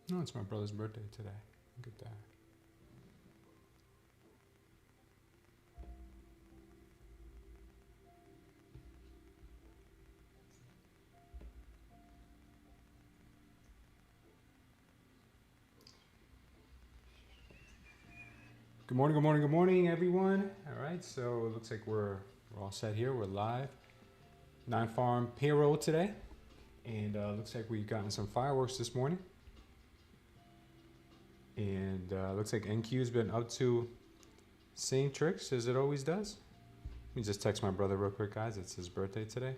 No, it's my brother's birthday today. Look at that. Good morning, good morning, good morning, everyone. All right, so it looks like we're all set here. We're live. Non-farm payroll today, and looks like we've gotten some fireworks this morning. And looks like NQ's been up to same tricks as it always does. Let me just text my brother real quick, guys. It's his birthday today.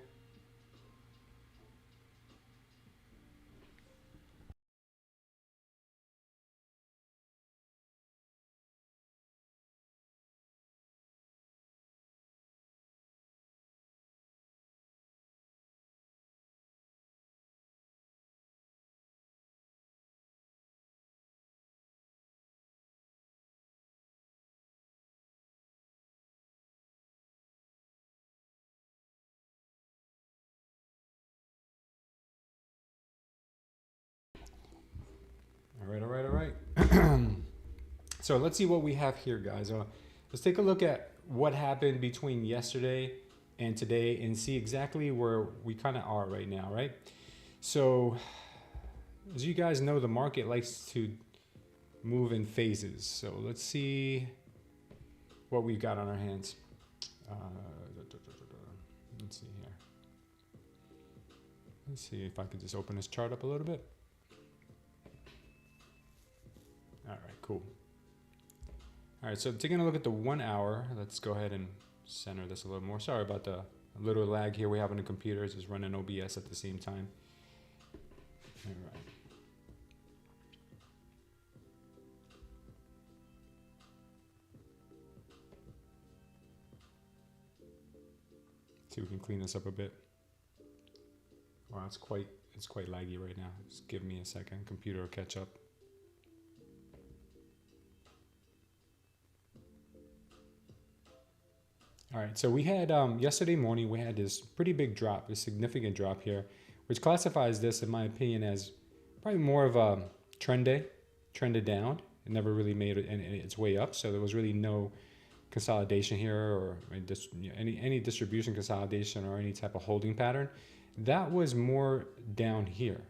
All right, all right, all right. So let's see what we have here, guys. Let's take a look at what happened between yesterday and today and see exactly where we kind of are right now, right? So as you guys know, the market likes to move in phases. So let's see what we've got on our hands. Let's see here. Let's see if I could just open this chart up a little bit. All right, cool. All right, so taking a look at the 1 hour, let's go ahead and center this a little more. Sorry about the little lag here we have on the computer. It's just running OBS at the same time. All right. See if we can clean this up a bit. Wow, it's quite laggy right now. Just give me a second. Computer will catch up. All right, so we had yesterday morning we had this pretty big drop, a significant drop here, which classifies this, in my opinion, as probably more of a trended down. It never really made its way up, so there was really no consolidation here or any distribution consolidation or any type of holding pattern. That was more down here.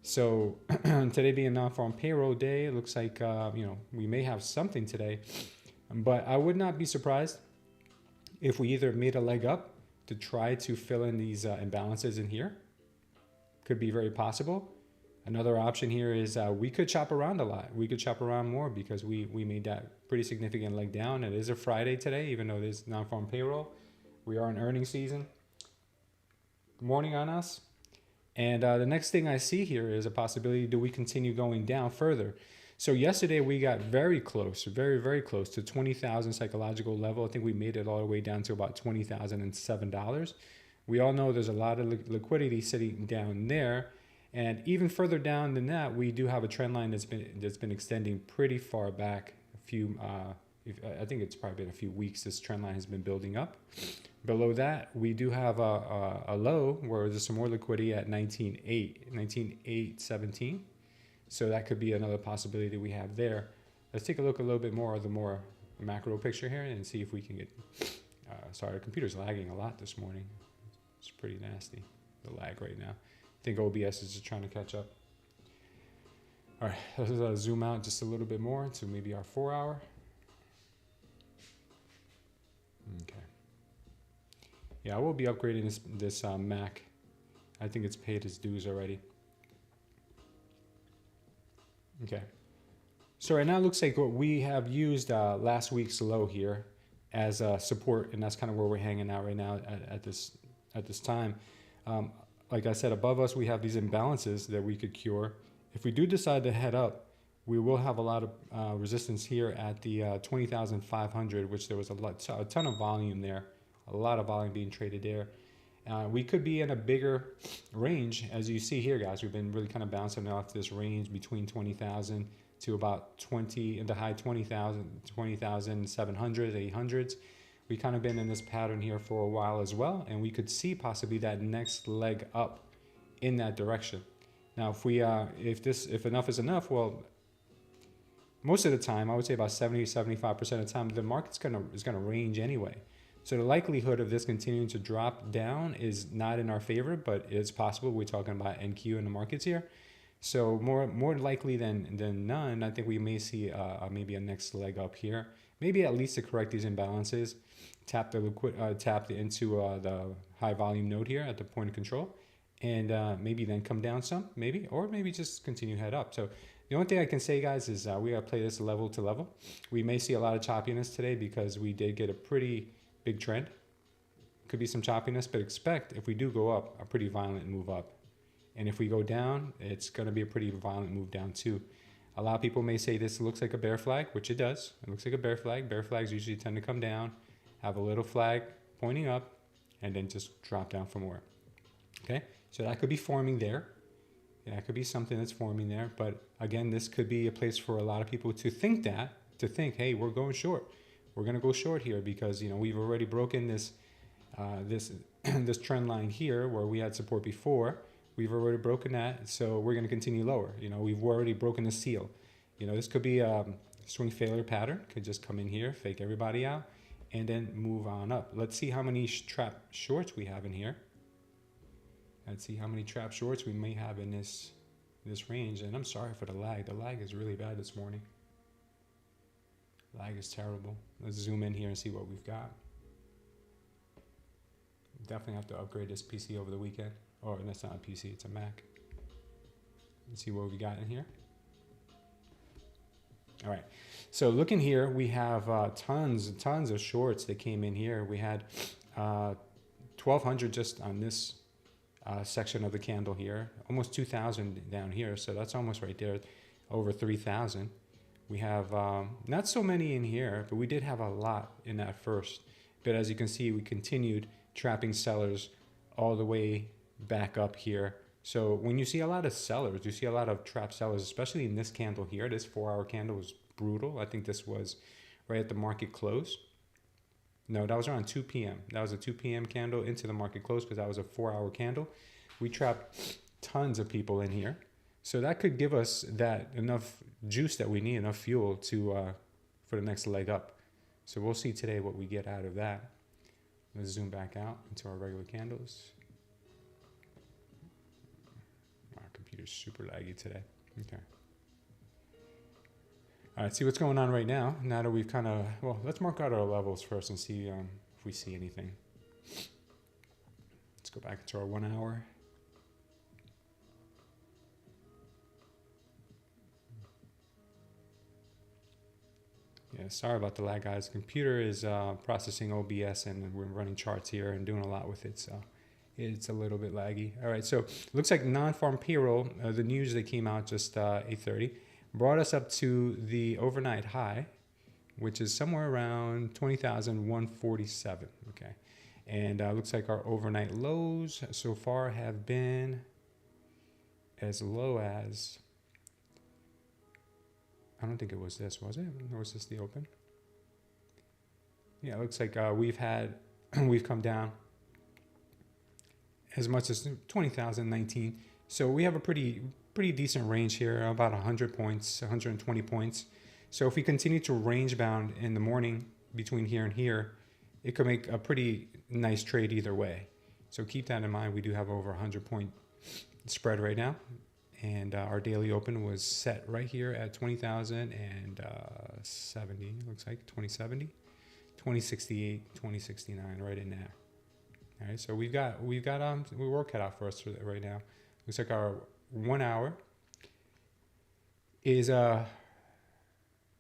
So today being non-farm payroll day, it looks like we may have something today, but I would not be surprised if we either made a leg up to try to fill in these imbalances in here. Could be very possible. Another option here is we could chop around a lot. We could chop around more because we made that pretty significant leg down. It is a Friday today, even though it is non-farm payroll. We are in earnings season. Good morning on us. And the next thing I see here is a possibility, do we continue going down further? So yesterday we got very close, very, very close to 20,000 psychological level. I think we made it all the way down to about $20,007. We all know there's a lot of liquidity sitting down there. And even further down than that, we do have a trend line that's been extending pretty far back. I think it's probably been a few weeks. This trend line has been building up. Below that, we do have a low where there's some more liquidity at 19.817. So that could be another possibility we have there. Let's take a look a little bit more of the more macro picture here and see if we can get. Sorry, the computer's lagging a lot this morning. It's pretty nasty, the lag right now. I think OBS is just trying to catch up. All right, let's zoom out just a little bit more to maybe our 4 hour. Okay. Yeah, I will be upgrading this Mac. I think it's paid its dues already. Okay. So right now it looks like what we have used last week's low here as support, and that's kind of where we're hanging out right now at this time. Like I said, above us we have these imbalances that we could cure. If we do decide to head up, we will have a lot of resistance here at the 20,500, which there was a ton of volume there, a lot of volume being traded there. We could be in a bigger range, as you see here, guys. We've been really kind of bouncing off this range between 20,000 to about 20 in the high 20,000, 20,700, 800s. We kind of been in this pattern here for a while as well, and we could see possibly that next leg up in that direction. Now, if enough is enough, well, most of the time, I would say about 70-75% of the time, the market's is gonna range anyway. So the likelihood of this continuing to drop down is not in our favor, but it's possible. We're talking about NQ in the markets here. So more likely than none, I think we may see maybe a next leg up here. Maybe at least to correct these imbalances, tap into the high volume node here at the point of control, and maybe then come down some, or maybe just continue head up. So the only thing I can say, guys, is we gotta play this level to level. We may see a lot of choppiness today because we did get a pretty big trend. Could be some choppiness, but expect if we do go up, a pretty violent move up. And if we go down, it's gonna be a pretty violent move down too. A lot of people may say this looks like a bear flag, which it does. It looks like a bear flag. Bear flags usually tend to come down, have a little flag pointing up, and then just drop down from where. Okay, so that could be forming there. That could be something that's forming there. But again, this could be a place for a lot of people to think, hey, we're going short. We're gonna go short here because we've already broken this this trend line here where we had support before. We've already broken that, so we're gonna continue lower. We've already broken the seal. This could be a swing failure pattern. Could just come in here, fake everybody out, and then move on up. Let's see how many trap shorts we have in here. Let's see how many trap shorts we may have in this range. And I'm sorry for the lag. The lag is really bad this morning. Lag is terrible. Let's zoom in here and see what we've got. Definitely have to upgrade this PC over the weekend. Oh, that's not a PC, it's a Mac. Let's see what we got in here. All right, so looking here, we have tons of shorts that came in here. We had 1,200 just on this section of the candle here, almost 2,000 down here, so that's almost right there, over 3,000. We have not so many in here, but we did have a lot in that first. But as you can see, we continued trapping sellers all the way back up here. So when you see a lot of sellers, you see a lot of trap sellers, especially in this candle here. This 4-hour candle was brutal. I think this was right at the market close. No, that was around 2 p.m. That was a 2 p.m. candle into the market close because that was a 4-hour candle. We trapped tons of people in here. So that could give us that enough juice that we need, enough fuel to for the next leg up. So we'll see today what we get out of that. Let's zoom back out into our regular candles. Our computer's super laggy today. Okay. All right, see what's going on right now. Now that we've kind of, well, let's mark out our levels first and see if we see anything. Let's go back into our 1 hour. Yeah, sorry about the lag, guys. Computer is processing OBS and we're running charts here and doing a lot with it, so it's a little bit laggy. All right, so looks like non-farm payroll, the news that came out just 8:30, brought us up to the overnight high, which is somewhere around 20,147. Okay, and looks like our overnight lows so far have been as low as, I don't think it was this, was it? Or was this the open? Yeah, it looks like we've come down as much as 20,019. So we have a pretty decent range here, about 100 points, 120 points. So if we continue to range bound in the morning between here and here, it could make a pretty nice trade either way. So keep that in mind. We do have over 100 point spread right now. And our daily open was set right here at 20,070, looks like 2070, 2068, 2069, right in there. All right, so we're work cut out for us right now. Looks like our 1 hour is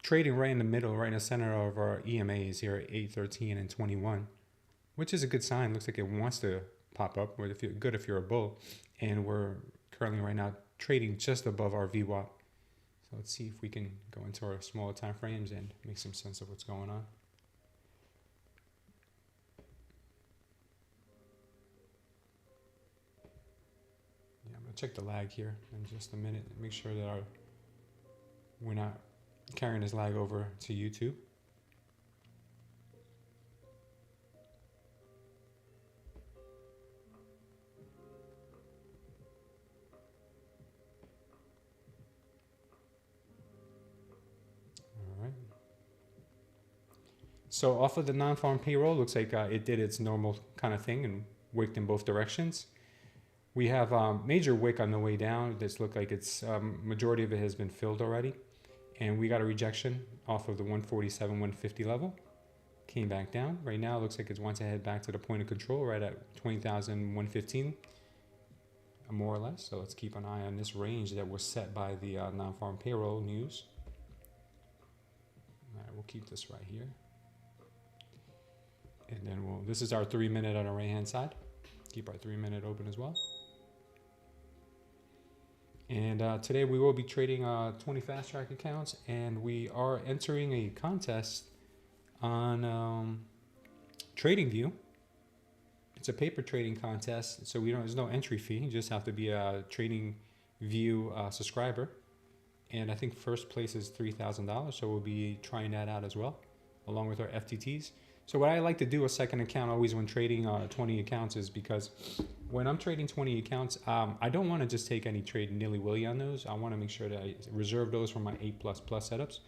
trading right in the middle, right in the center of our EMAs here at 8, 13, and 21, which is a good sign. Looks like it wants to pop up. Would feel good if you're a bull, and we're currently right now trading just above our VWAP. So let's see if we can go into our smaller time frames and make some sense of what's going on. Yeah, I'm gonna check the lag here in just a minute. Make sure that we're not carrying this lag over to YouTube. So off of the non-farm payroll, looks like it did its normal kind of thing and wicked in both directions. We have major wick on the way down. This looked like it's majority of it has been filled already. And we got a rejection off of the 147, 150 level. Came back down. Right now, it looks like it wants to head back to the point of control right at 20,115, more or less. So let's keep an eye on this range that was set by the non-farm payroll news. All right, we'll keep this right here. And then this is our 3-minute on the right-hand side. Keep our 3-minute open as well. And today we will be trading 20 fast track accounts, and we are entering a contest on TradingView. It's a paper trading contest, so there's no entry fee. You just have to be a TradingView subscriber. And I think first place is $3,000, so we'll be trying that out as well, along with our FTTs. So what I like to do a second account always when trading 20 accounts is because when I'm trading 20 accounts, I don't want to just take any trade nilly-willy on those. I want to make sure that I reserve those for my 8++ setups.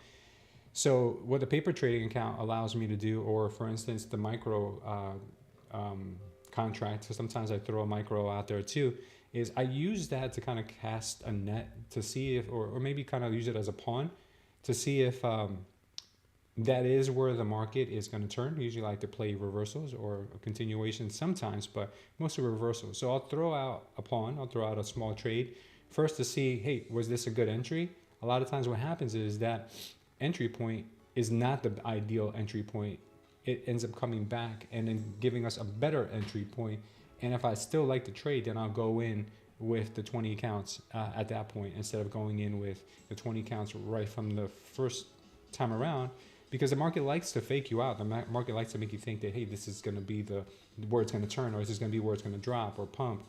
So what the paper trading account allows me to do, or for instance, the micro contract, so sometimes I throw a micro out there too, is I use that to kind of cast a net to see if, or maybe kind of use it as a pawn to see if that is where the market is going to turn. Usually I like to play reversals or a continuation sometimes, but mostly reversals. So I'll throw out a pawn, I'll throw out a small trade first to see, hey, was this a good entry? A lot of times what happens is that entry point is not the ideal entry point. It ends up coming back and then giving us a better entry point. And if I still like the trade, then I'll go in with the 20 accounts at that point instead of going in with the 20 accounts right from the first time around, because the market likes to fake you out. The market likes to make you think that, hey, this is going to be where it's going to turn, or this is going to be where it's going to drop or pump.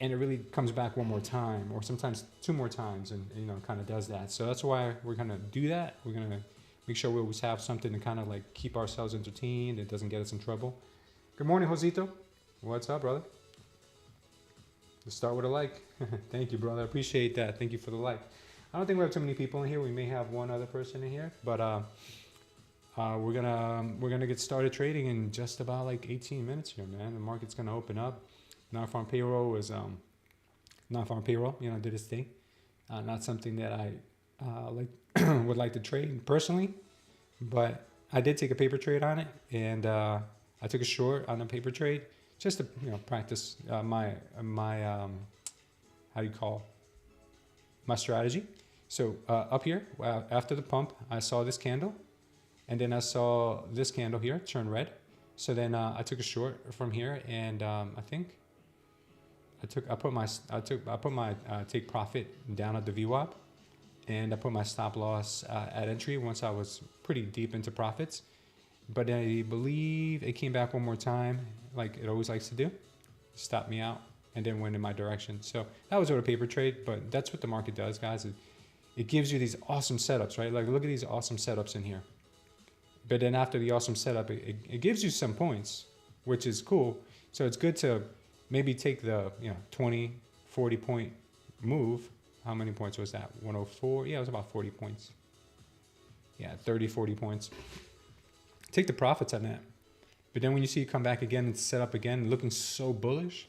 And it really comes back one more time, or sometimes 2 more times, and kind of does that. So that's why we're going to do that. We're going to make sure we always have something to kind of like keep ourselves entertained. It doesn't get us in trouble. Good morning, Josito. What's up, brother? Let's start with a like. Thank you, brother. I appreciate that. Thank you for the like. I don't think we have too many people in here. We may have one other person in here, but we're gonna get started trading in just about like 18 minutes here, man. The market's gonna open up. Non-farm payroll is non-farm payroll, did its thing. Not something that I would like to trade personally, but I did take a paper trade on it, and I took a short on a paper trade just to practice my my strategy. So up here after the pump, I saw this candle, and then I saw this candle here turn red. So then I took a short from here, and I think I put my take profit down at the VWAP, and I put my stop loss at entry once I was pretty deep into profits. But I believe it came back one more time, like it always likes to do, stopped me out, and then went in my direction. So that was a paper trade, but that's what the market does, guys. It gives you these awesome setups, right? Like look at these awesome setups in here. But then after the awesome setup, it gives you some points, which is cool. So it's good to maybe take the 20, 40 point move. How many points was that? 104? Yeah, it was about 40 points. Yeah, 30, 40 points. Take the profits on that. But then when you see it come back again and set up again, looking so bullish,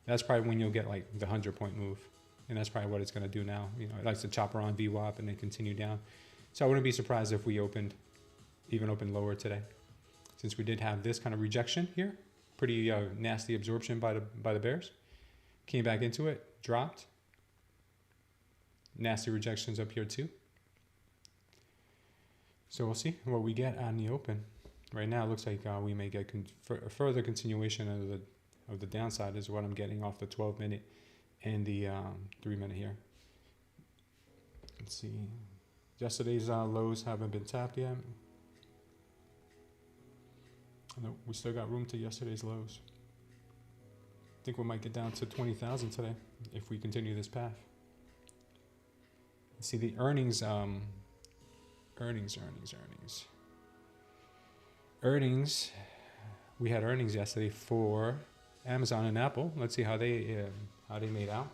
that's probably when you'll get like the 100-point move. And that's probably what it's going to do now. It likes to chop around VWAP and then continue down. So I wouldn't be surprised if we even opened lower today, since we did have this kind of rejection here. Pretty nasty absorption by the bears. Came back into it, dropped. Nasty rejections up here too. So we'll see what we get on the open. Right now, it looks like we may get a further continuation of the downside is what I'm getting off the 12-minute and the 3-minute here. Let's see. Yesterday's lows haven't been tapped yet. No, we still got room to yesterday's lows. I think we might get down to 20,000 today if we continue this path. Let's see the earnings. Earnings. We had earnings yesterday for Amazon and Apple. Let's see how they made out.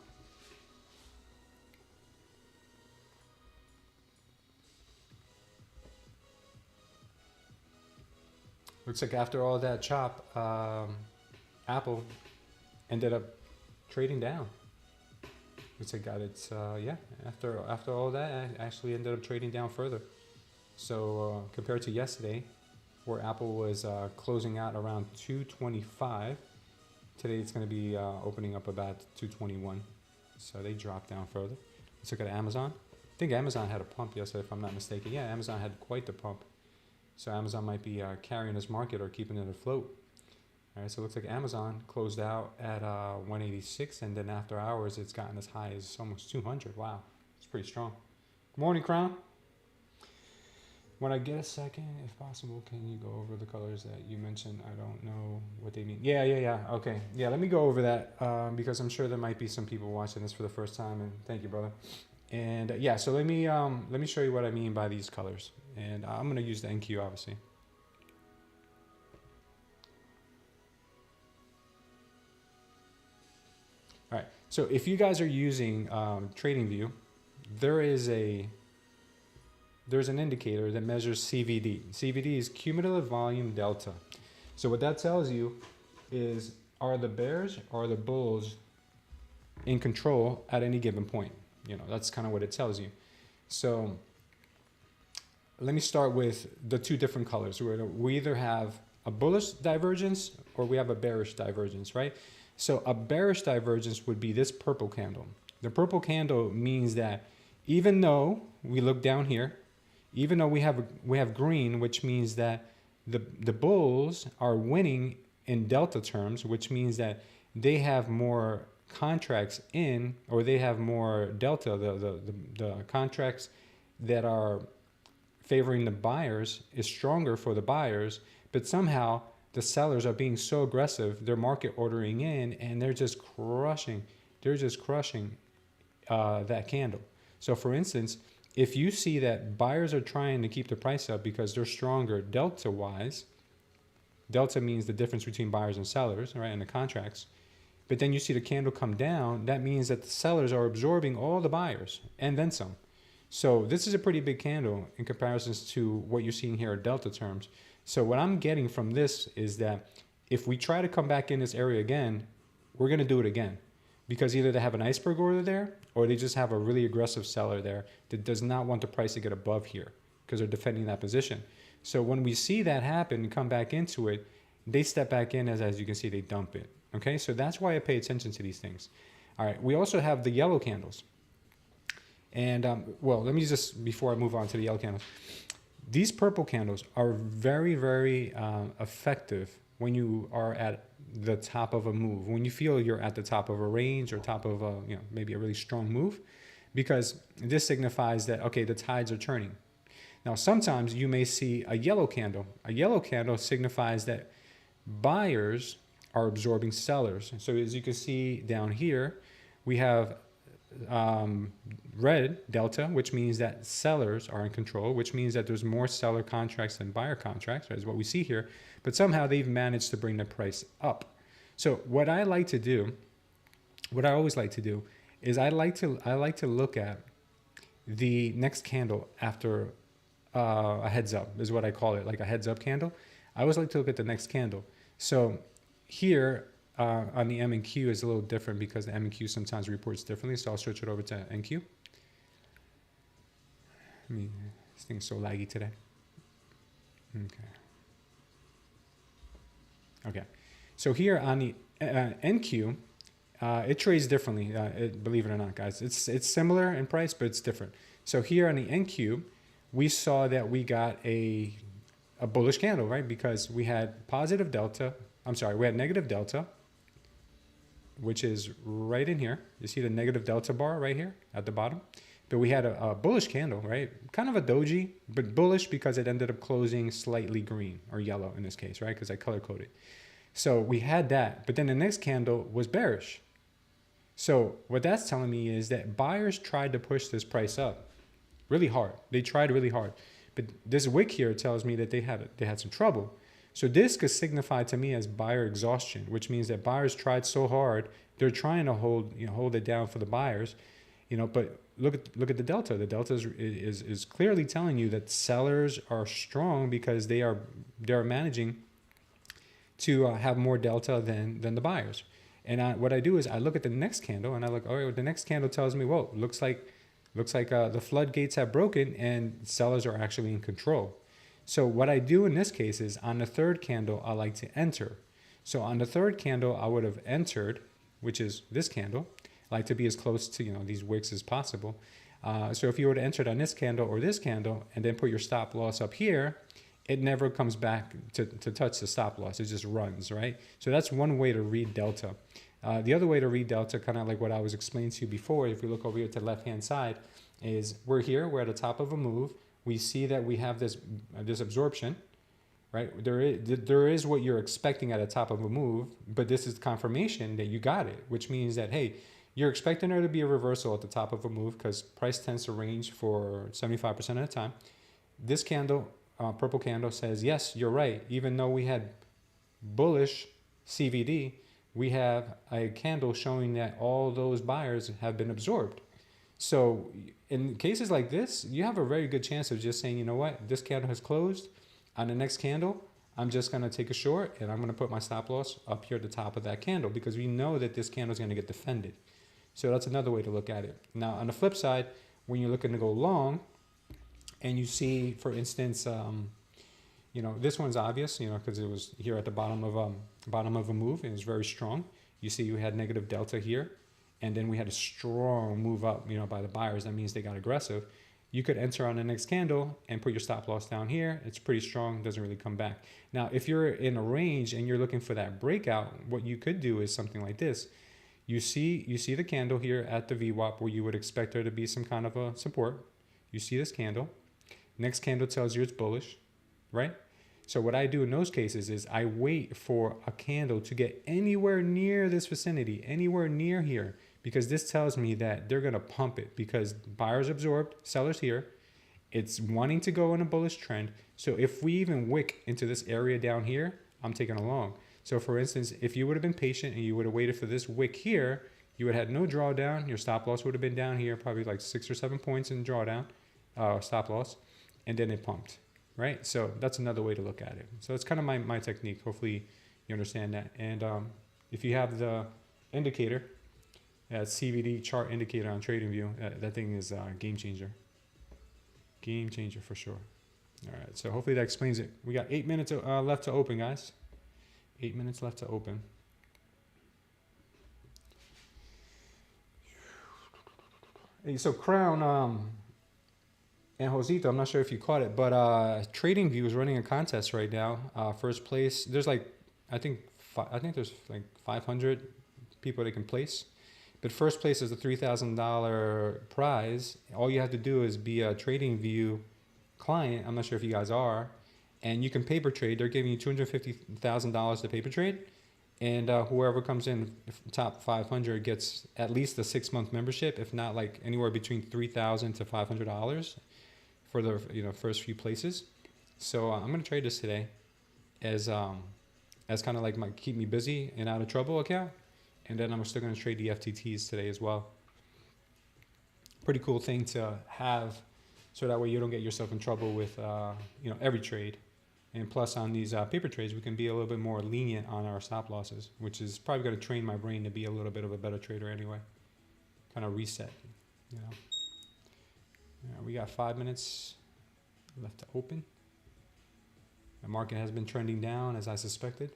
Looks like after all that chop, Apple ended up trading down. Looks like got its yeah. After all that, I actually ended up trading down further. So compared to yesterday, where Apple was closing out around 225, today it's going to be opening up about 221. So they dropped down further. Let's look at Amazon. I think Amazon had a pump yesterday, if I'm not mistaken. Yeah, Amazon had quite the pump. So Amazon might be carrying this market or keeping it afloat. All right, so it looks like Amazon closed out at 186, and then after hours, it's gotten as high as almost 200. Wow, it's pretty strong. Good morning, Crown. When I get a second, if possible, can you go over the colors that you mentioned? I don't know what they mean. Yeah. Okay, yeah. Let me go over that because I'm sure there might be some people watching this for the first time. And thank you, brother. And yeah, so let me show you what I mean by these colors. And I'm gonna use the NQ, obviously. All right. So if you guys are using TradingView, there's an indicator that measures CVD. CVD is cumulative volume delta. So what that tells you is, are the bears or the bulls in control at any given point? You know, that's kind of what it tells you. So let me start with the two different colors. We either have a bullish divergence or we have a bearish divergence, right? So a bearish divergence would be this purple candle. The purple candle means that even though we look down here, even though we have green, which means that the bulls are winning in delta terms, which means that they have more contracts in, or they have more delta. The contracts that are favoring the buyers is stronger for the buyers, but somehow the sellers are being so aggressive, they're market ordering in, and they're just crushing that candle. So for instance, if you see that buyers are trying to keep the price up because they're stronger delta wise, delta means the difference between buyers and sellers, right, in the contracts, but then you see the candle come down, that means that the sellers are absorbing all the buyers and then some. So this is a pretty big candle in comparison to what you're seeing here at delta terms. So what I'm getting from this is that if we try to come back in this area again, we're going to do it again, because either they have an iceberg order there or they just have a really aggressive seller there that does not want the price to get above here because they're defending that position. So when we see that happen and come back into it, they step back in, as you can see, they dump it. Okay, so that's why I pay attention to these things. All right, we also have the yellow candles. And well, let me just, before I move on to the yellow candles, these purple candles are very, very effective when you are at the top of a move, when you feel you're at the top of a range or top of a, you know, maybe a really strong move, because this signifies that, okay, the tides are turning. Now, sometimes you may see a yellow candle. A yellow candle signifies that buyers are absorbing sellers. So as you can see down here, we have red delta, which means that sellers are in control, which means that there's more seller contracts than buyer contracts, right, is what we see here. But somehow they've managed to bring the price up. So what I like to do, what I always like to do, is I like to look at the next candle after a heads up, is what I call it, like a heads up candle. I always like to look at the next candle. So here on the M and Q is a little different because the M and Q sometimes reports differently. So I'll switch it over to NQ. I mean, this thing's so laggy today. Okay. So here on the NQ, it trades differently. Believe it or not, guys, it's similar in price, but it's different. So here on the NQ, we saw that we got a bullish candle, right? Because we had positive delta. I'm sorry, we had negative delta, which is right in here. You see the negative delta bar right here at the bottom. But we had a bullish candle, right? Kind of a doji, but bullish because it ended up closing slightly green or yellow in this case, right? Because I color coded. So we had that, but then the next candle was bearish. So what that's telling me is that buyers tried to push this price up really hard. They tried really hard. But this wick here tells me that they had some trouble. So this could signify to me as buyer exhaustion, which means that buyers tried so hard, they're trying to hold it down for the buyers, but look at the delta. The delta is clearly telling you that sellers are strong because they are managing to have more delta than the buyers. And what I do is I look at the next candle and I look, all right, well, the next candle tells me, whoa, looks like the floodgates have broken and sellers are actually in control. So what I do in this case is on the third candle, I like to enter. So on the third candle, I would have entered, which is this candle. I like to be as close to these wicks as possible. So if you were to enter on this candle or this candle and then put your stop loss up here, it never comes back to touch the stop loss. It just runs, right? So that's one way to read delta. The other way to read delta, kind of like what I was explaining to you before, if we look over here to the left-hand side, is we're here, we're at the top of a move. We see that we have this absorption, right? There is what you're expecting at the top of a move, but this is confirmation that you got it, which means that, hey, you're expecting there to be a reversal at the top of a move because price tends to range for 75% of the time. This candle, purple candle, says, yes, you're right. Even though we had bullish CVD, we have a candle showing that all those buyers have been absorbed. So in cases like this, you have a very good chance of just saying, you know what, this candle has closed. On the next candle, I'm just going to take a short and I'm going to put my stop loss up here at the top of that candle because we know that this candle is going to get defended. So that's another way to look at it. Now, on the flip side, when you're looking to go long and you see, for instance, this one's obvious, because it was here at the bottom of a move and it was very strong. You see you had negative delta here, and then we had a strong move up, by the buyers. That means they got aggressive. You could enter on the next candle and put your stop loss down here. It's pretty strong, doesn't really come back. Now, if you're in a range and you're looking for that breakout, what you could do is something like this. You see the candle here at the VWAP where you would expect there to be some kind of a support. You see this candle. Next candle tells you it's bullish, right? So what I do in those cases is I wait for a candle to get anywhere near this vicinity, anywhere near here, because this tells me that they're going to pump it because buyers absorbed, sellers here. It's wanting to go in a bullish trend. So if we even wick into this area down here, I'm taking a long. So for instance, if you would have been patient and you would have waited for this wick here, you would have had no drawdown. Your stop loss would have been down here, probably like 6 or 7 points in drawdown, stop loss, and then it pumped, right? So that's another way to look at it. So it's kind of my technique. Hopefully you understand that. And if you have the indicator, CVD chart indicator on TradingView, that thing is a game changer. Game changer for sure. All right, so hopefully that explains it. We got 8 minutes left to open, guys. 8 minutes left to open. Hey, so Crown and Josito, I'm not sure if you caught it, but TradingView is running a contest right now. First place, there's I think there's like 500 people they can place. But first place is a $3,000 prize. All you have to do is be a TradingView client. I'm not sure if you guys are. And you can paper trade. They're giving you $250,000 to paper trade. And whoever comes in top 500 gets at least a 6-month membership, if not like anywhere between $3,000 to $500 for the first few places. So I'm going to trade this today as kind of like my keep me busy and out of trouble account. And then I'm still going to trade the FTTs today as well. Pretty cool thing to have, so that way you don't get yourself in trouble with every trade. And plus on these paper trades, we can be a little bit more lenient on our stop losses, which is probably going to train my brain to be a little bit of a better trader anyway. Kind of reset, Yeah, we got 5 minutes left to open. The market has been trending down as I suspected.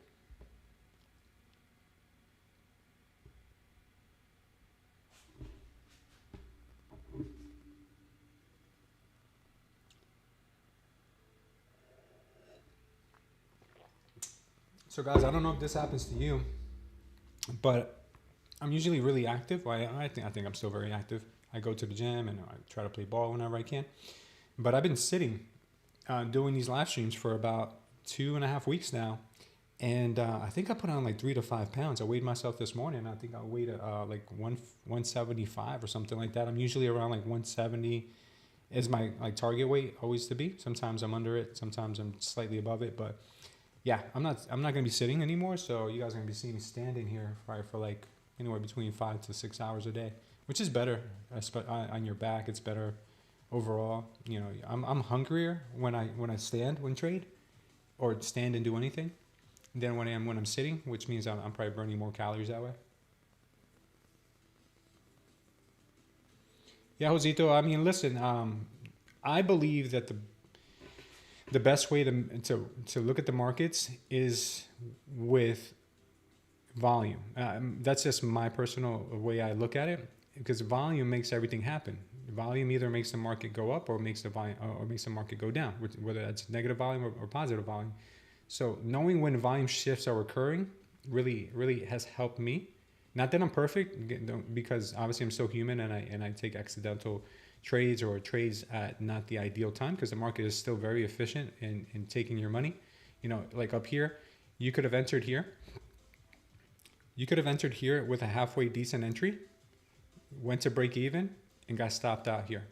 So guys, I don't know if this happens to you, but I'm usually really active. I think I'm still very active. I go to the gym and I try to play ball whenever I can. But I've been sitting doing these live streams for about 2.5 weeks now. And I think I put on like 3 to 5 pounds. I weighed myself this morning. I think I weighed like 175 or something like that. I'm usually around like 170 is my target weight always to be. Sometimes I'm under it. Sometimes I'm slightly above it. But yeah, I'm not going to be sitting anymore. So you guys are going to be seeing me standing here for like anywhere between 5 to 6 hours a day, which is better on your back. It's better overall. I'm hungrier when I stand, when trade, or stand and do anything, than when I'm sitting, which means I'm probably burning more calories that way. Yeah, Josito. I mean, listen. I believe that the best way to look at the markets is with volume. That's just my personal way I look at it, because volume makes everything happen. Volume either makes the market go up or makes the volume or makes the market go down, whether that's negative volume or positive volume. So knowing when volume shifts are occurring really has helped me. Not that I'm perfect, because obviously I'm still human, and I take accidental trades or trades at not the ideal time, because the market is still very efficient in taking your money. You know, like up here, you could have entered here. You could have entered here with a halfway decent entry, went to break even, and got stopped out here.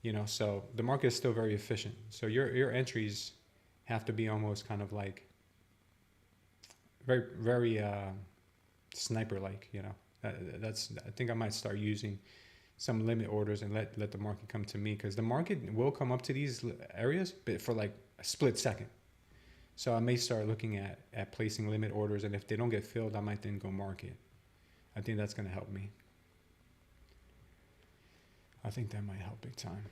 You know, so the market is still very efficient. So your entries have to be almost kind of like very sniper-like. You know, that's I think I might start using some limit orders and let the market come to me, because the market will come up to these areas, but for like a split second. So I may start looking at placing limit orders, and if they don't get filled, I might then go market. I think that's going to help me. I think that might help big time.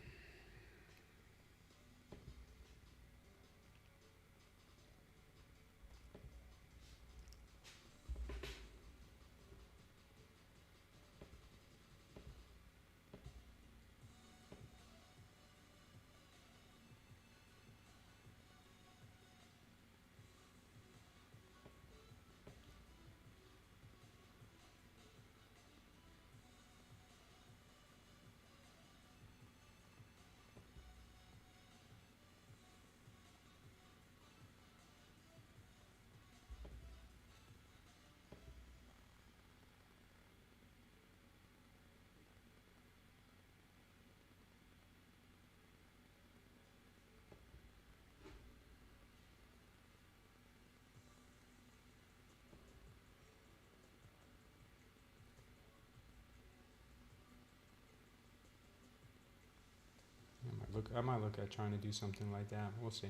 I might look at trying to do something like that. We'll see.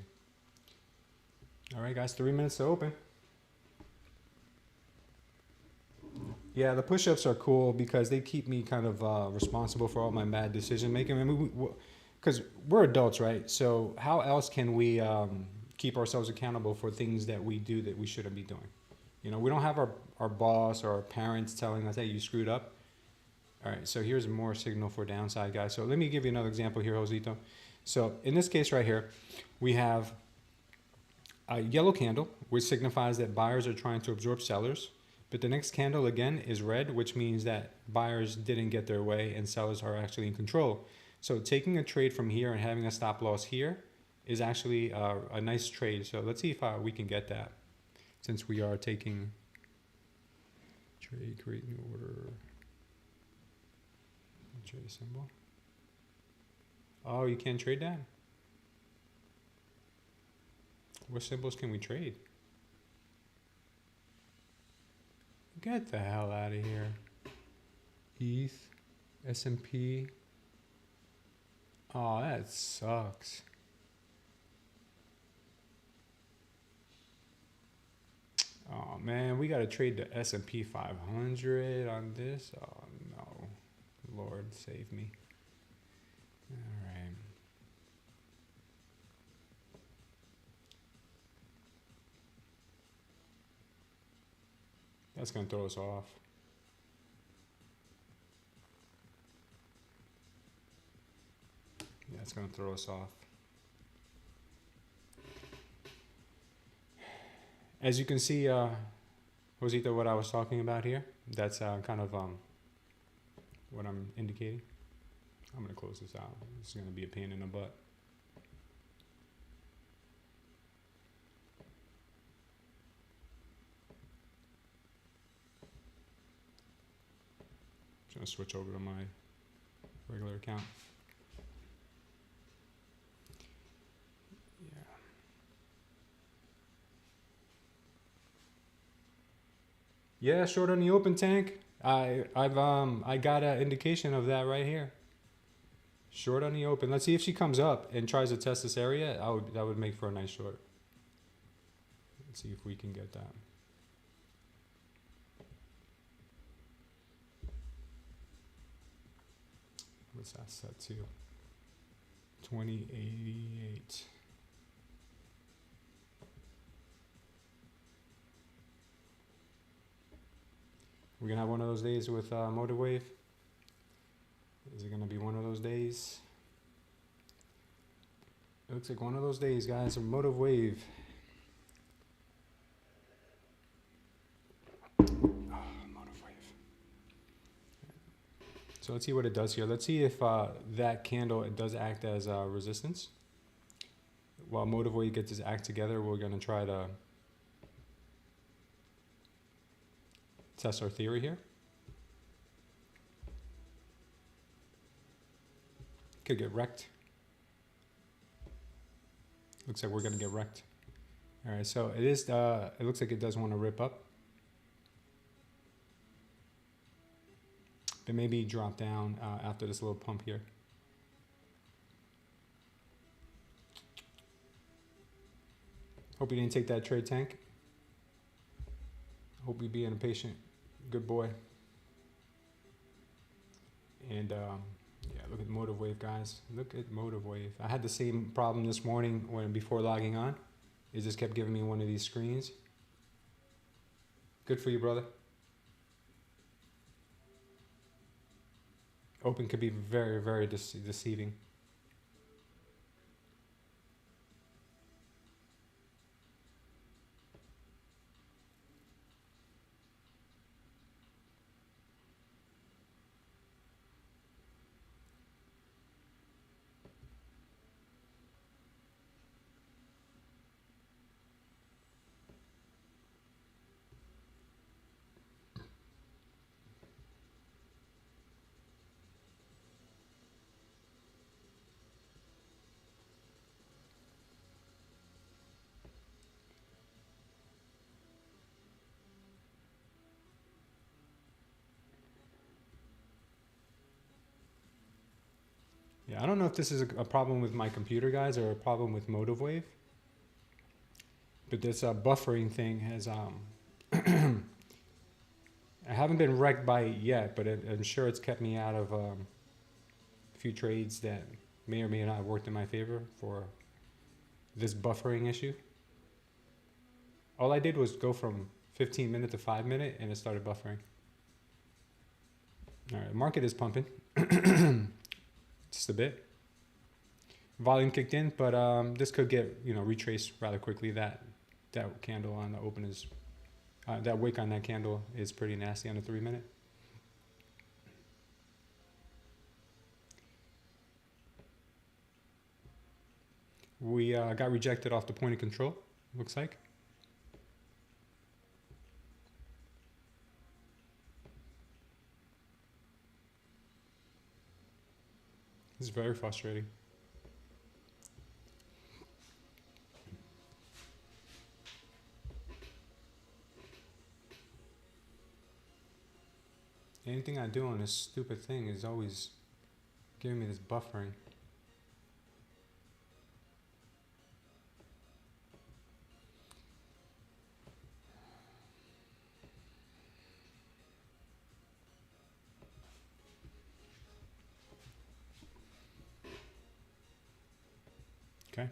All right, guys, 3 minutes to open. Yeah, the push-ups are cool because they keep me kind of responsible for all my bad decision making. I mean, because we're adults, right? So how else can we keep ourselves accountable for things that we do that we shouldn't be doing? You know, we don't have our boss or our parents telling us, hey, you screwed up. All right, so here's more signal for downside, guys. So let me give you another example here, Josito. So in this case right here, we have a yellow candle, which signifies that buyers are trying to absorb sellers. But the next candle, again, is red, which means that buyers didn't get their way and sellers are actually in control. So taking a trade from here and having a stop loss here is actually a nice trade. So let's see if we can get that, since we are taking trade, create new order. Trade symbol. Oh, you can't trade that? What symbols can we trade? Get the hell out of here. ETH, S&P. Oh, that sucks. Oh man, we gotta trade the S&P 500 on this. Oh no. Lord, save me. All right. That's going to throw us off. Yeah, it's going to throw us off. As you can see, Josito, what I was talking about here, that's kind of what I'm indicating. I'm going to close this out. This is going to be a pain in the butt. Just going to switch over to my regular account. Yeah, short on the open tank. I got an indication of that right here. Short on the open. Let's see if she comes up and tries to test this area. That would make for a nice short. Let's see if we can get that. What's that set to? 2088. We're gonna have one of those days with Motive Wave. Is it gonna be one of those days? It looks like one of those days, guys. A Motive Wave. Motive Wave. So let's see what it does here. Let's see if that candle, it does act as resistance. While Motive Wave gets its act together, we're gonna try to test our theory here. Could get wrecked. Looks like we're gonna get wrecked. All right, so it is. It looks like it does want to rip up, but maybe drop down after this little pump here. Hope you didn't take that trade, Tank. Hope you being a patient, good boy. And yeah, look at Motive Wave, guys. Look at Motive Wave. I had the same problem this morning before logging on. It just kept giving me one of these screens. Good for you, brother. Open could be very, very deceiving. Yeah, I don't know if this is a problem with my computer, guys, or a problem with Motive Wave. But this buffering thing has, I haven't been wrecked by it yet, but I'm sure it's kept me out of a few trades that may or may not have worked in my favor for this buffering issue. All I did was go from 15-minute to 5-minute, and it started buffering. All right, market is pumping. Just a bit. Volume kicked in, but this could get retraced rather quickly. That candle on the open is that wick on that candle is pretty nasty on the 3-minute. We got rejected off the point of control. Looks like. This is very frustrating. Anything I do on this stupid thing is always giving me this buffering. Okay.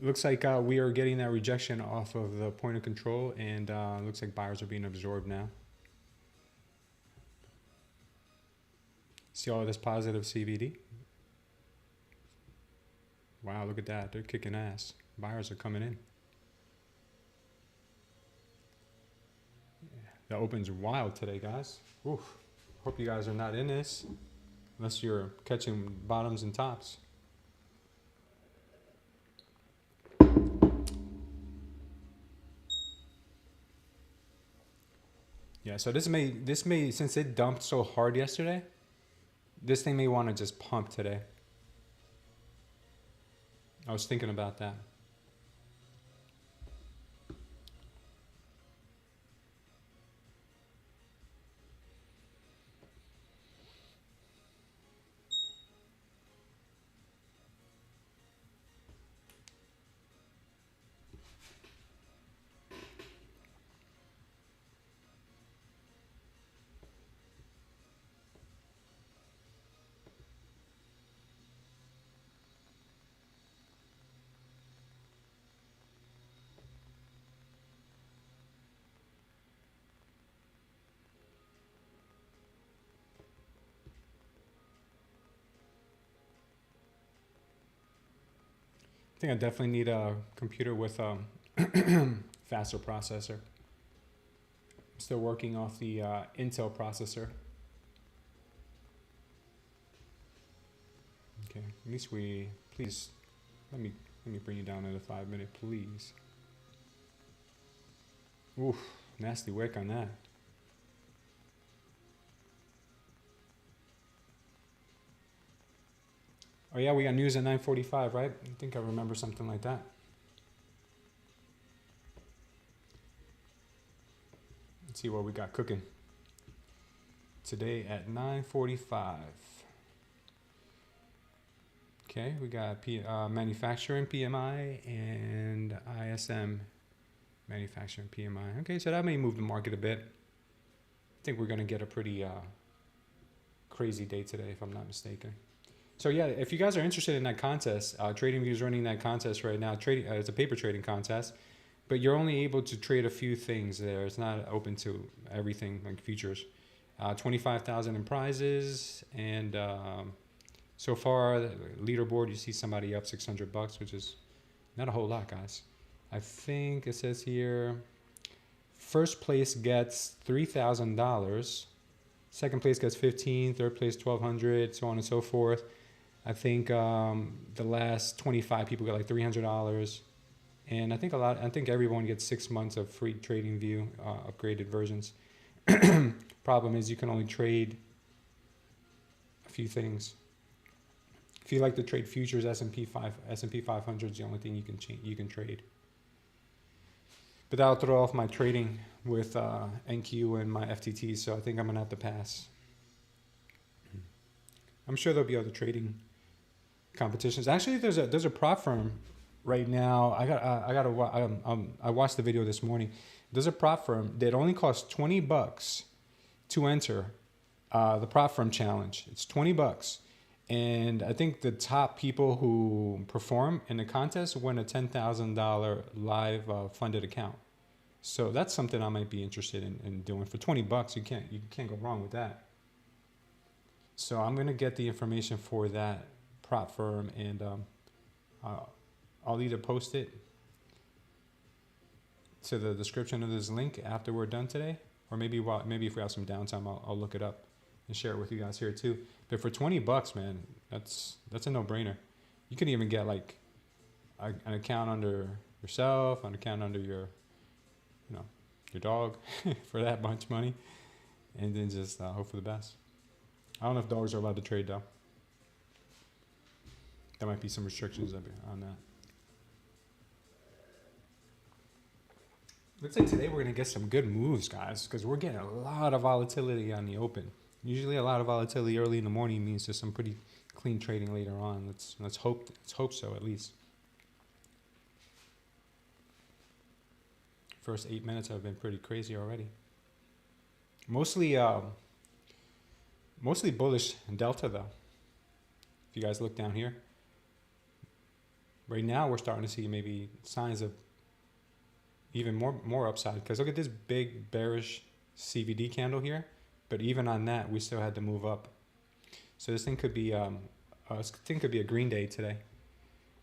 It looks like we are getting that rejection off of the point of control, and looks like buyers are being absorbed now. See all this positive CVD? Wow, look at that. They're kicking ass. Buyers are coming in. Yeah, the open's wild today, guys. Oof. Hope you guys are not in this, unless you're catching bottoms and tops. Yeah, so this may since it dumped so hard yesterday, this thing may want to just pump today. I was thinking about that. think I definitely need a computer with a faster processor. I'm still working off the Intel processor. Okay, at least please, let me bring you down to the 5 minute, please. Oof, nasty work on that. Oh yeah, we got news at 9:45, right? I think I remember something like that. Let's see what we got cooking today at 9:45. Okay, we got manufacturing PMI and ISM manufacturing PMI. Okay, so that may move the market a bit. I think we're going to get a pretty crazy day today, if I'm not mistaken. So yeah, if you guys are interested in that contest, TradingView is running that contest right now. It's a paper trading contest, but you're only able to trade a few things there. It's not open to everything like futures. 25,000 in prizes, and so far the leaderboard, you see somebody up $600, which is not a whole lot, guys. I think it says here, first place gets $3,000, second place gets $15,000, third place $1,200, so on and so forth. I think the last 25 people get like $300, and I think everyone gets 6 months of free TradingView upgraded versions. Problem is you can only trade a few things. If you like to trade futures, S&P 500 is the only thing you can trade. But that'll throw off my trading with NQ and my FTT, so I think I'm gonna have to pass. I'm sure there'll be other trading competitions. Actually, there's a prop firm right now. I watched the video this morning. There's a prop firm that only costs $20 to enter the prop firm challenge. It's $20, and I think the top people who perform in the contest win a $10,000 live funded account. So that's something I might be interested in doing for $20. You can't go wrong with that. So I'm gonna get the information for that prop firm, and I'll either post it to the description of this link after we're done today, or maybe if we have some downtime, I'll look it up and share it with you guys here too. But for $20, man, that's a no-brainer. You can even get like an account under yourself, an account under your dog for that much money, and then just hope for the best. I don't know if dogs are allowed to trade though. There might be some restrictions on that. Let's say today we're gonna get some good moves, guys, because we're getting a lot of volatility on the open. Usually, a lot of volatility early in the morning means there's some pretty clean trading later on. Let's hope so at least. First 8 minutes have been pretty crazy already. Mostly bullish Delta though. If you guys look down here, right now we're starting to see maybe signs of even more upside, because look at this big bearish CVD candle here, but even on that we still had to move up. So this thing could be a green day today.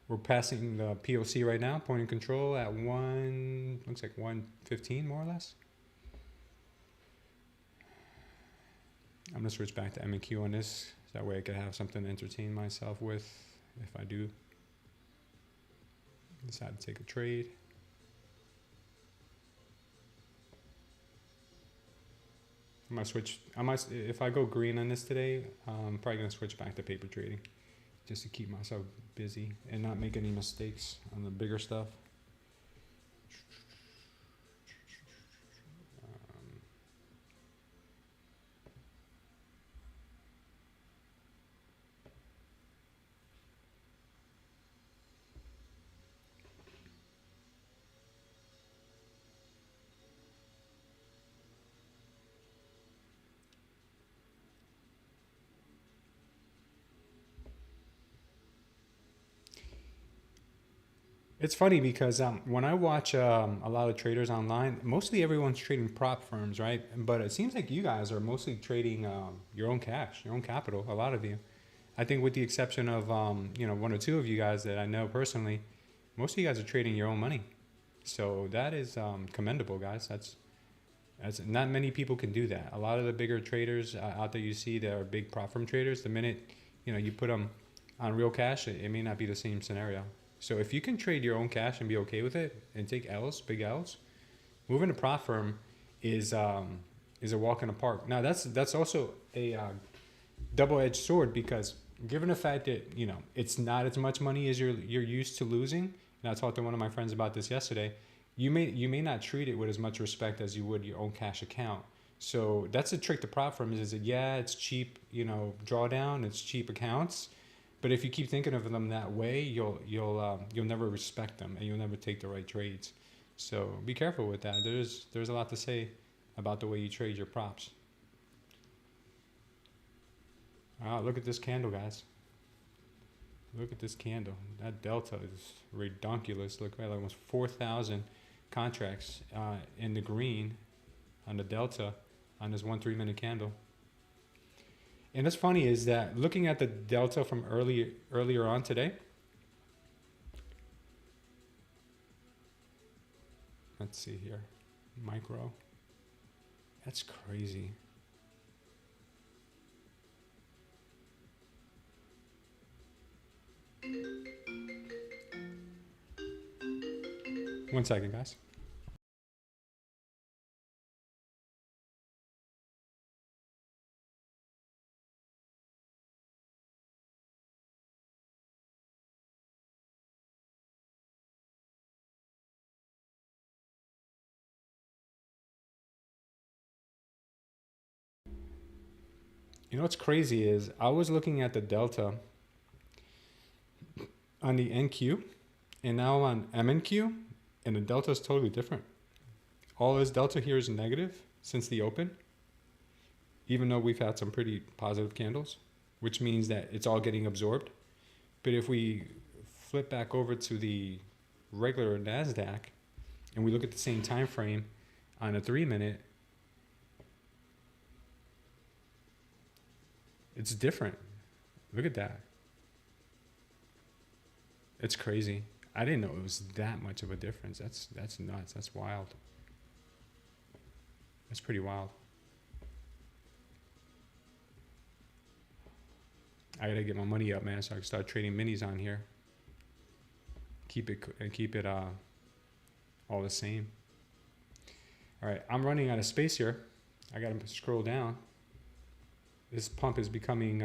We're passing the POC right now, point of control at looks like 115 more or less. I'm gonna switch back to M&Q on this, so that way I could have something to entertain myself with if I do decide to take a trade. If I go green on this today, I'm probably gonna switch back to paper trading, just to keep myself busy and not make any mistakes on the bigger stuff. It's funny because when I watch a lot of traders online, mostly everyone's trading prop firms, right? But it seems like you guys are mostly trading your own cash, your own capital, a lot of you. I think with the exception of one or two of you guys that I know personally, most of you guys are trading your own money. So that is commendable, guys. That's not many people can do that. A lot of the bigger traders out there you see that are big prop firm traders, the minute you put them on real cash, it may not be the same scenario. So if you can trade your own cash and be okay with it and take L's, big L's, moving to prop firm is a walk in the park. Now that's also a double-edged sword, because given the fact that it's not as much money as you're used to losing, and I talked to one of my friends about this yesterday, you may not treat it with as much respect as you would your own cash account. So that's a trick to prop firm is that it's cheap, drawdown, it's cheap accounts, but if you keep thinking of them that way, you'll never respect them and you'll never take the right trades. So be careful with that. There's a lot to say about the way you trade your props. Wow, look at this candle, guys. Look at this candle. That delta is redonkulous. Look, right, almost 4,000 contracts in the green on the delta on this 1 3-minute candle. And what's funny is that looking at the delta from earlier on today, let's see here, micro, that's crazy. One second, guys. What's crazy is I was looking at the delta on the NQ and now on MNQ, and the delta is totally different. All this delta here is negative since the open, even though we've had some pretty positive candles, which means that it's all getting absorbed. But if we flip back over to the regular Nasdaq and we look at the same time frame on a 3-minute, it's different. Look at that. It's crazy. I didn't know it was that much of a difference. That's nuts. That's wild. That's pretty wild. I gotta get my money up, man, so I can start trading minis on here. Keep it all the same. All right, I'm running out of space here. I gotta scroll down. This pump is becoming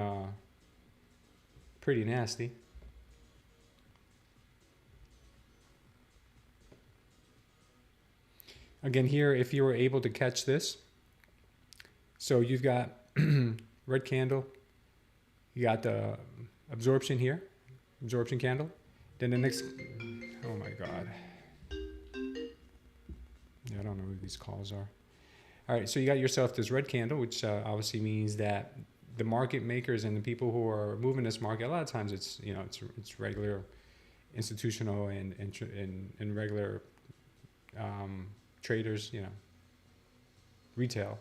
pretty nasty. Again, here, if you were able to catch this, so you've got red candle, you got the absorption here, absorption candle. Then the next, oh my God. Yeah, I don't know who these calls are. All right, so you got yourself this red candle, which obviously means that the market makers and the people who are moving this market, a lot of times it's it's regular institutional and regular traders, retail.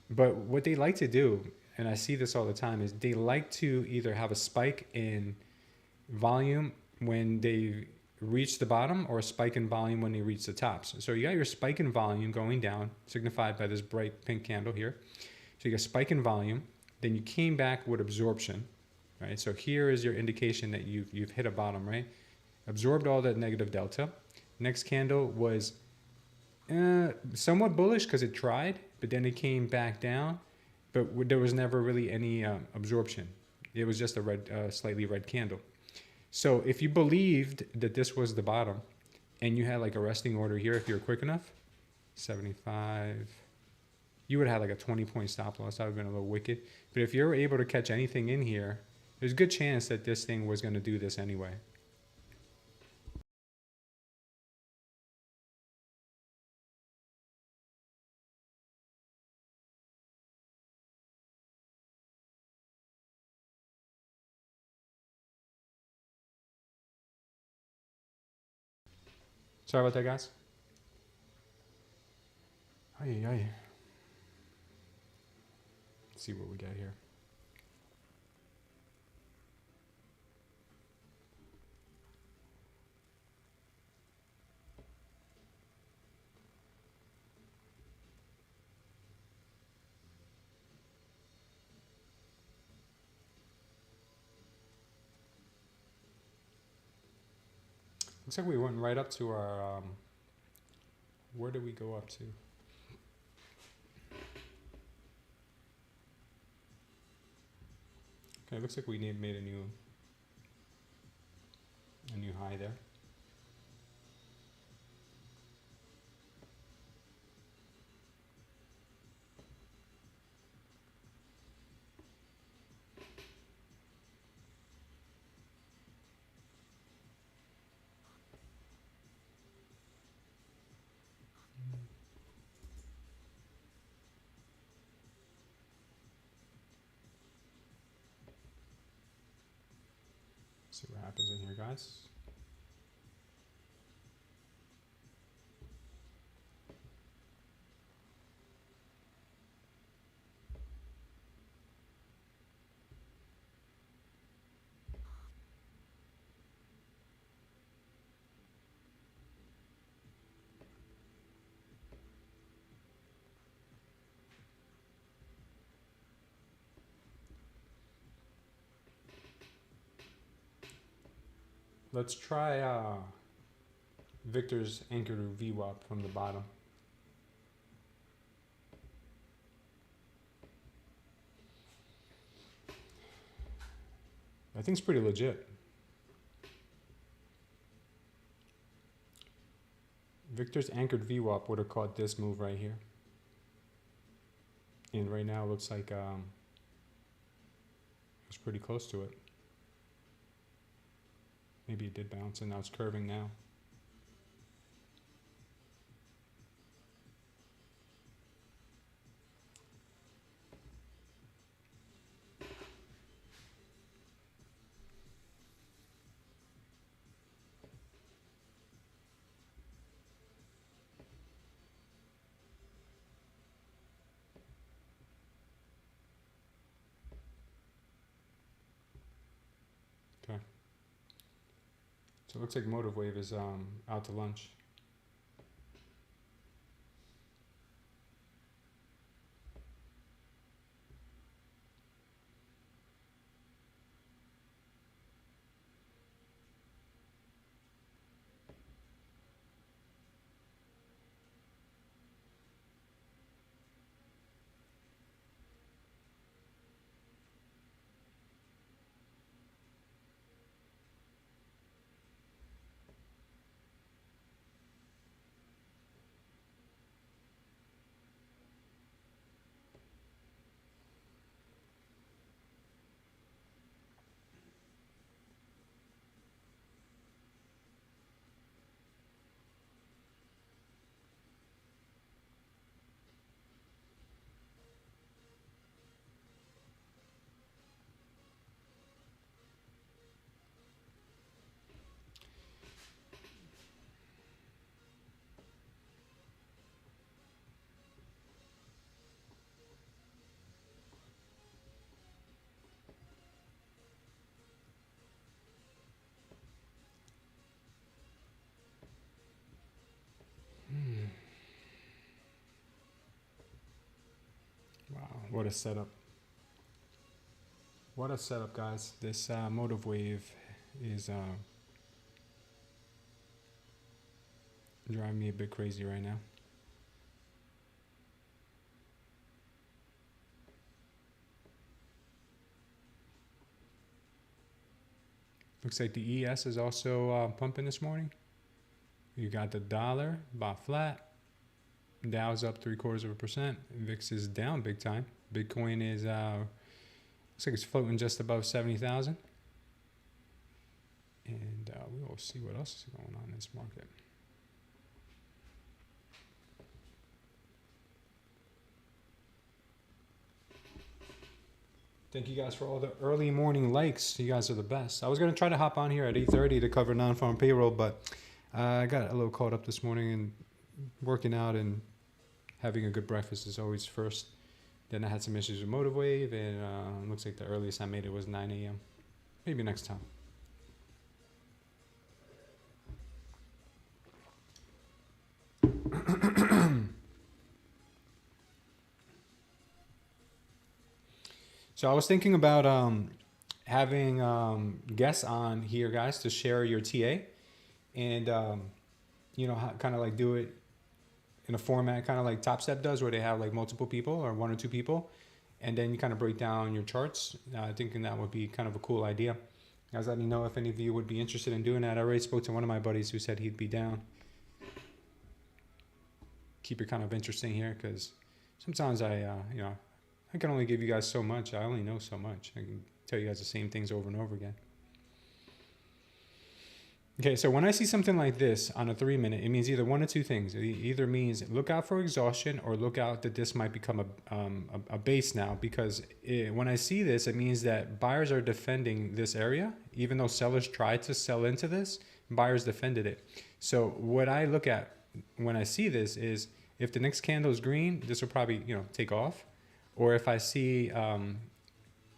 But what they like to do, and I see this all the time, is they like to either have a spike in volume when they reach the bottom or a spike in volume when they reach the tops. So you got your spike in volume going down, signified by this bright pink candle here. So you got spike in volume, then you came back with absorption, right? So here is your indication that you've hit a bottom, right? Absorbed all that negative delta. Next candle was somewhat bullish because it tried, but then it came back down, but there was never really any absorption. It was just a red, slightly red candle. So if you believed that this was the bottom and you had like a resting order here, if you're quick enough, 75, you would have like a 20-point stop loss. That would have been a little wicked. But if you're able to catch anything in here, there's a good chance that this thing was going to do this anyway. Sorry about that, guys. Let's see what we got here. Looks like we went right up to our, where did we go up to? Okay, looks like we made a new high there. See what happens in here, guys. Let's try Victor's anchor to VWAP from the bottom. I think it's pretty legit. Victor's anchored VWAP would have caught this move right here. And right now it looks like it's pretty close to it. Maybe it did bounce and now it's curving now. Okay. So it looks like Motive Wave is out to lunch. Wow, what a setup. What a setup, guys. This Motive Wave is driving me a bit crazy right now. Looks like the ES is also pumping this morning. You got the dollar about flat. Dow's up 0.75%. VIX is down big time. Bitcoin is looks like it's floating just above 70,000. And we will see what else is going on in this market. Thank you guys for all the early morning likes. You guys are the best. I was going to try to hop on here at 8:30 to cover non-farm payroll, but I got a little caught up this morning and working out and having a good breakfast is always first. Then I had some issues with Motive Wave, and it looks like the earliest I made it was 9 a.m. Maybe next time. So I was thinking about having guests on here, guys, to share your TA. and kind of like do it in a format kind of like Top Step does, where they have like multiple people or one or two people, and then you kind of break down your charts. Thinking that would be kind of a cool idea. Guys, let me know if any of you would be interested in doing that. I already spoke to one of my buddies who said he'd be down. Keep it kind of interesting here, because sometimes I can only give you guys so much. I only know so much. I can tell you guys the same things over and over again. Okay, so when I see something like this on a 3-minute, it means either one of two things. It either means look out for exhaustion, or look out that this might become a base now, because when I see this, it means that buyers are defending this area. Even though sellers tried to sell into this, buyers defended it. So what I look at when I see this is, if the next candle is green, this will probably take off. Or if I see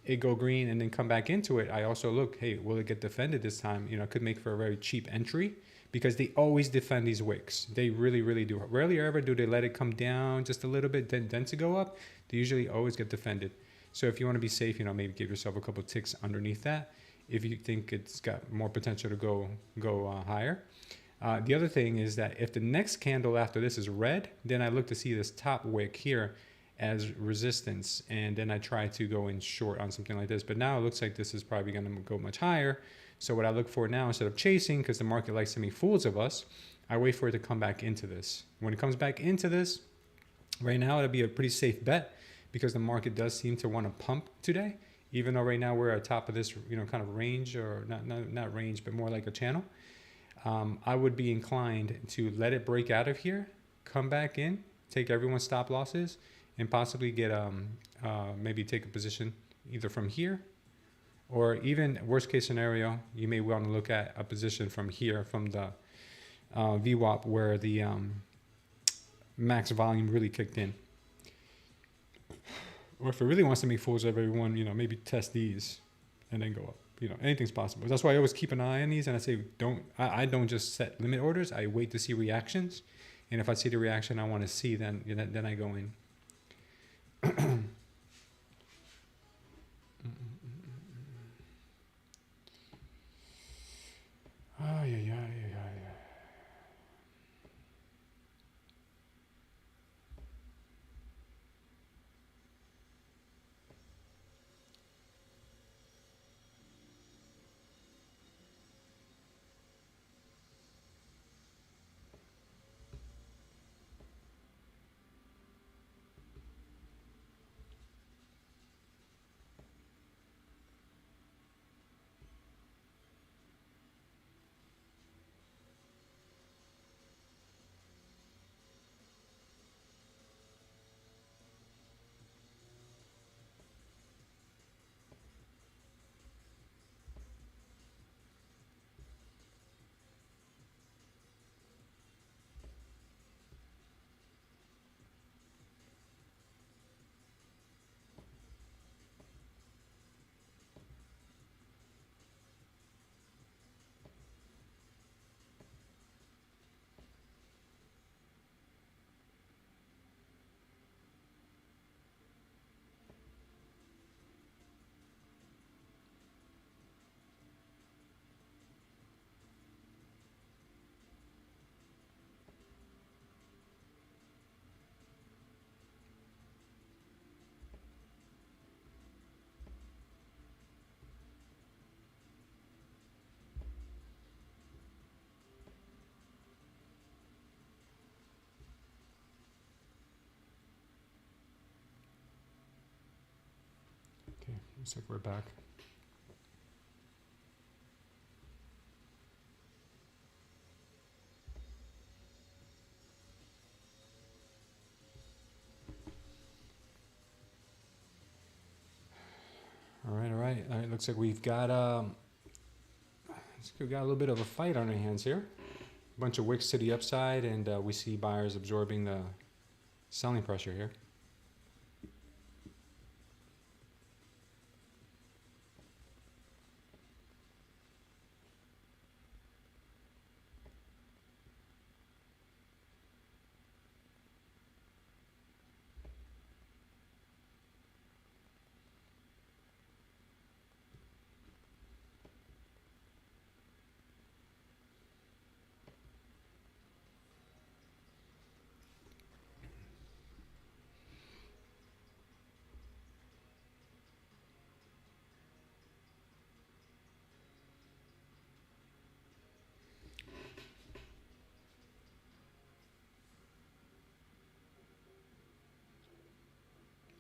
it go green and then come back into it, I also look, hey, will it get defended this time? It could make for a very cheap entry, because they always defend these wicks. They really, really do. Rarely ever do they let it come down just a little bit, then to go up. They usually always get defended. So if you want to be safe, maybe give yourself a couple ticks underneath that if you think it's got more potential to go higher. The other thing is that if the next candle after this is red, then I look to see this top wick here as resistance, and then I try to go in short on something like this. But now it looks like this is probably going to go much higher. So what I look for now, instead of chasing, because the market likes to make fools of us, I wait for it to come back into this. When it comes back into this, right now it'll be a pretty safe bet, because the market does seem to want to pump today, even though right now we're at top of this kind of range, or not range, but more like a channel. I would be inclined to let it break out of here, come back in, take everyone's stop losses, and possibly get maybe take a position either from here, or even worst case scenario, you may want to look at a position from here, from the VWAP, where the max volume really kicked in. Or if it really wants to make fools of everyone, maybe test these and then go up. Anything's possible. That's why I always keep an eye on these, and I say I don't just set limit orders. I wait to see reactions, and if I see the reaction I want to see, then I go in. Okay, looks like we're back. All right. Looks like we've got a little bit of a fight on our hands here. A bunch of wicks to the upside, and we see buyers absorbing the selling pressure here.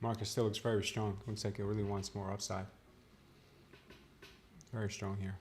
Market still looks very strong. Looks like it really wants more upside. Very strong here.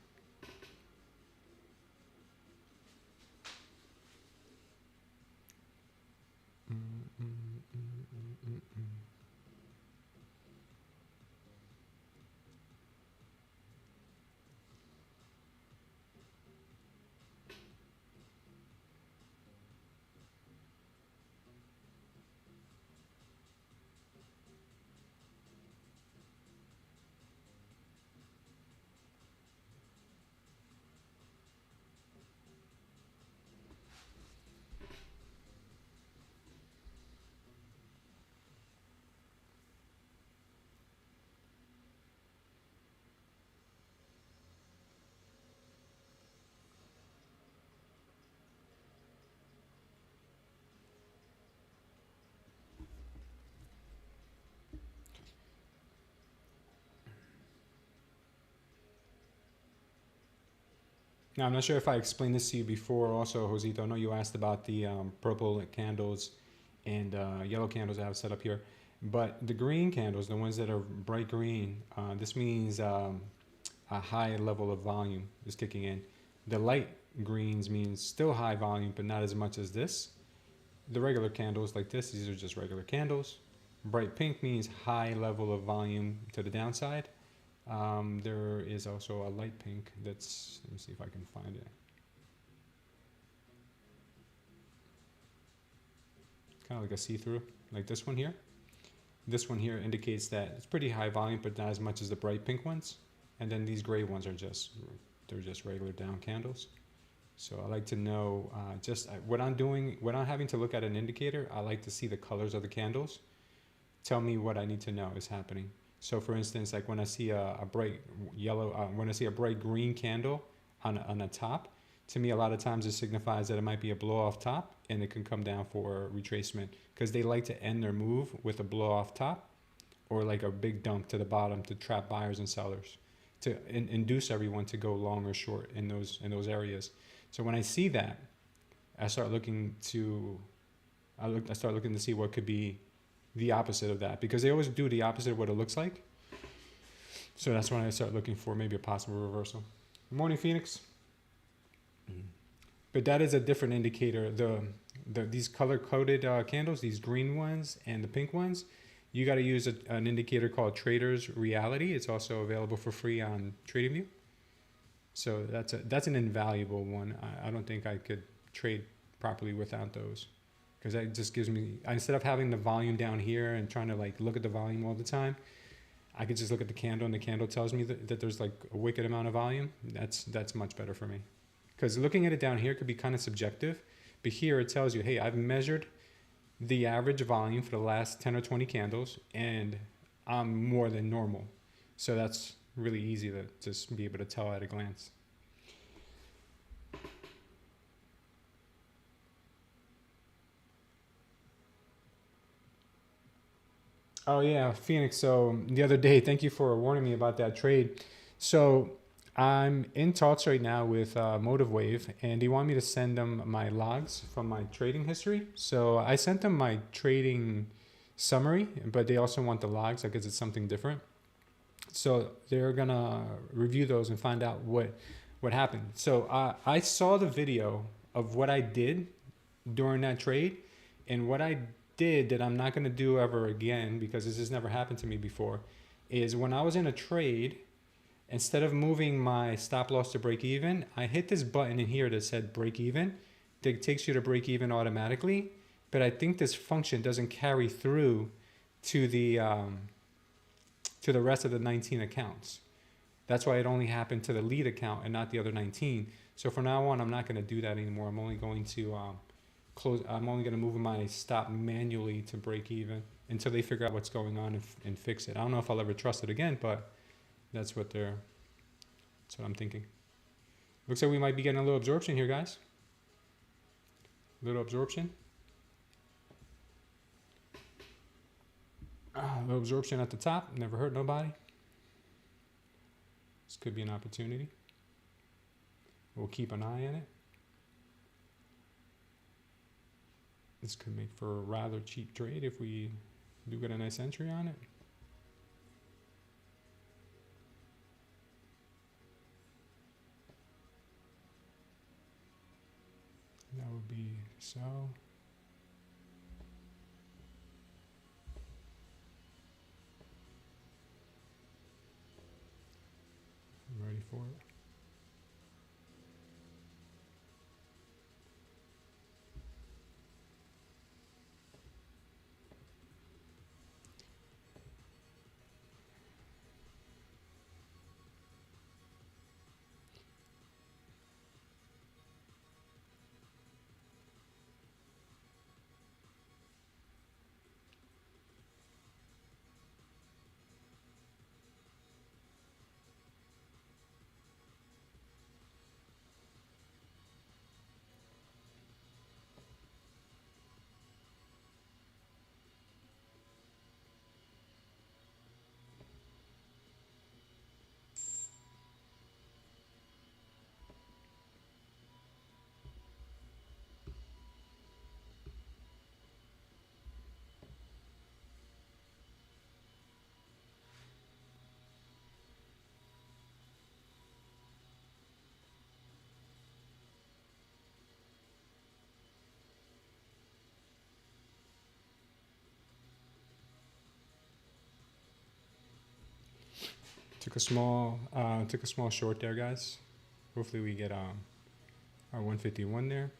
Now, I'm not sure if I explained this to you before also, Josito. I know you asked about the purple candles and yellow candles I have set up here. But the green candles, the ones that are bright green, this means a high level of volume is kicking in. The light greens means still high volume, but not as much as this. The regular candles like this, these are just regular candles. Bright pink means high level of volume to the downside. There is also a light pink that's, let me see if I can find it. Kind of like a see-through, like this one here. This one here indicates that it's pretty high volume, but not as much as the bright pink ones. And then these gray ones are they're just regular down candles. So I like to know what I'm doing, when I'm having to look at an indicator, I like to see the colors of the candles. Tell me what I need to know is happening. So for instance, like when I see a bright yellow, when I see a bright green candle on a top, to me a lot of times it signifies that it might be a blow off top and it can come down for retracement, because they like to end their move with a blow off top or like a big dump to the bottom to trap buyers and sellers, to induce everyone to go long or short in those areas. So when I see that, I start looking to see what could be the opposite of that, because they always do the opposite of what it looks like. So that's when I start looking for maybe a possible reversal. Good morning, Phoenix. But that is a different indicator. These color-coded candles, these green ones and the pink ones, you got to use an indicator called Trader's Reality. It's also available for free on TradingView. So that's an invaluable one. I don't think I could trade properly without those, because that just gives me, instead of having the volume down here and trying to like look at the volume all the time, I could just look at the candle and the candle tells me that there's like a wicked amount of volume. That's much better for me, because looking at it down here could be kind of subjective, but here it tells you, hey, I've measured the average volume for the last 10 or 20 candles and I'm more than normal. So that's really easy to just be able to tell at a glance. Oh yeah, Phoenix. So the other day, thank you for warning me about that trade. So I'm in talks right now with Motive Wave, and they want me to send them my logs from my trading history. So I sent them my trading summary, but they also want the logs. I guess it's something different. So they're gonna review those and find out what happened. So I saw the video of what I did during that trade, and what I did that I'm not going to do ever again, because this has never happened to me before, is when I was in a trade, instead of moving my stop loss to break even, I hit this button in here that said break even. That takes you to break even automatically, but I think this function doesn't carry through to the rest of the 19 accounts. That's why it only happened to the lead account and not the other 19. So from now on, I'm not going to do that anymore. I'm only going to I'm only going to move my stop manually to break even until they figure out what's going on and fix it. I don't know if I'll ever trust it again, but that's what I'm thinking. Looks like we might be getting a little absorption here, guys. A little absorption. A little absorption at the top. Never hurt nobody. This could be an opportunity. We'll keep an eye on it. This could make for a rather cheap trade if we Do get a nice entry on it. That would be so. I'm ready for it. Took a small short there, guys. Hopefully we get our 151 there.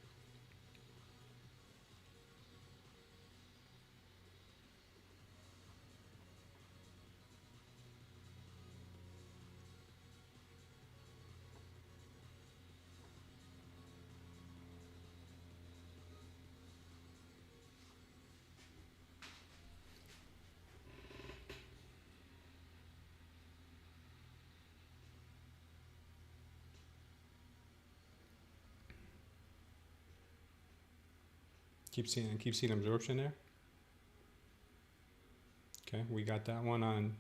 Keep seeing absorption there. Okay, we got that one on.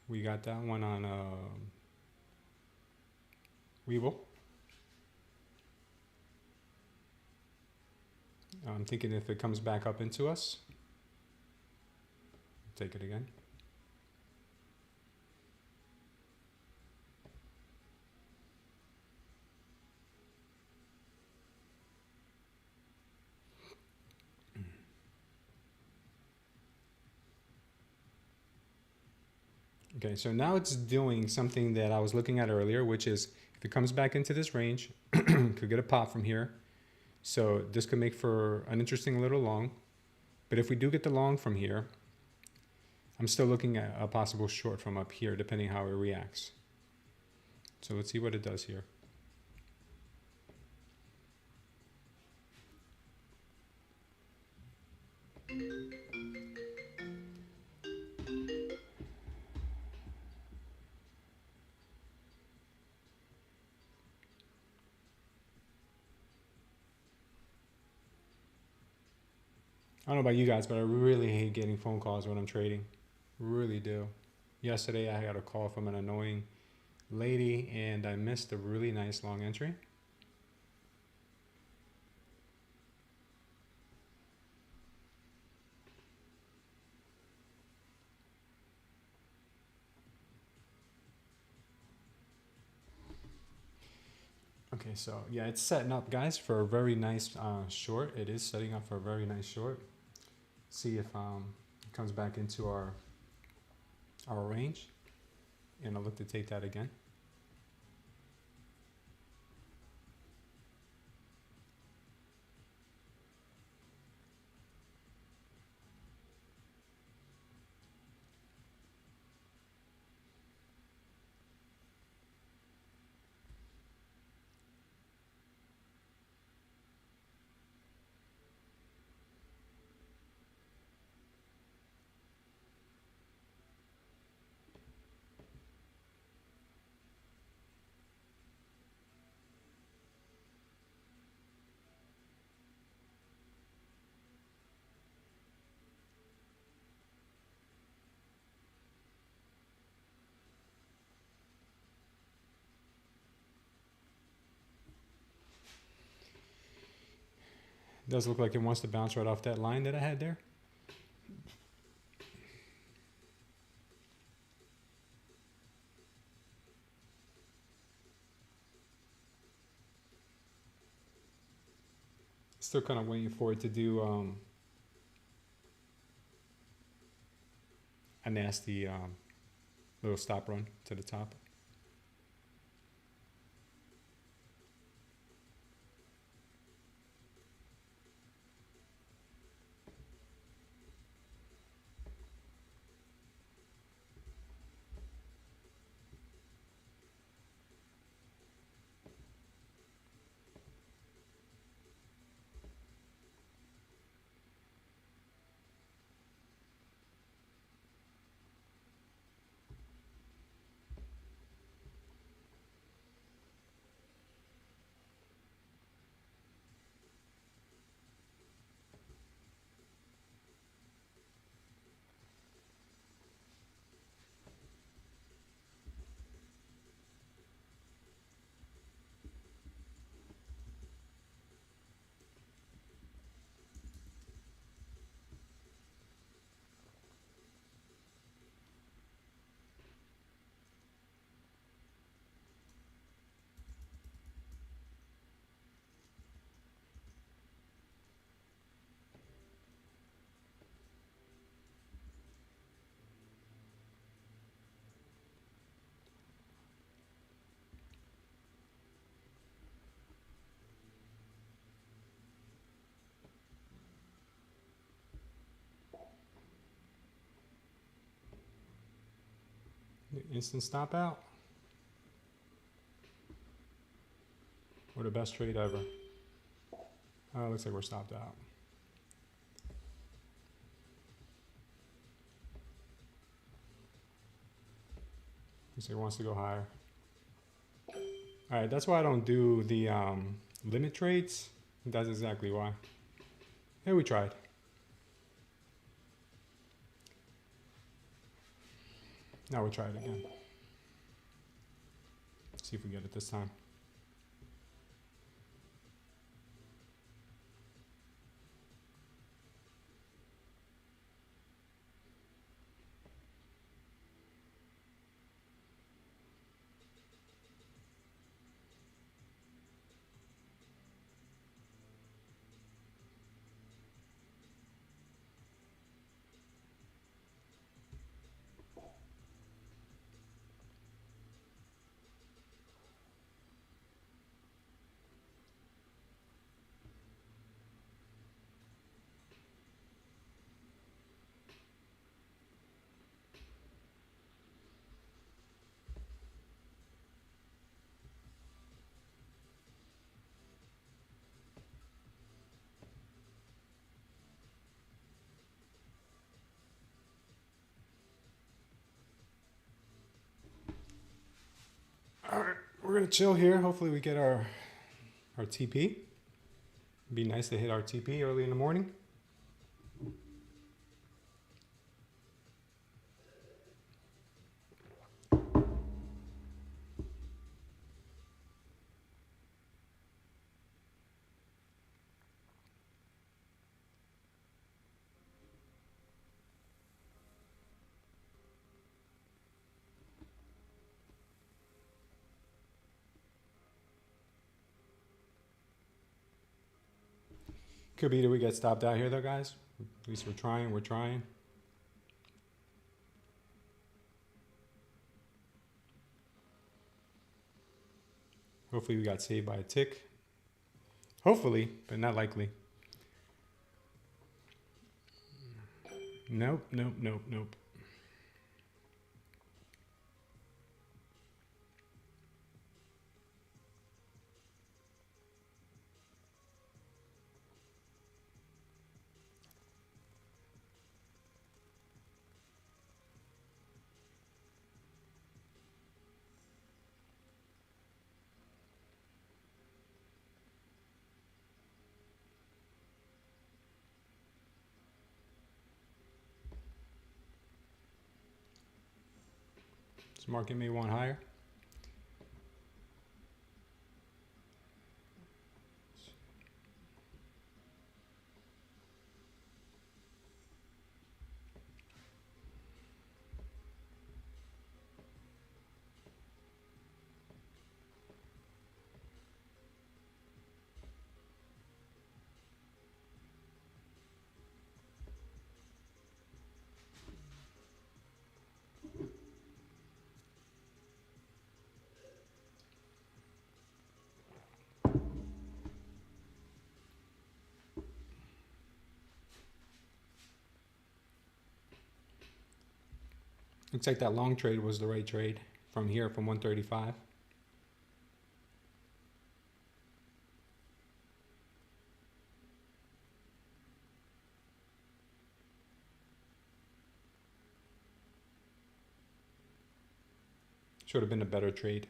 Weeble. I'm thinking if it comes back up into us, take it again. Okay, so now it's doing something that I was looking at earlier, which is if it comes back into this range, could get a pop from here. So this could make for an interesting little long. But if we do get the long from here, I'm still looking at a possible short from up here, depending how it reacts. So let's see what it does here. I don't know about you guys, but I really hate getting phone calls when I'm trading. Really do. Yesterday I got a call from an annoying lady and I missed a really nice long entry. Okay, so yeah, it's setting up, guys, for a very nice short. It is setting up for a very nice short. See if it comes back into our range, and I'll look to take that again. It does look like it wants to bounce right off that line that I had there. Still kind of waiting for it to do a nasty little stop run to the top. Instant stop out. Or the best trade ever. Oh, looks like we're stopped out. Looks like it wants to go higher. All right, that's why I don't do the limit trades. That's exactly why. Hey, we tried. Now we'll try it again. See if we get it this time. All right, we're gonna chill here. Hopefully we get our TP. It'd be nice to hit our TP early in the morning. Could be that we get stopped out here though, guys. At least we're trying. Hopefully we got saved by a tick. Hopefully, but not likely. Nope. This market may want higher. Looks like that long trade was the right trade from here, from 135. Should have been a better trade.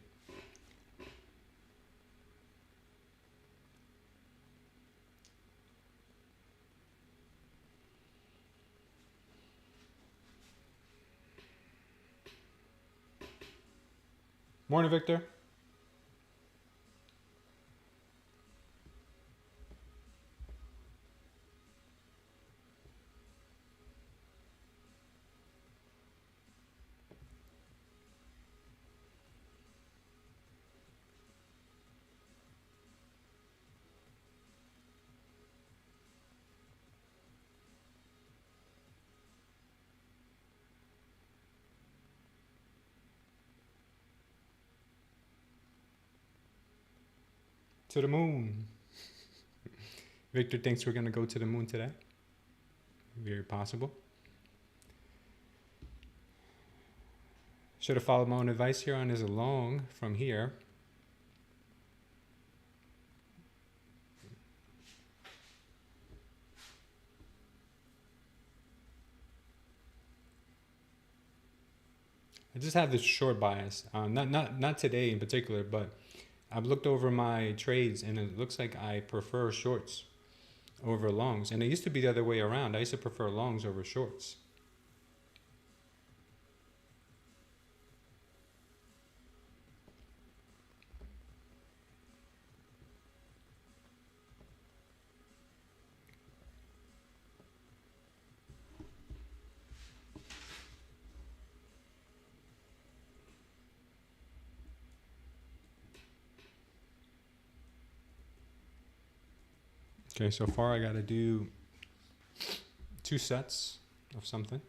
Morning, Victor. To the moon. Victor thinks we're going to go to the moon today. Very possible. Should have followed my own advice here on his long from here. I just have this short bias. Not today in particular, but I've looked over my trades and it looks like I prefer shorts over longs. And it used to be the other way around. I used to prefer longs over shorts. Okay, so far I got to do 2 sets of something.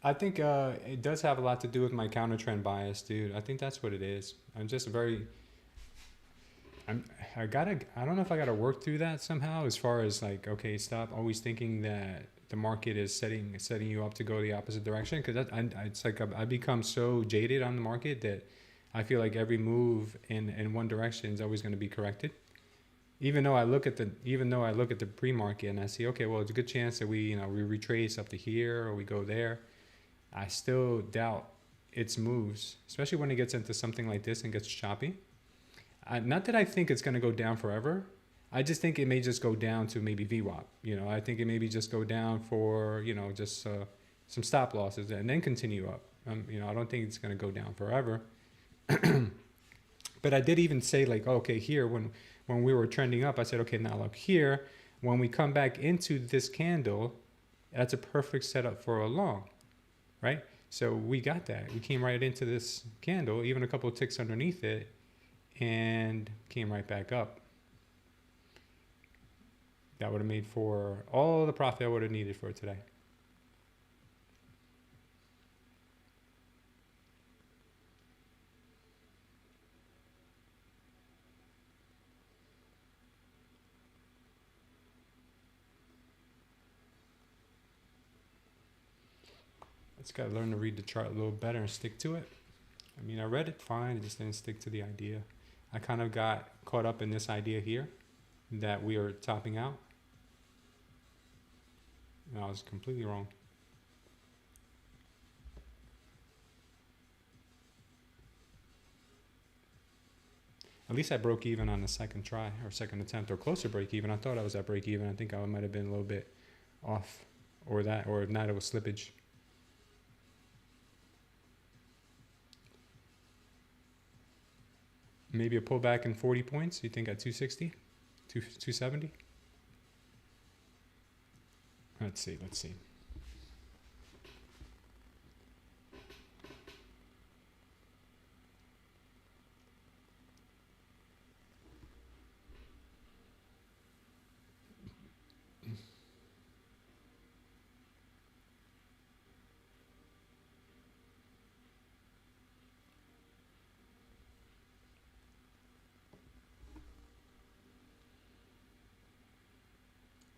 I think it does have a lot to do with my counter trend bias, dude. I think that's what it is. I'm just very I don't know if I gotta work through that somehow, as far as like, okay, stop always thinking that the market is setting you up to go the opposite direction, because it's like I become so jaded on the market that I feel like every move in one direction is always going to be corrected. Even though I look at the pre-market and I see, okay, well, it's a good chance that we retrace up to here or we go there, I still doubt its moves, especially when it gets into something like this and gets choppy. Not that I think it's going to go down forever. I just think it may just go down to maybe VWAP. I think it maybe just go down for, just some stop losses and then continue up. I don't think it's going to go down forever. But I did even say, like, okay, here, when we were trending up, I said, okay, now look here, when we come back into this candle, that's a perfect setup for a long, right? So we got that. We came right into this candle, even a couple of ticks underneath it, and came right back up. That would have made for all the profit I would have needed for today. Just got to learn to read the chart a little better and stick to it. I mean, I read it fine, I just didn't stick to the idea. I kind of got caught up in this idea here that we are topping out. And I was completely wrong. At least I broke even on the second try or second attempt, or close to break even. I thought I was at break even. I think I might have been a little bit off, or if not, it was slippage. Maybe a pullback in 40 points. You think at 260, 270? Let's see.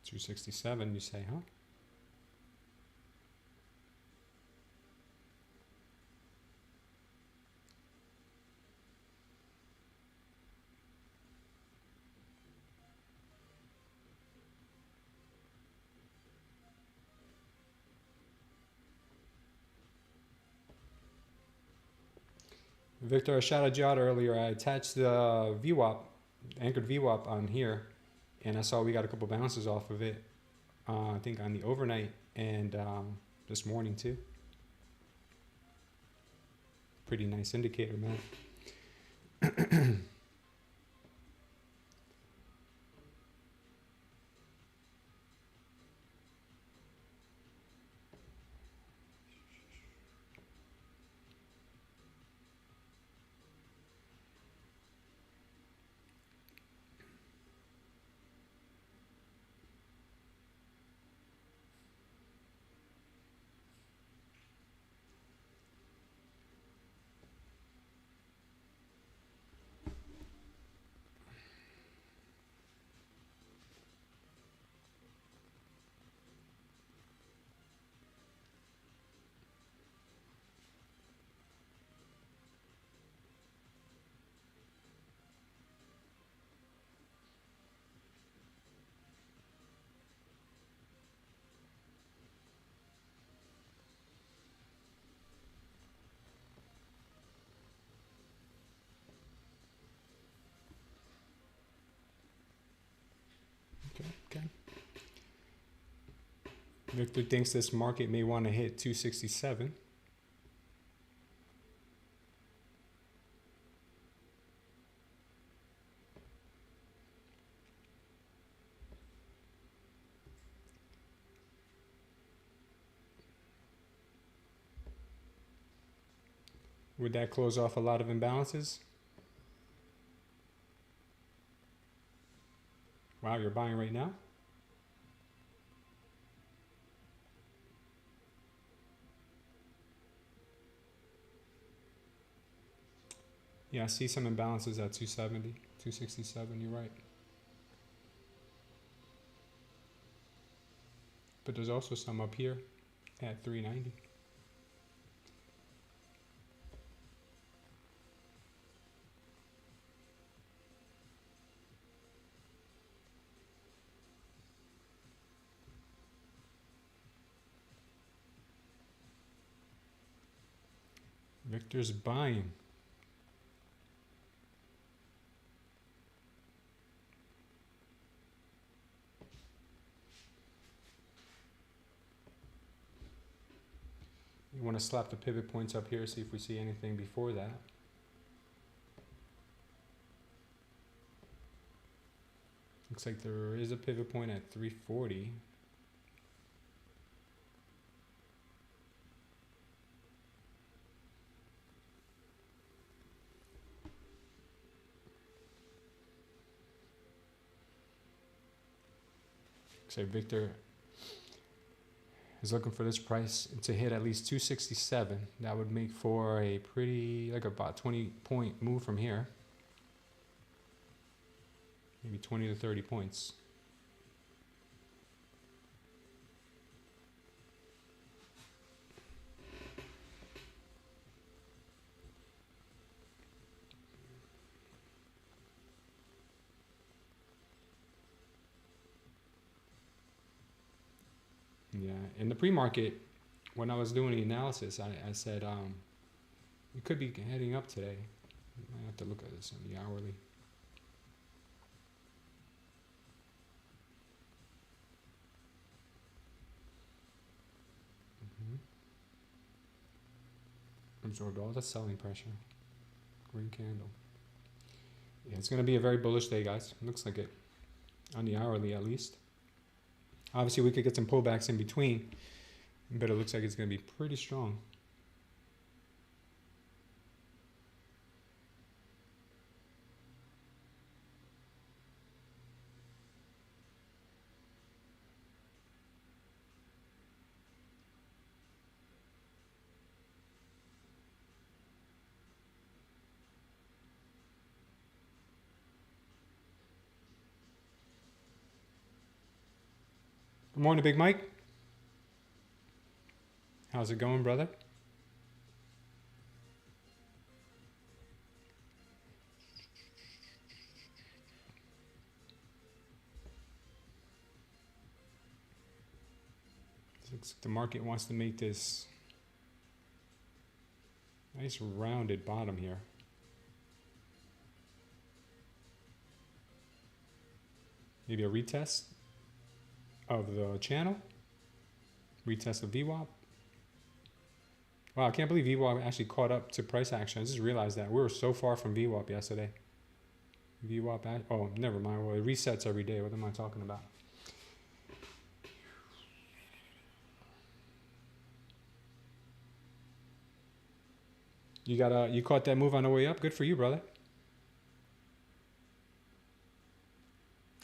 267, you say, huh? Victor, I shouted you out earlier. I attached the VWAP, anchored VWAP on here, and I saw we got a couple bounces off of it. I think on the overnight and this morning too. Pretty nice indicator, man. Okay. Victor thinks this market may want to hit 267. Would that close off a lot of imbalances? Wow, you're buying right now? Yeah, I see some imbalances at 270, 267, you're right. But there's also some up here at 390. Victor's buying. You want to slap the pivot points up here, see if we see anything before that. Looks like there is a pivot point at 340. Looks like Victor is looking for this price to hit at least 267. That would make for a pretty, like about 20-point move from here. Maybe 20 to 30 points. Yeah, in the pre-market, when I was doing the analysis, I said it could be heading up today. I have to look at this on the hourly. Absorbed all the selling pressure. Green candle. Yeah, it's going to be a very bullish day, guys. Looks like it. On the hourly, at least. Obviously, we could get some pullbacks in between, but it looks like it's going to be pretty strong. Good morning, Big Mike. How's it going, brother? Looks like the market wants to make this nice rounded bottom here. Maybe a retest of the channel. Retest of VWAP. Wow, I can't believe VWAP actually caught up to price action. I just realized that. We were so far from VWAP yesterday. VWAP, oh, never mind. Well, it resets every day. What am I talking about? You caught that move on the way up. Good for you, brother.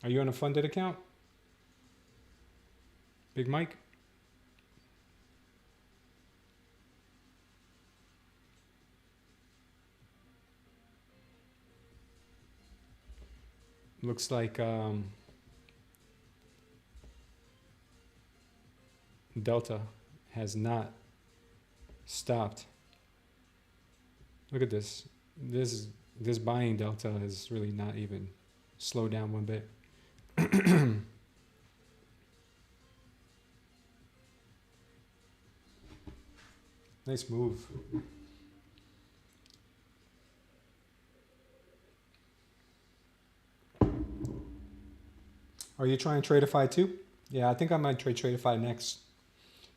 Are you on a funded account? Big Mike? Looks like Delta has not stopped. Look at this. This buying Delta has really not even slowed down one bit. Nice move. Are you trying Tradeify too? Yeah, I think I might try Tradeify next.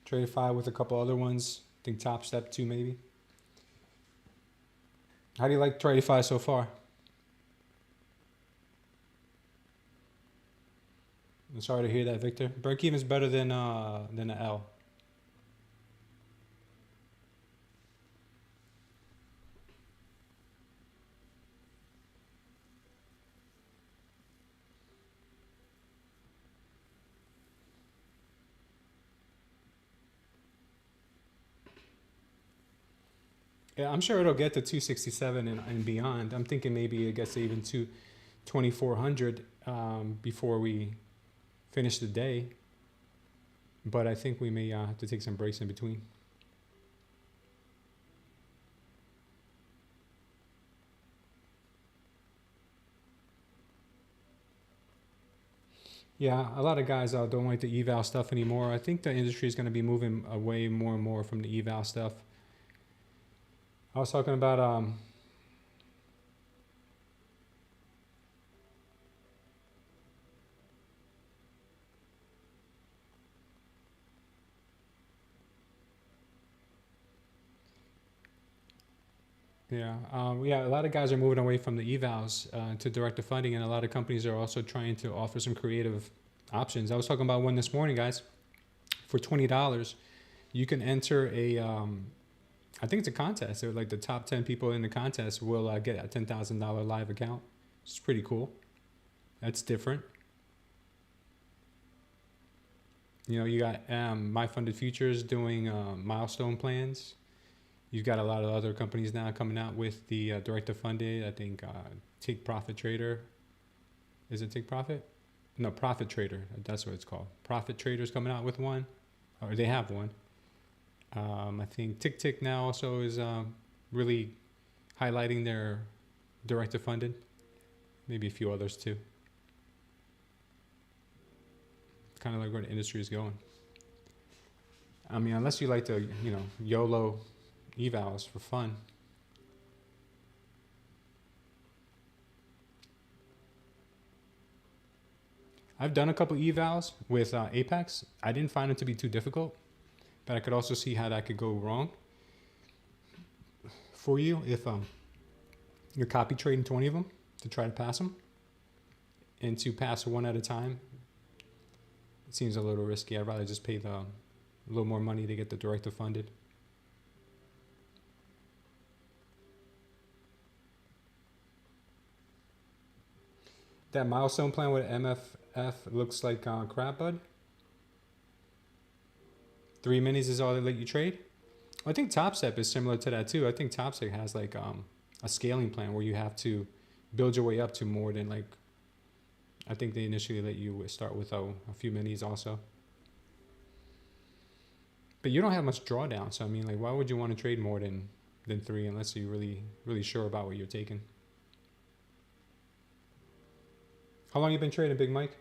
Tradeify with a couple other ones. I think Top Step too, maybe. How do you like Tradeify so far? I'm sorry to hear that, Victor. Break even is better than an L. Yeah, I'm sure it'll get to 267 and beyond. I'm thinking maybe it gets to even 2,400 before we finish the day. But I think we may have to take some breaks in between. Yeah, a lot of guys don't like the eval stuff anymore. I think the industry is going to be moving away more and more from the eval stuff. I was talking about yeah, a lot of guys are moving away from the evals to direct to funding, and a lot of companies are also trying to offer some creative options. I was talking about one this morning, guys. For $20, you can enter a I think it's a contest. So like the top 10 people in the contest will get a $10,000 live account. It's pretty cool. That's different. You know, you got My Funded Futures doing milestone plans. You've got a lot of other companies now coming out with the direct to funded. I think Take Profit Trader. Is it Take Profit? No, Profit Trader. That's what it's called. Profit Trader's coming out with one, or they have one. I think TickTick now also is really highlighting their direct to funded. Maybe a few others too. It's kind of like where the industry is going. I mean, unless you like to, you know, YOLO evals for fun. I've done a couple evals with Apex. I didn't find it to be too difficult. But I could also see how that could go wrong for you if you're copy trading 20 of them to try to pass them. And to pass one at a time, it seems a little risky. I'd rather just pay a little more money to get the direct to funded. That milestone plan with MFF looks like crap, bud. 3 minis is all they let you trade. I think Top Step is similar to that too. I think Top Step has like a scaling plan where you have to build your way up to more than like, I think they initially let you start with a few minis also. But you don't have much drawdown, so I mean, like, why would you want to trade more than 3 unless you're really sure about what you're taking? How long you been trading, Big Mike?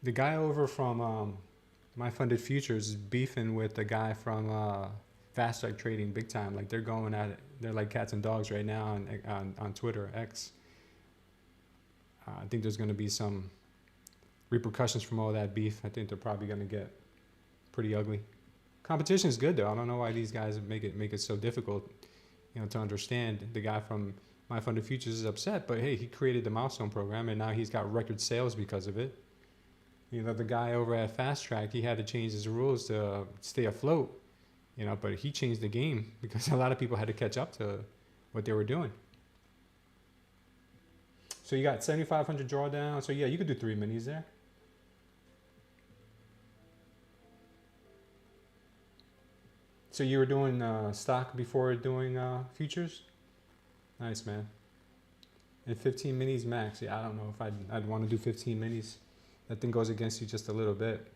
The guy over from My Funded Futures is beefing with the guy from Fast Strike Trading big time. Like they're going at it. They're like cats and dogs right now on Twitter X. I think there's going to be some repercussions from all that beef. I think they're probably going to get pretty ugly. Competition is good though. I don't know why these guys make it so difficult, to understand. The guy from My Funded Futures is upset, but hey, he created the milestone program and now he's got record sales because of it. The guy over at Fast Track, he had to change his rules to stay afloat, but he changed the game because a lot of people had to catch up to what they were doing. So you got 7,500 drawdown. So yeah, you could do 3 minis there. So you were doing stock before doing futures? Nice, man. And 15 minis max. Yeah, I don't know if I'd want to do 15 minis. That thing goes against you just a little bit.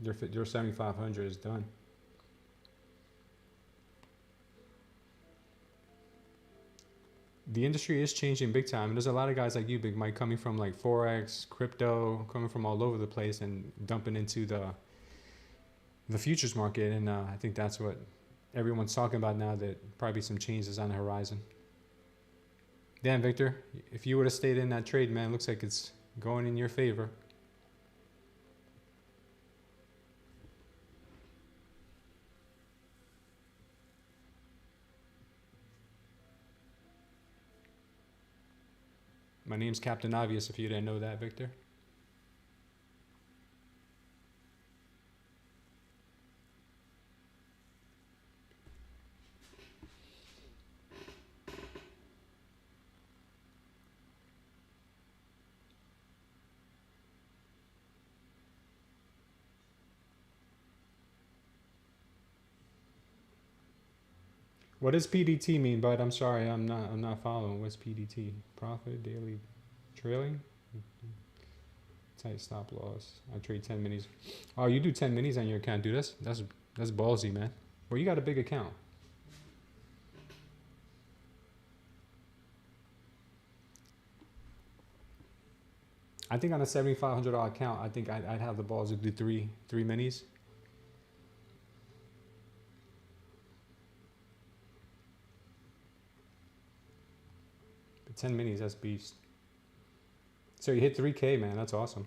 Your 7,500 is done. The industry is changing big time. And there's a lot of guys like you, Big Mike, coming from like Forex, crypto, coming from all over the place and dumping into the futures market. And I think that's what everyone's talking about now, that probably some changes on the horizon. Damn, Victor, if you would have stayed in that trade, man, looks like it's going in your favor. My name's Captain Obvious, if you didn't know that, Victor. What does PDT mean, bud? I'm sorry, I'm not following. What's PDT? Profit, daily, trailing? Tight stop loss. I trade 10 minis. Oh, you do 10 minis on your account, dude. That's ballsy, man. Well, you got a big account. I think on a $7,500 account, I think I'd have the balls to do three minis. But 10 minis, that's beast. So you hit 3K, man. That's awesome.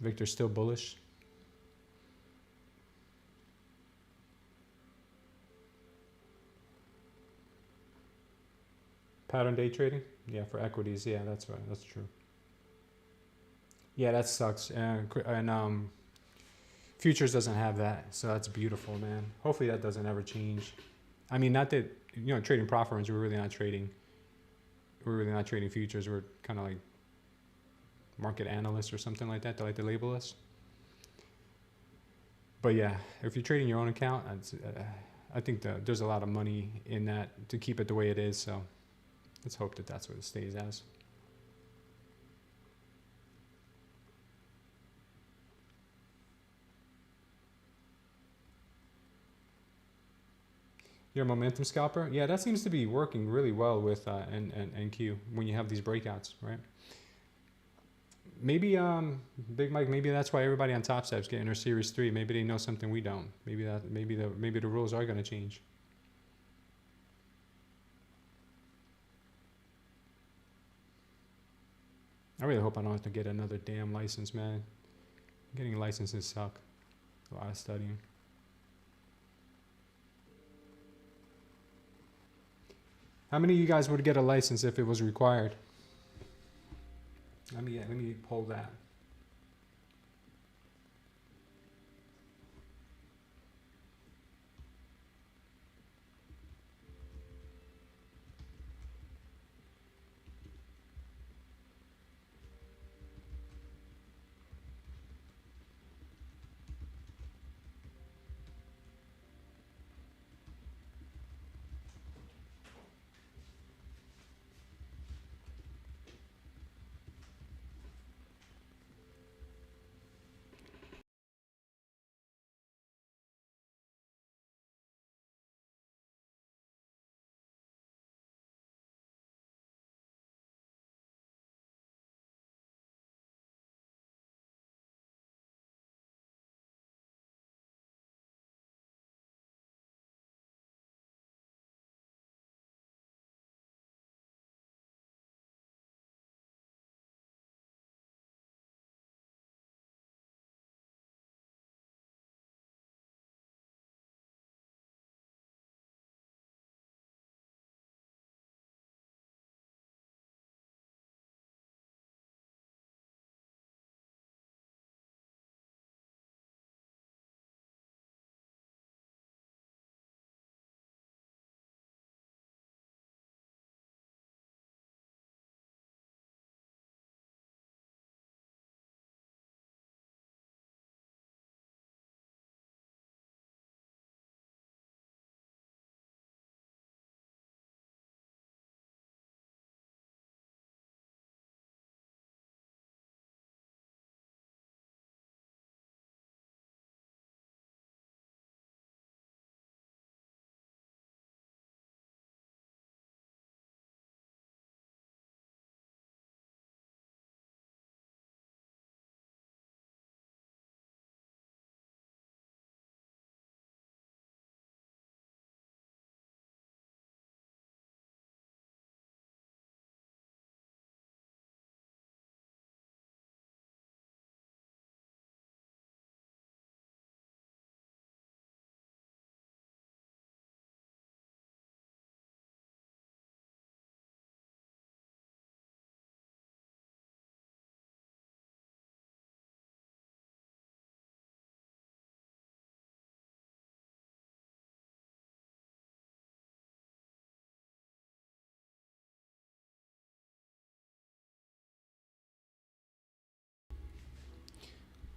Victor's still bullish. Pattern day trading? Yeah, for equities. Yeah, that's right. That's true. Yeah, that sucks. And futures doesn't have that, so that's beautiful, man. Hopefully that doesn't ever change. I mean, not that trading prop firms, we're really not trading. We're really not trading futures. We're kind of like market analysts or something like that. They like to label us. But yeah, if you're trading your own account, I think that there's a lot of money in that to keep it the way it is. So let's hope that that's what it stays as. You're a momentum scalper? Yeah, that seems to be working really well with NQ when you have these breakouts, right? Maybe Big Mike, maybe that's why everybody on Top Step's getting their Series 3. Maybe they know something we don't. Maybe the rules are going to change. I really hope I don't have to get another damn license, man. Getting licenses suck. A lot of studying. How many of you guys would get a license if it was required? Let me pull that.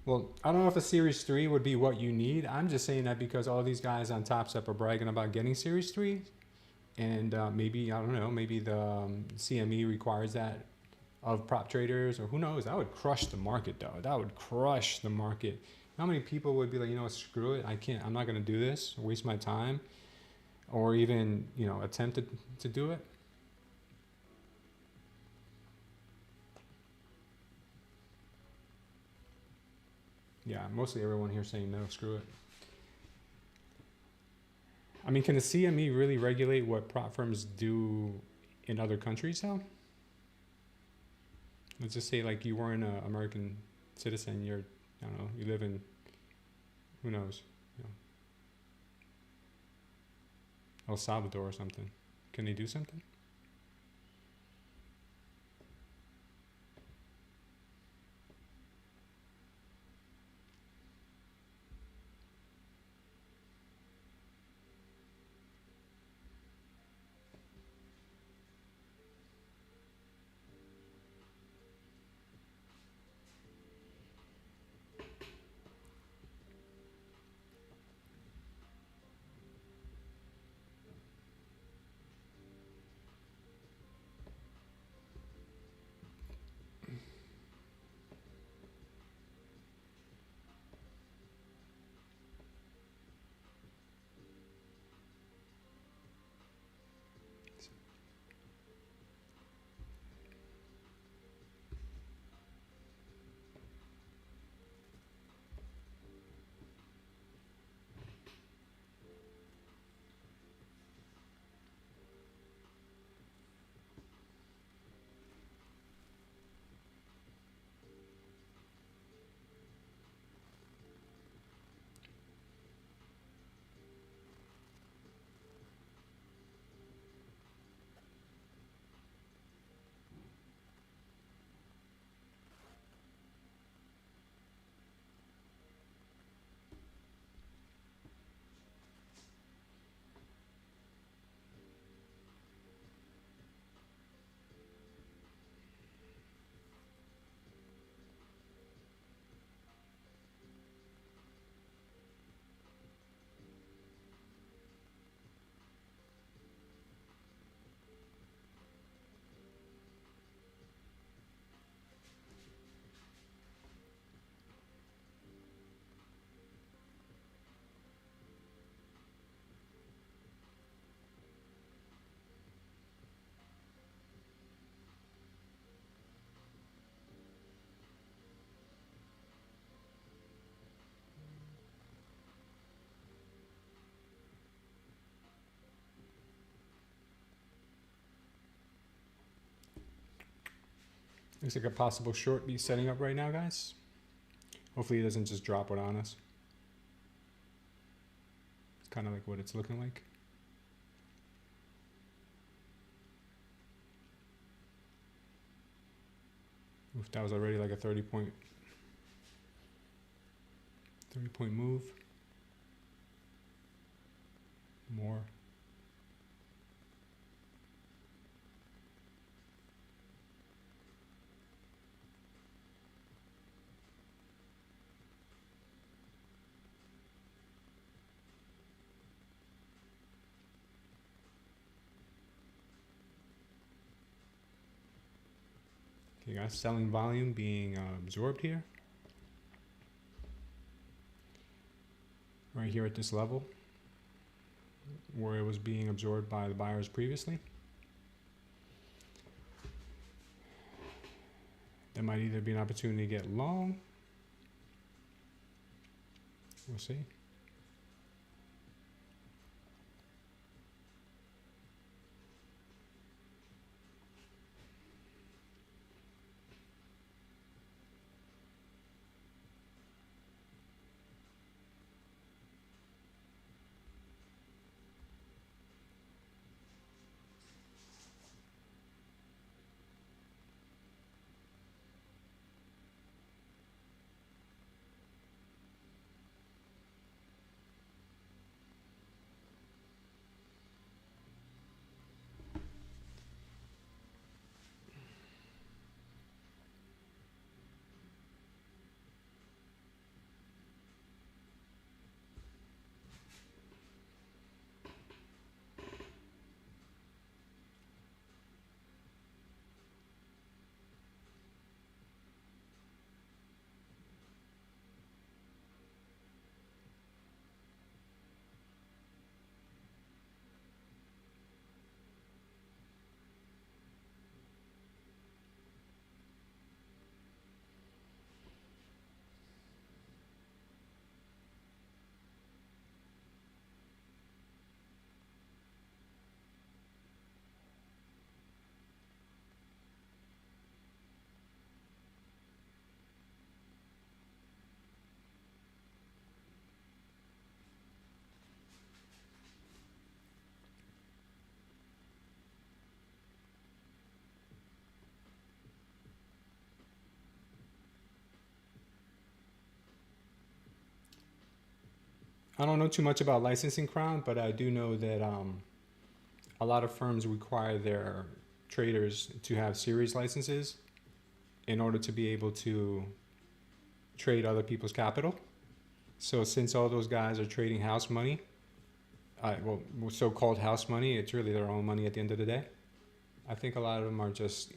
Well, I don't know if a Series 3 would be what you need. I'm just saying that because all these guys on Top Step are bragging about getting Series 3. And maybe, I don't know, maybe the CME requires that of prop traders, or who knows. That would crush the market, though. That would crush the market. How many people would be like, you know what, screw it. I'm not going to do this, waste my time, or even, attempt to do it. Yeah, mostly everyone here saying no, screw it. I mean, can the CME really regulate what prop firms do in other countries, though? Let's just say, like, you weren't an American citizen. I don't know, you live in, who knows, El Salvador or something. Can they do something? Looks like a possible short be setting up right now, guys. Hopefully it doesn't just drop it on us. It's kind of like what it's looking like. Oof, that was already like a 30 point move. More. Okay, guys, selling volume being absorbed here. Right here at this level, where it was being absorbed by the buyers previously. There might either be an opportunity to get long. We'll see. I don't know too much about licensing, Crown, but I do know that a lot of firms require their traders to have series licenses in order to be able to trade other people's capital. So since all those guys are trading house money, well, so-called house money, it's really their own money at the end of the day. I think a lot of them are just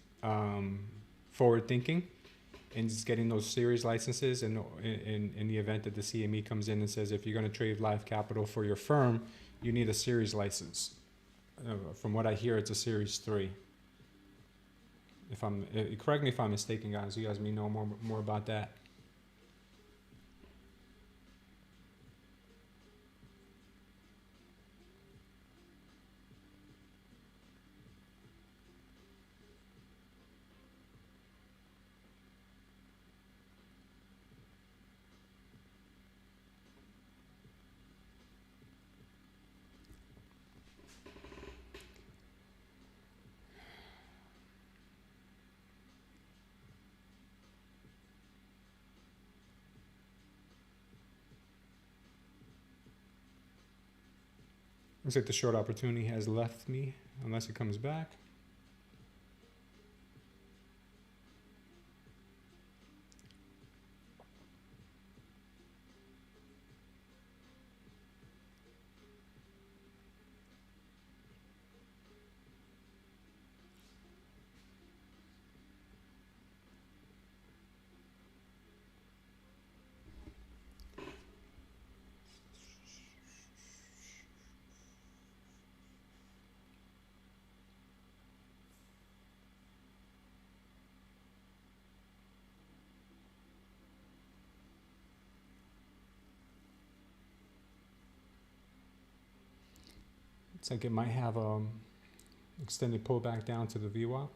forward thinking and just getting those series licenses. And in the event that the CME comes in and says, if you're going to trade live capital for your firm, you need a series license. From what I hear, it's a series 3. If I'm correct me if I'm mistaken, guys. You guys may know more about that. Looks like the short opportunity has left me, unless it comes back. Looks like it might have extended pullback down to the VWAP.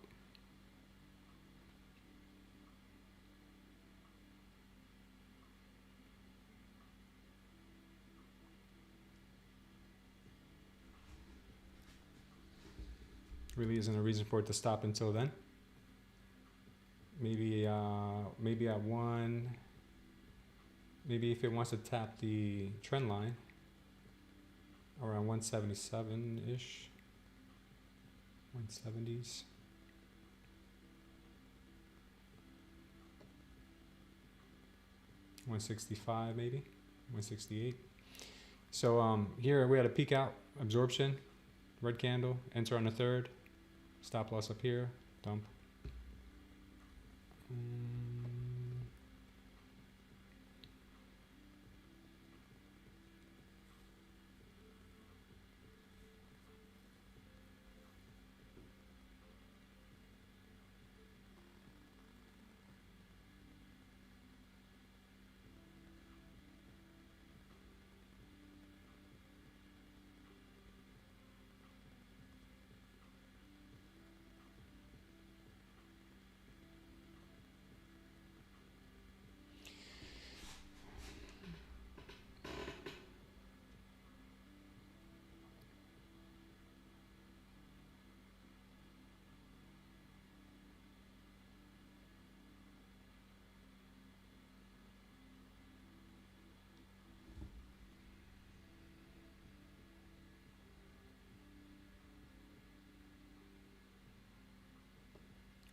Really isn't a reason for it to stop until then. Maybe at one. Maybe if it wants to tap the trend line around 177 ish, 170s. $165 maybe, 168. So here we had a peak out, absorption, red candle, enter on the third, stop loss up here, dump.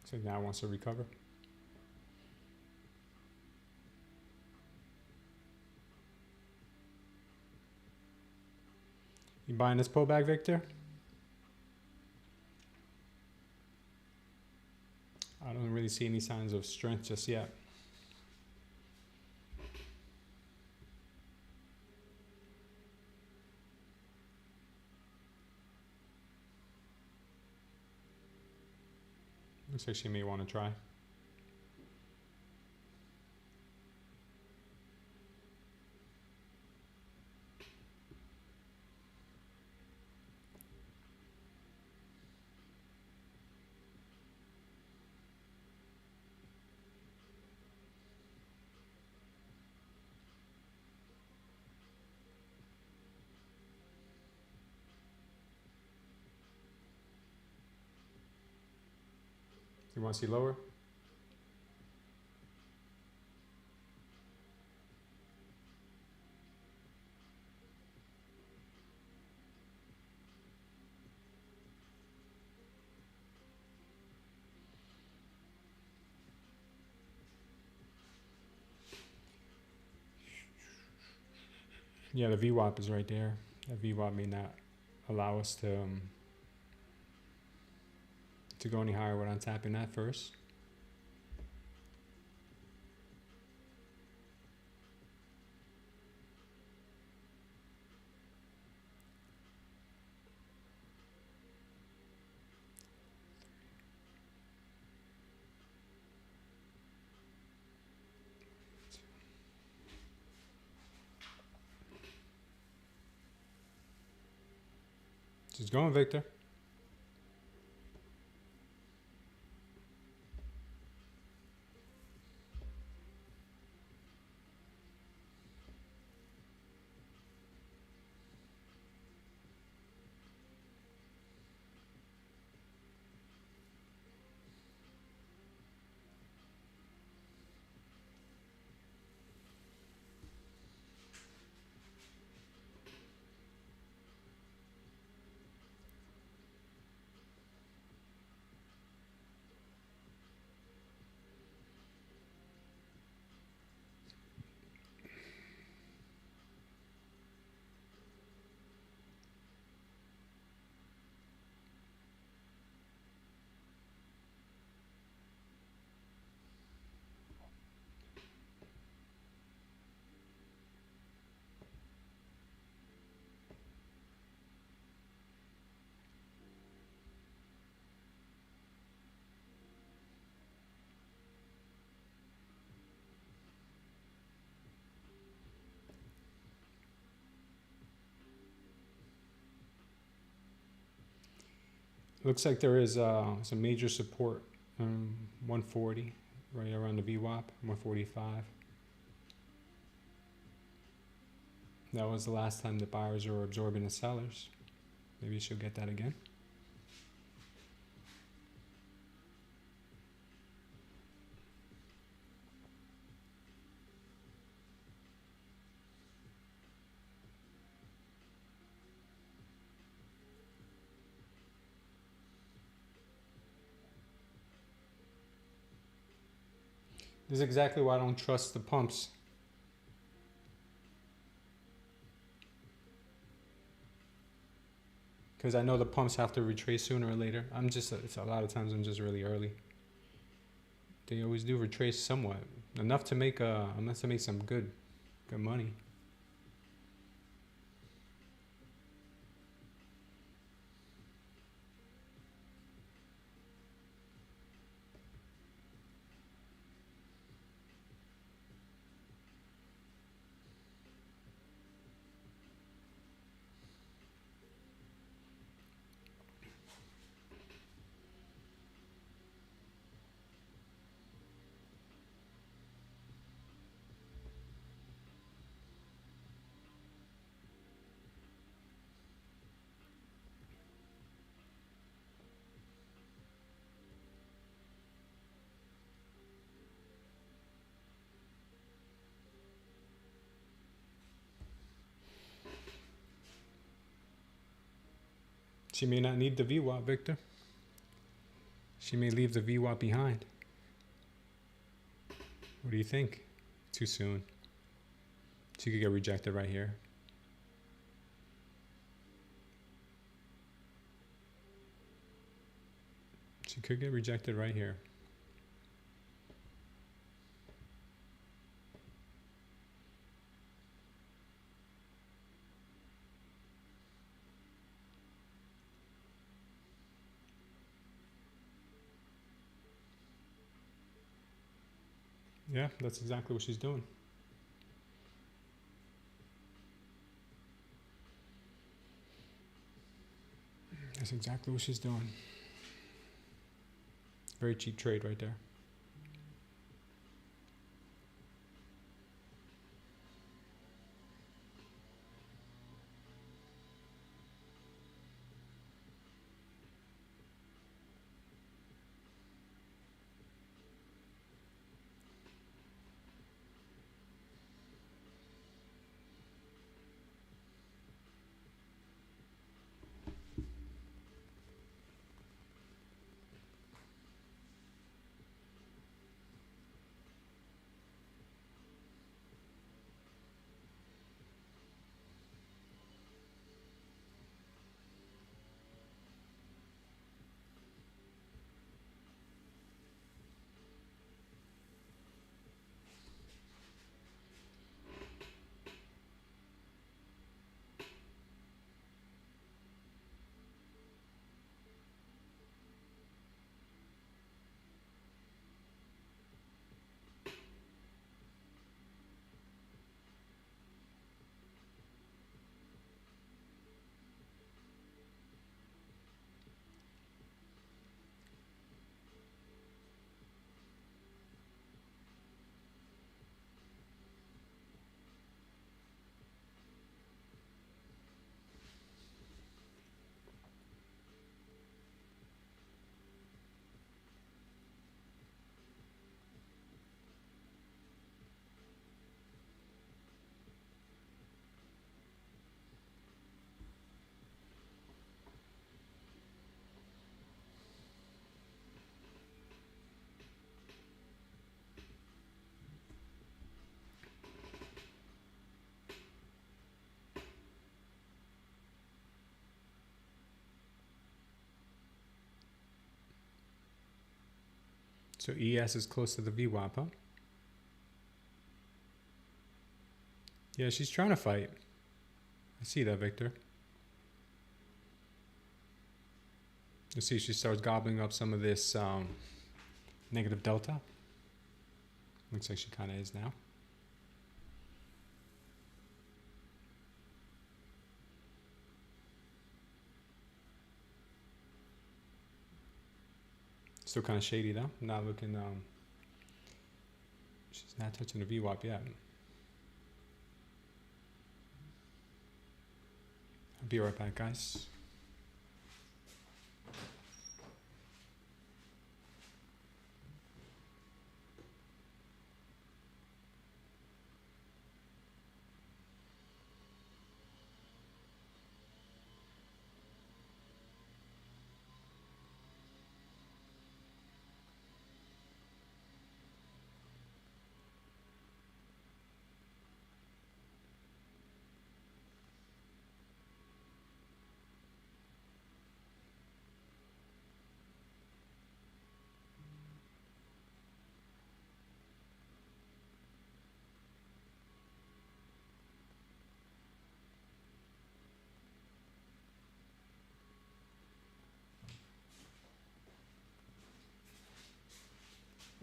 So now it wants to recover. You buying this pullback, Victor? I don't really see any signs of strength just yet. Looks like she may want to try. You want to see lower? Yeah, the VWAP is right there. That VWAP may not allow us to go any higher without tapping that first. Just going, Victor. Looks like there is some major support, 140, right around the VWAP, 145. That was the last time the buyers were absorbing the sellers. Maybe she'll get that again. This is exactly why I don't trust the pumps. Because I know the pumps have to retrace sooner or later. It's a lot of times I'm just really early. They always do retrace somewhat. Enough to make some good money. She may not need the VWAP, Victor. She may leave the VWAP behind. What do you think? Too soon. She could get rejected right here. She could get rejected right here. Yeah, that's exactly what she's doing. That's exactly what she's doing. Very cheap trade right there. So ES is close to the VWAP, huh? Yeah, she's trying to fight. I see that, Victor. You see, she starts gobbling up some of this negative delta. Looks like she kind of is now. Still kind of shady though. Not looking. She's not touching the VWAP yet. I'll be right back, guys.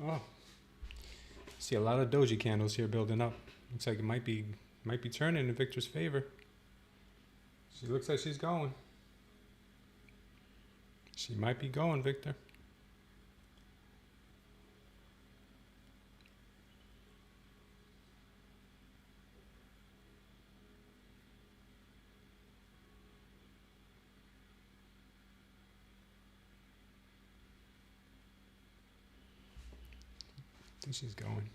Oh, see a lot of doji candles here building up. Looks like it might be turning in Victor's favor. She looks like she's going. She might be going, Victor. I think she's going.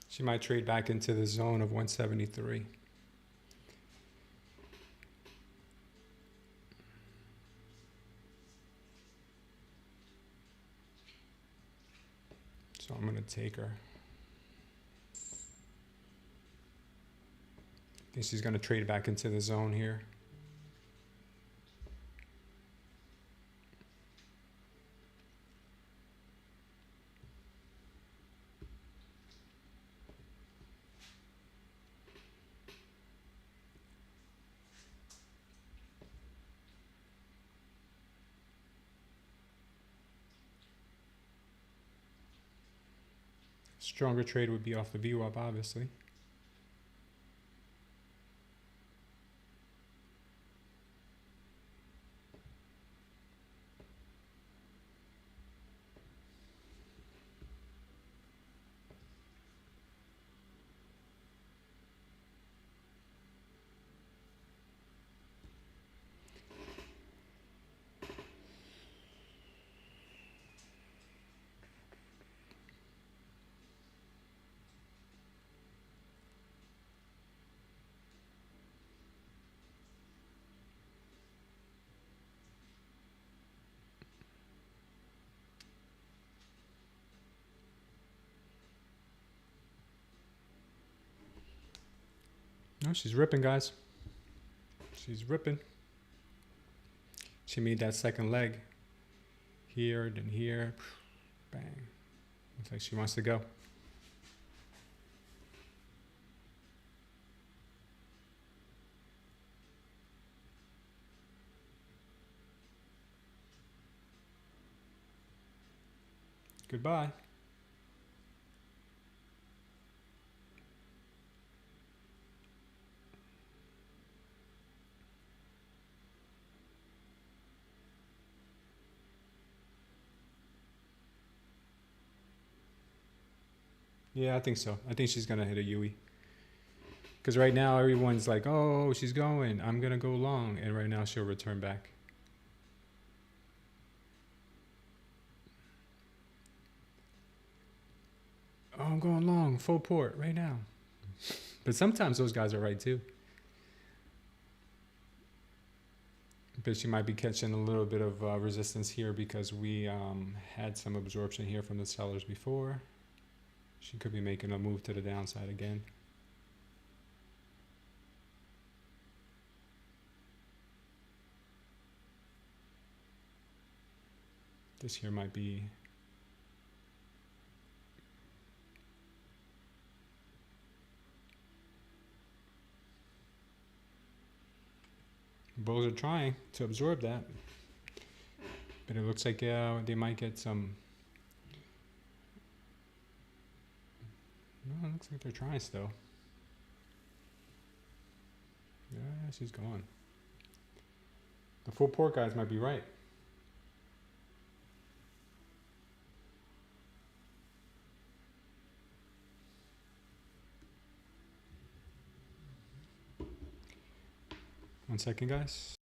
She might trade back into the zone of 173. So I'm going to take her. I think she's going to trade back into the zone here. Stronger trade would be off the VWAP, obviously. No, she's ripping, guys. She's ripping. She made that second leg. Here, then here. Bang. Looks like she wants to go. Goodbye. Yeah, I think so. I think she's going to hit a Yui. Because right now everyone's like, oh, she's going. I'm going to go long. And right now she'll return back. Oh, I'm going long. Full port right now. But sometimes those guys are right too. But she might be catching a little bit of resistance here because we had some absorption here from the sellers before. She could be making a move to the downside again. This here might be bulls are trying to absorb that, but it looks like they might get some Oh, it looks like they're trying still. Yeah, she's gone. The full port guys might be right. One second, guys.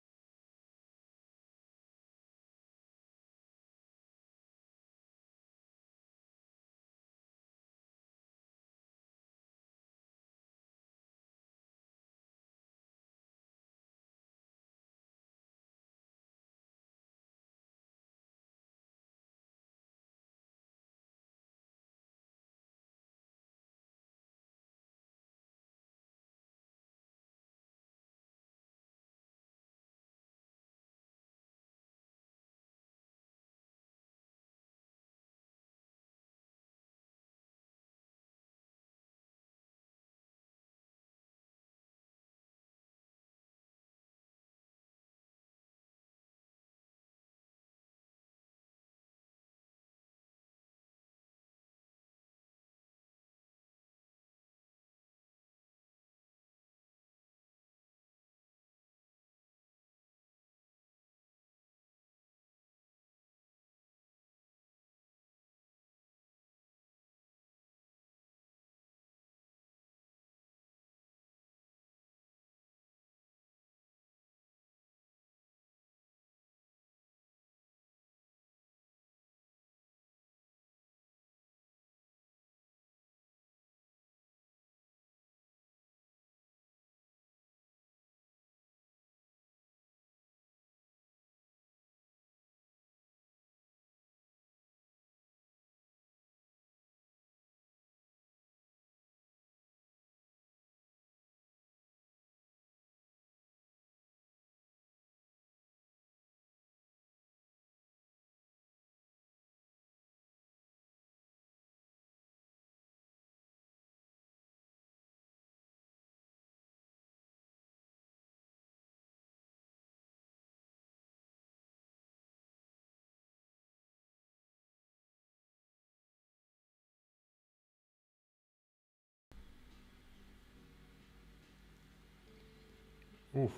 Oof.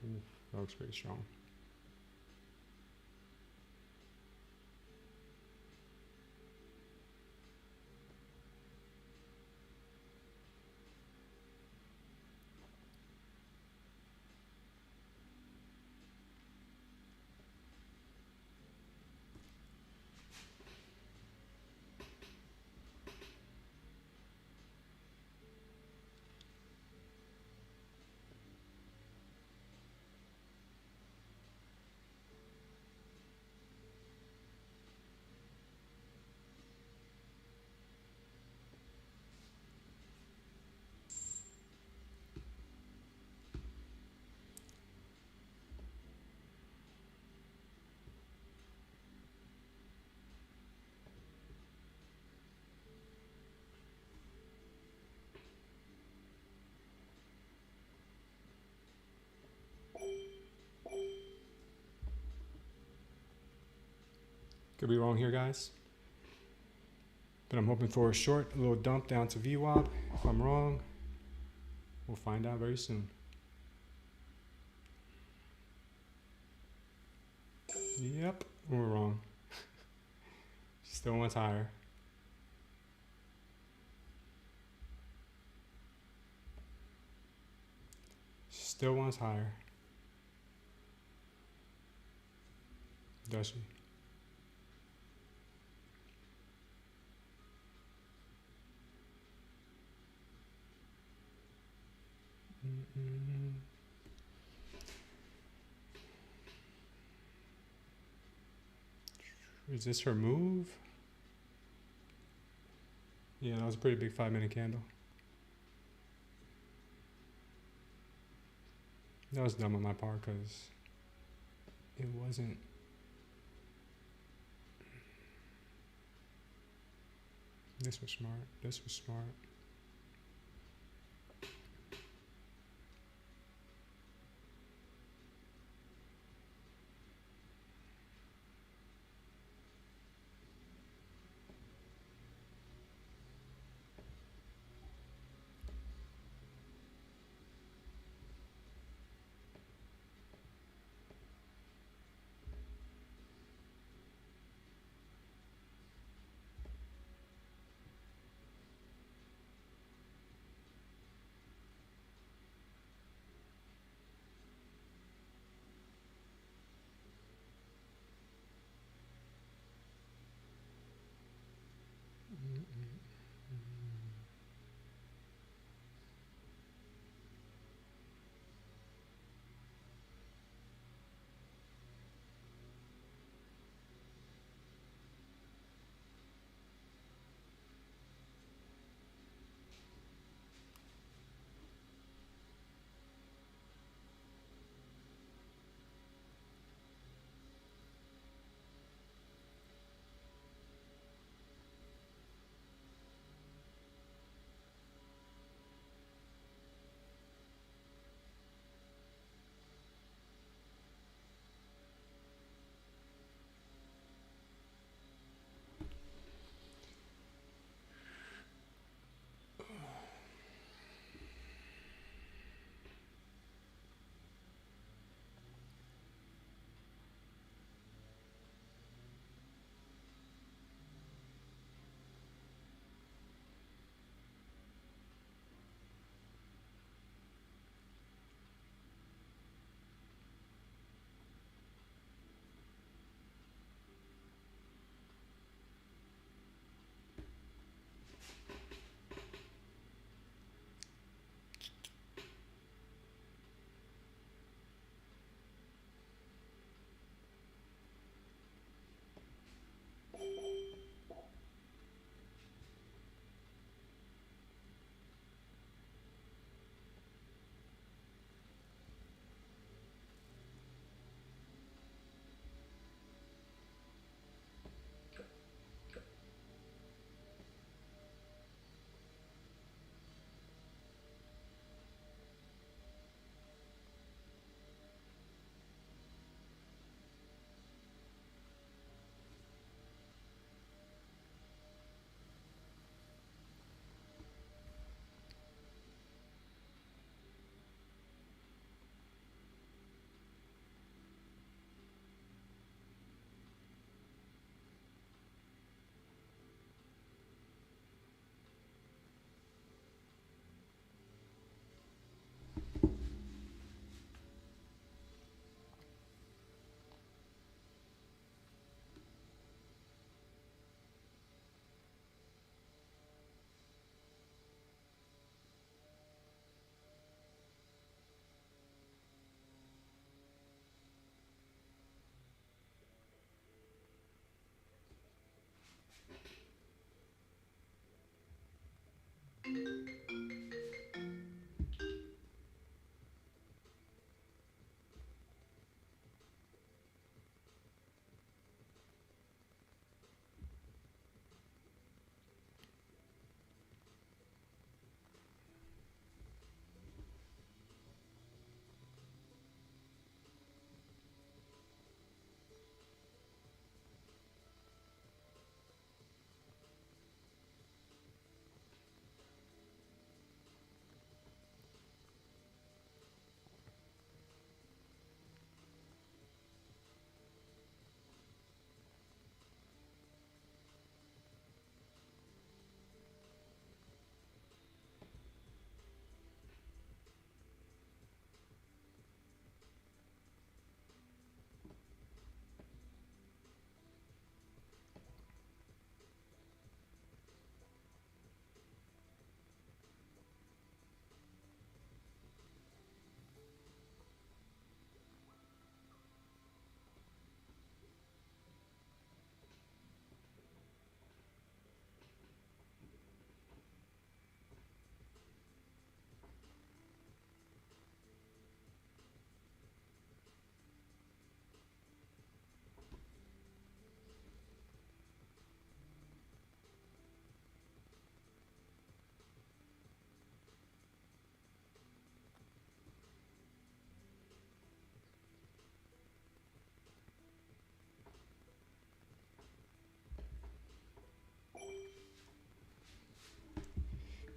Oof. That looks pretty strong. Could be wrong here, guys. But I'm hoping for a short, a little dump down to VWAP. If I'm wrong, we'll find out very soon. Yep, we're wrong. Still wants higher. Still wants higher. Does she? Is this her move? Yeah, that was a pretty big 5-minute candle. That was dumb on my part because it wasn't. This was smart. This was smart.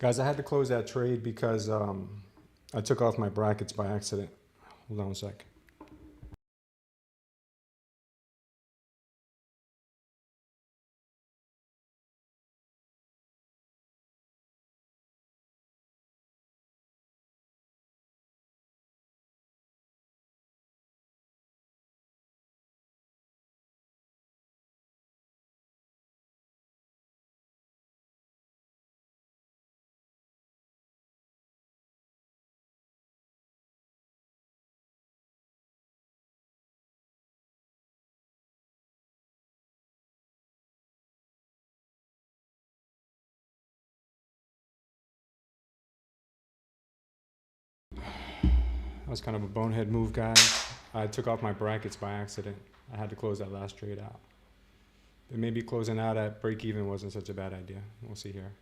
Guys, I had to close that trade because I took off my brackets by accident. Hold on a sec. That was kind of a bonehead move, guys. I took off my brackets by accident. I had to close that last trade out. But maybe closing out at break even wasn't such a bad idea. We'll see here.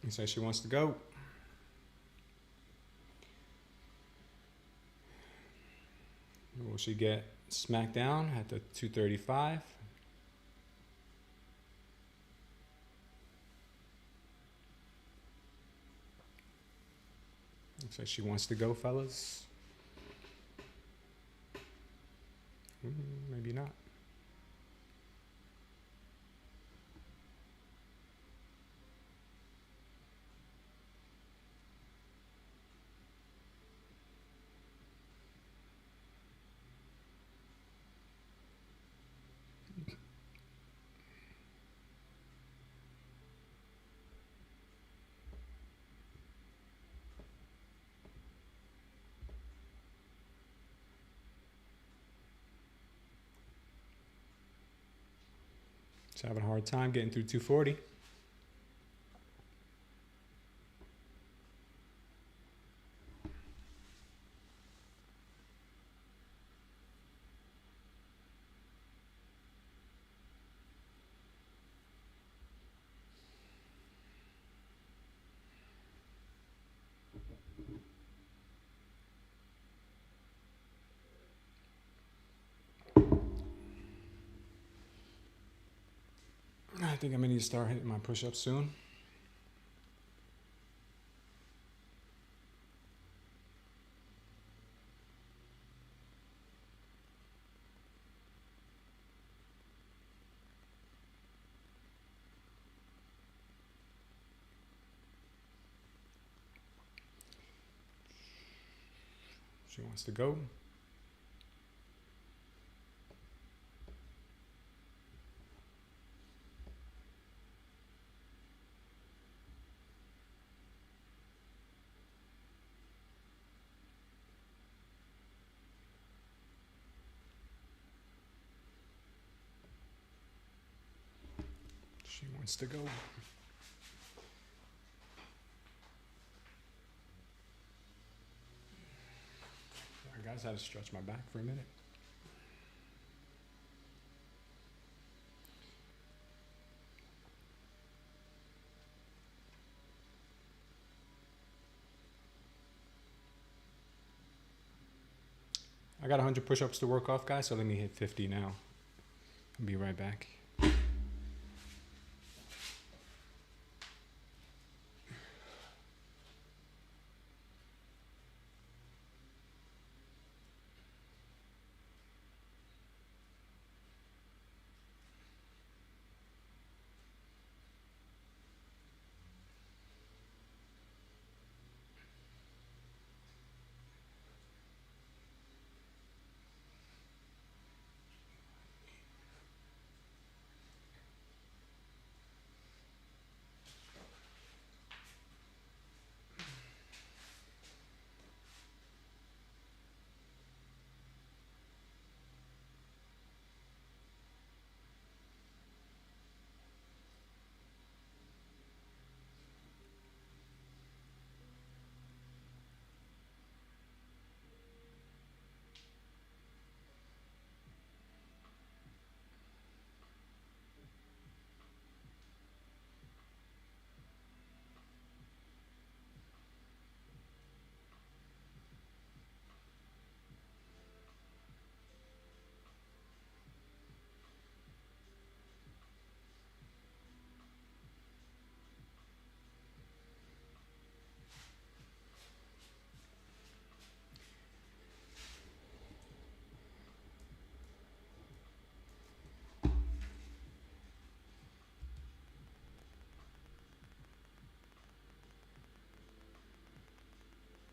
He says she wants to go. Will she get smacked down at the 235? Looks like she wants to go, fellas. Maybe not. She's having a hard time getting through 240. I think I'm gonna need to start hitting my push-ups soon. She wants to go. She wants to go. Sorry guys, I had to stretch my back for a minute. I got 100 push-ups to work off, guys, so let me hit 50 now. I'll be right back.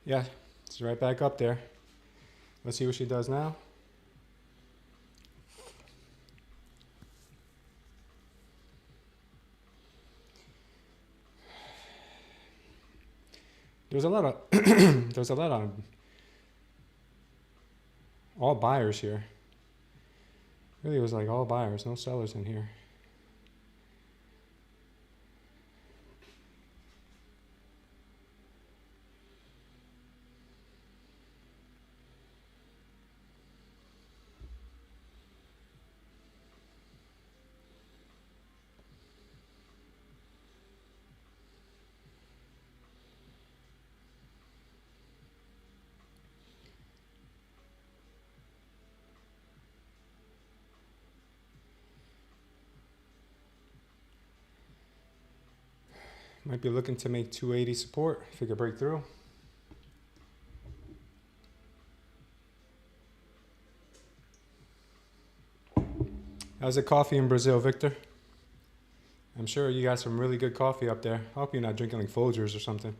Yeah, it's right back up there. Let's see what she does now. There's a lot of there's a lot of all buyers here. Really, it was like all buyers, no sellers in here. Might be looking to make 280 support if it could break through. How's the coffee in Brazil, Victor? I'm sure you got some really good coffee up there. I hope you're not drinking like Folgers or something.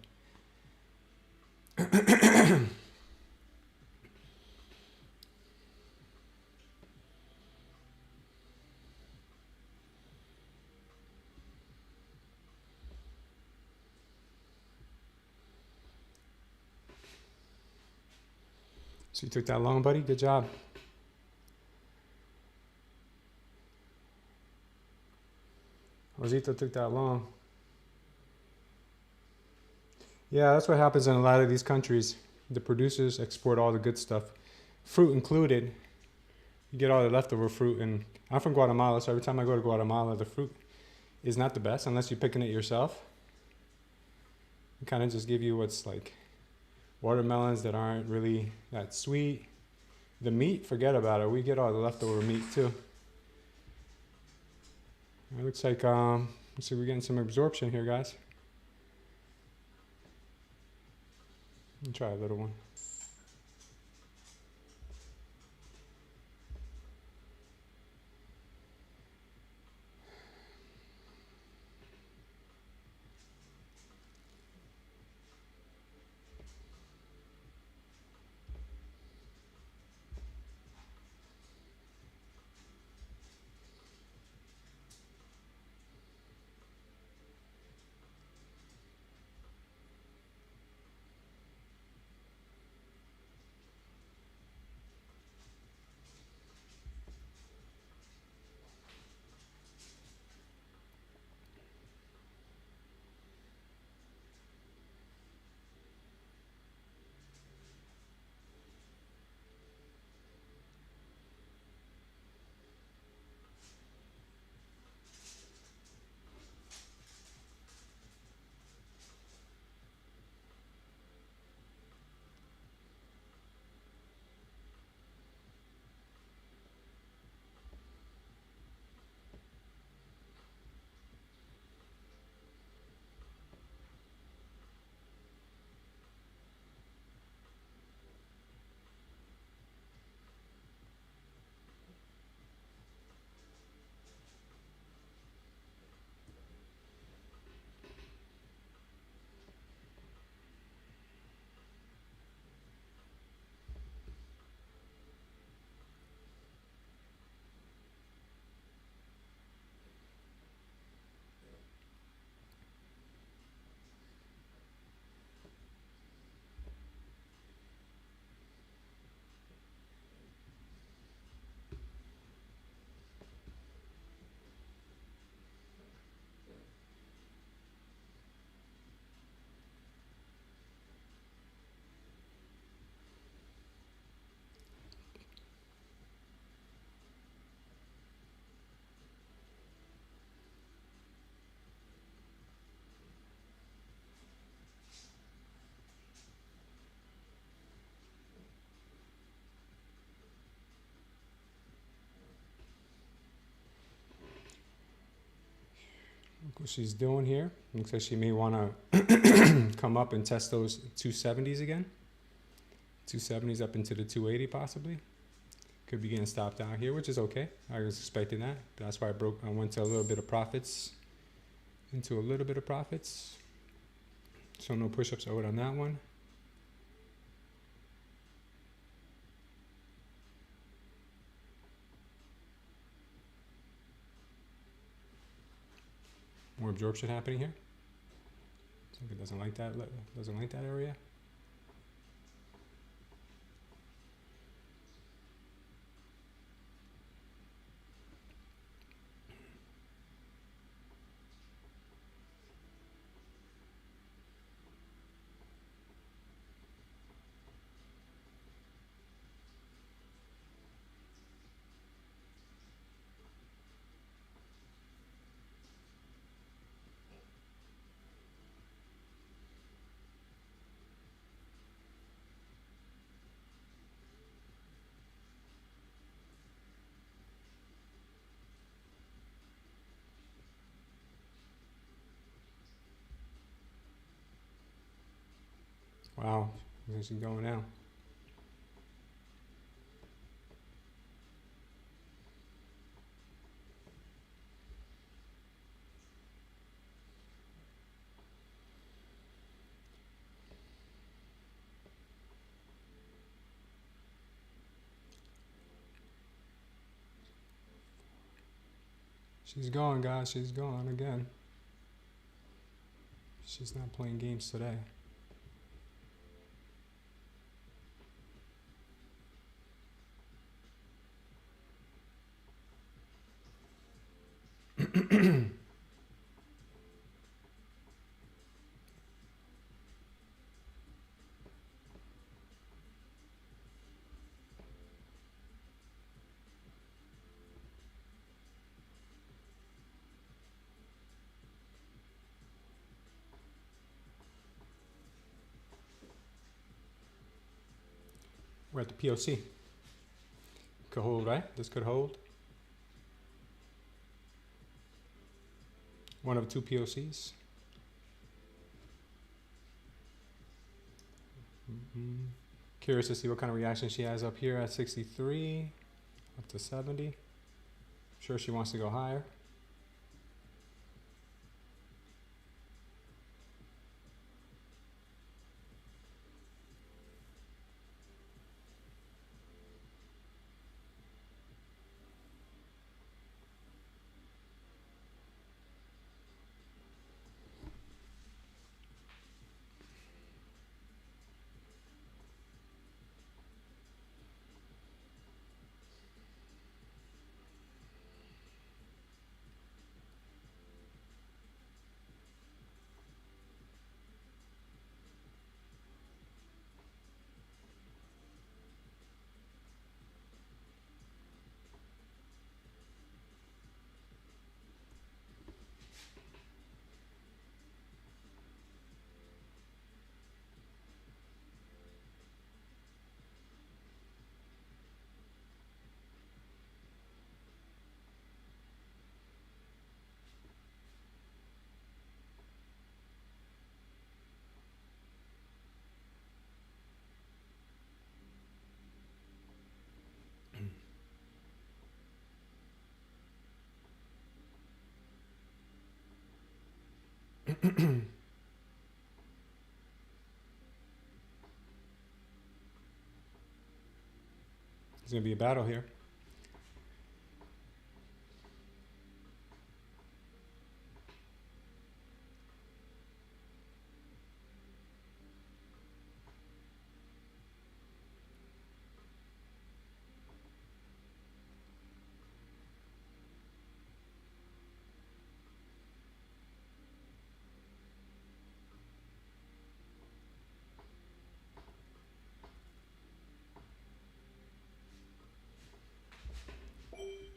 So you took that long, buddy? Good job. Rosita took that long. Yeah, that's what happens in a lot of these countries. The producers export all the good stuff, fruit included. You get all the leftover fruit. And I'm from Guatemala, so every time I go to Guatemala, the fruit is not the best unless you're picking it yourself. They kind of just give you what's like watermelons that aren't really that sweet. The meat, forget about it. We get all the leftover meat too. It looks like let's see, we're getting some absorption here, guys. Let me try a little one. Look what she's doing here. Looks like she may want to come up and test those 270s again. 270s up into the 280 possibly. Could be getting stopped out here, which is okay. I was expecting that. That's why I went to a little bit of profits. Into a little bit of profits. So no push-ups owed on that one. More absorption happening here. I think it doesn't like that. Doesn't like that area. Wow, she's going now. She's gone, guys. She's gone again. She's not playing games today. We're at the POC. Could hold, right? This could hold. One of two POCs. Curious to see what kind of reaction she has up here at 63, up to 70. I'm sure she wants to go higher. There's going to be a battle here.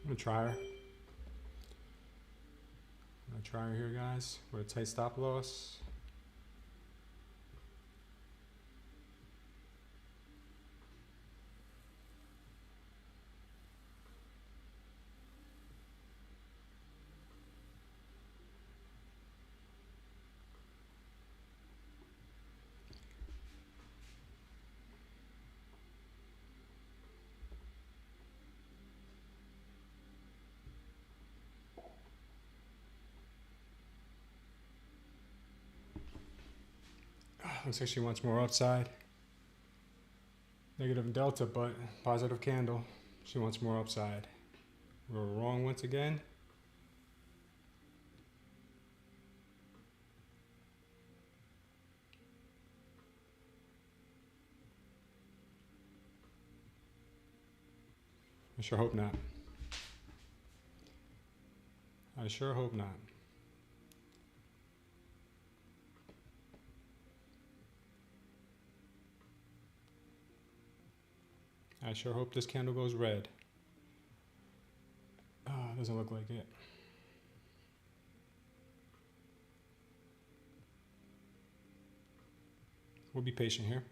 I'm going to try her. I'm going to try her here, guys, with a tight stop loss. Looks like she wants more upside. Negative delta, but positive candle. She wants more upside. We're wrong once again. I sure hope not. I sure hope not. I sure hope this candle goes red. Doesn't look like it. We'll be patient here.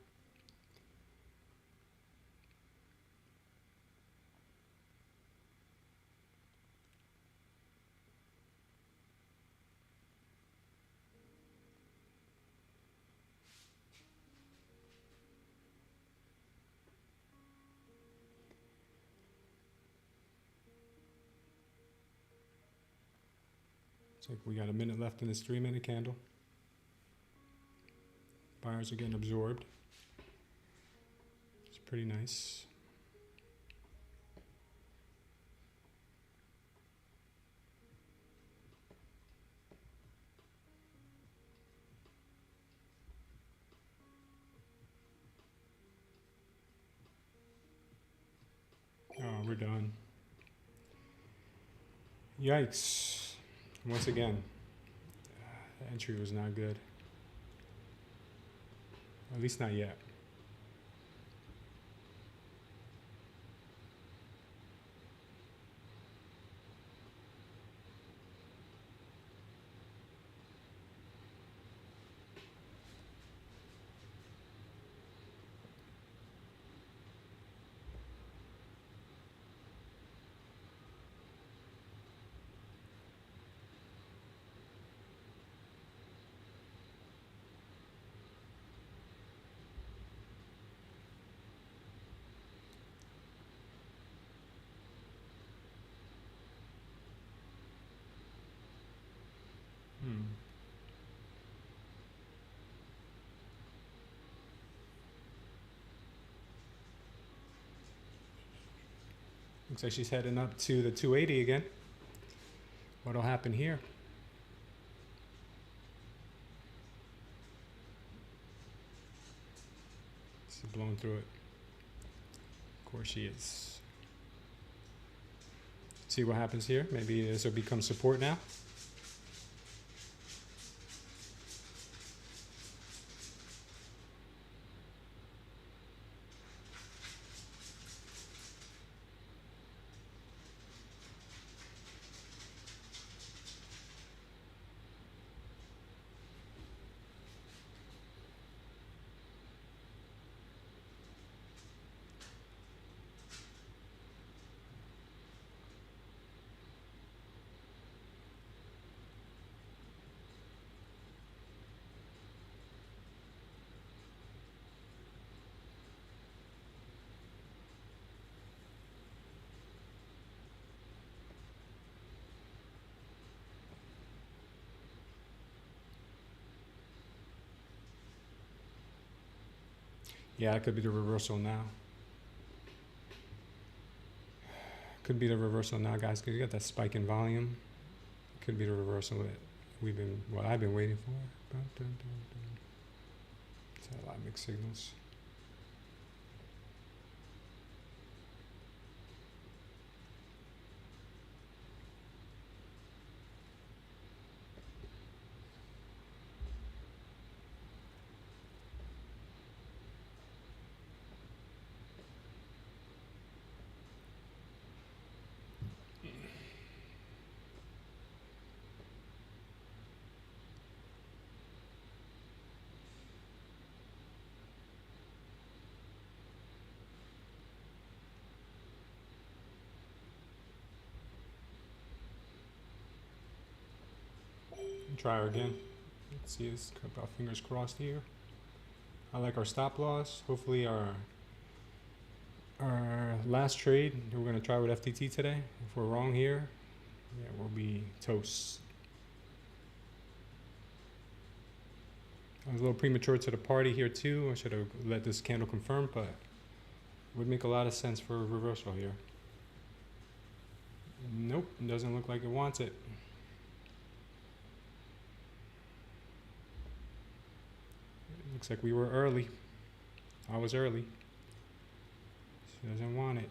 Looks like we got a minute left in this 3-minute candle. Buyers are getting absorbed. It's pretty nice. Oh, we're done. Yikes. Once again, the entry was not good. At least not yet. Looks like she's heading up to the 280 again. What'll happen here? She's blowing through it. Of course she is. See what happens here. Maybe this will become support now. Yeah, it could be the reversal now. Could be the reversal now, guys, because you got that spike in volume. Could be the reversal that I've been waiting for. It's a lot of mixed signals. Try her again. Let's see this. Keep our fingers crossed here. I like our stop loss. Hopefully our last trade we're gonna try with FTT today. If we're wrong here, yeah, we'll be toast. I was a little premature to the party here too. I should have let this candle confirm, but it would make a lot of sense for a reversal here. Nope, it doesn't look like it wants it. Looks like we were early. I was early. She doesn't want it.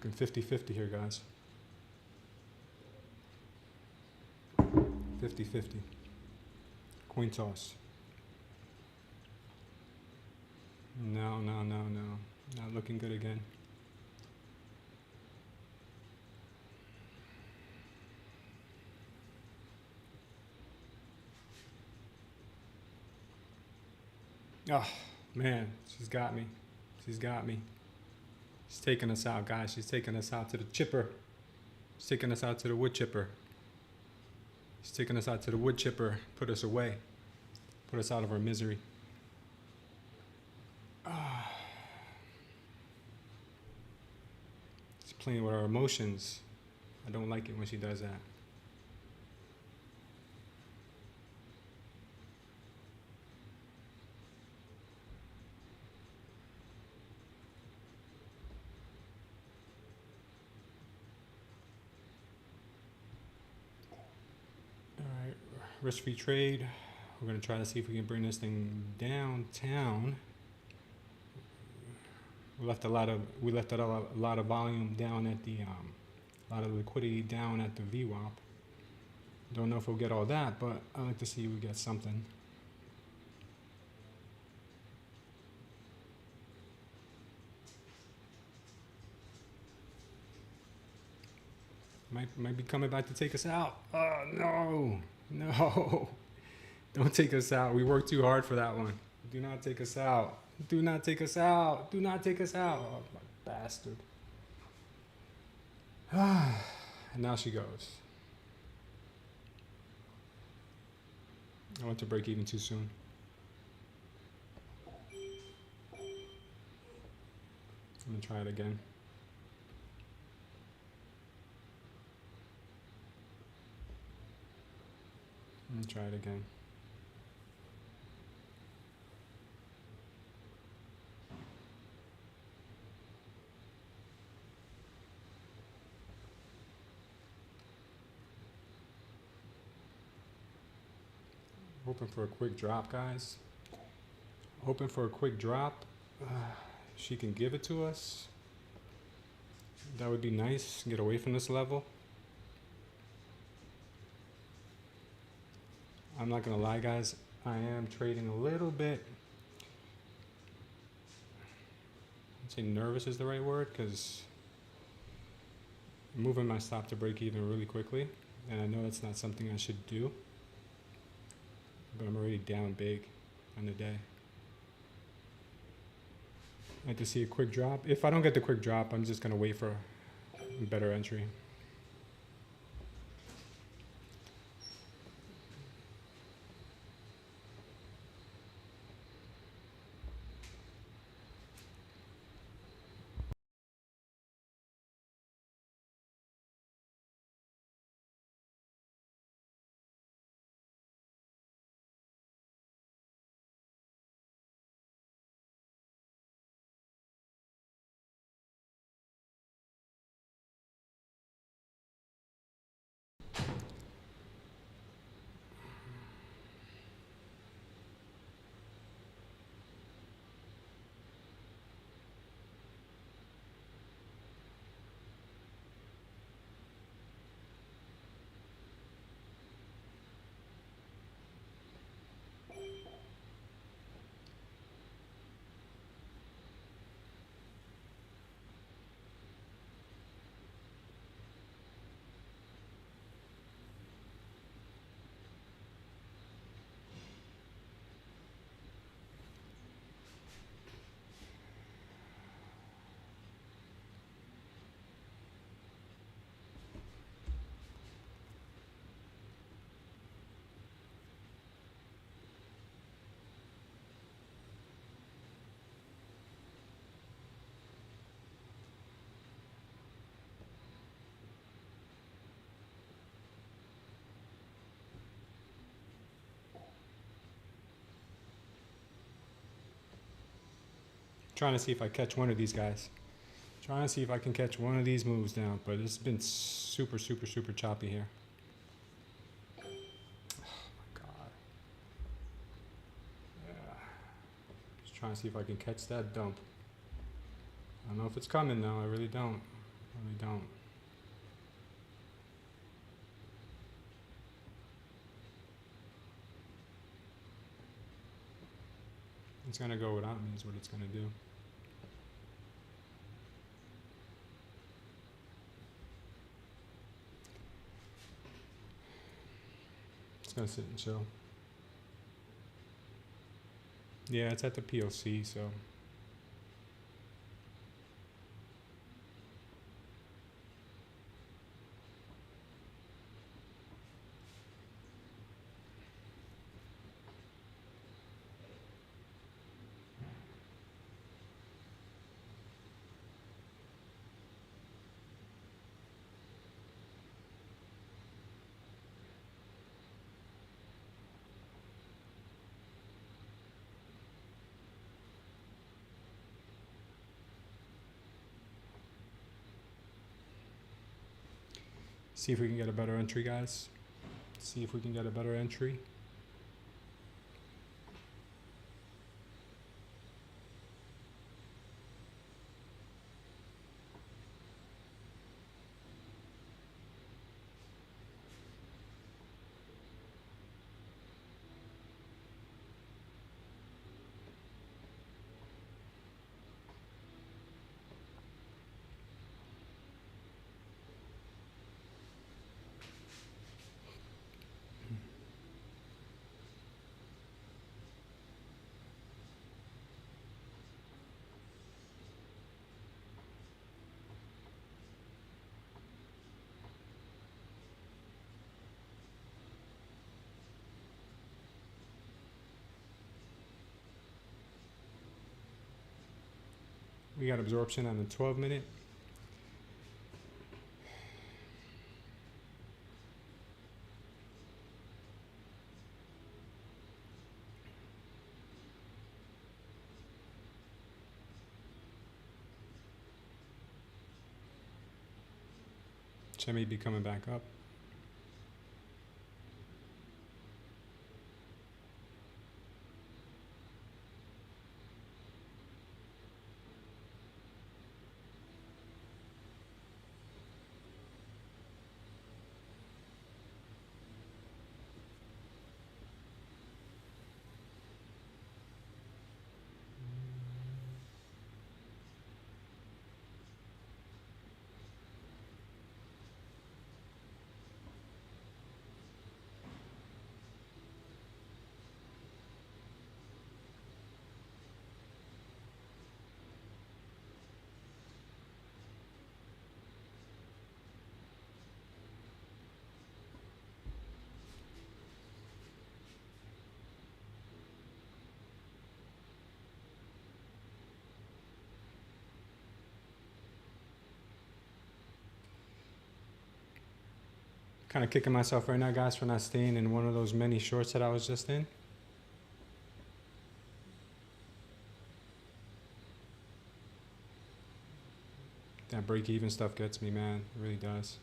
Looking 50-50 here, guys. 50-50. Coin toss. No. Not looking good again. Oh, man, she's got me. She's got me. She's taking us out, guys. She's taking us out to the chipper. She's taking us out to the wood chipper. She's taking us out to the wood chipper. Put us away. Put us out of our misery. She's playing with our emotions. I don't like it when she does that. Risk-free trade. We're going to try to see if we can bring this thing downtown. We left a lot of volume down at the a lot of liquidity down at the VWAP. Don't know if we'll get all that, but I like to see if we get something. Might be coming back to take us out. Oh no. Don't take us out. We worked too hard for that one. Do not take us out. Do not take us out. Do not take us out. Oh, my bastard. And now she goes. I went to break even too soon. I'm going to try it again. I'm going to try it again. Hoping for a quick drop, guys. Hoping for a quick drop. She can give it to us. That would be nice. Get away from this level. I'm not gonna lie, guys. I am trading a little bit. I'd say nervous is the right word, because I'm moving my stop to break even really quickly, and I know that's not something I should do. But I'm already down big on the day. I'd like to see a quick drop. If I don't get the quick drop, I'm just gonna wait for a better entry. Trying to see if I catch one of these guys. Trying to see if I can catch one of these moves down, but it's been super choppy here. Oh my god. Yeah. Just trying to see if I can catch that dump. I don't know if it's coming though, I really don't. Really don't. It's gonna go without me is what it's gonna do. It's gonna sit and chill. Yeah, it's at the PLC, so. See if we can get a better entry, guys. See if we can get a better entry. We got absorption on the 12-minute. May be coming back up. Kind of kicking myself right now, guys, for not staying in one of those many shorts that I was just in. That break-even stuff gets me, man. It really does.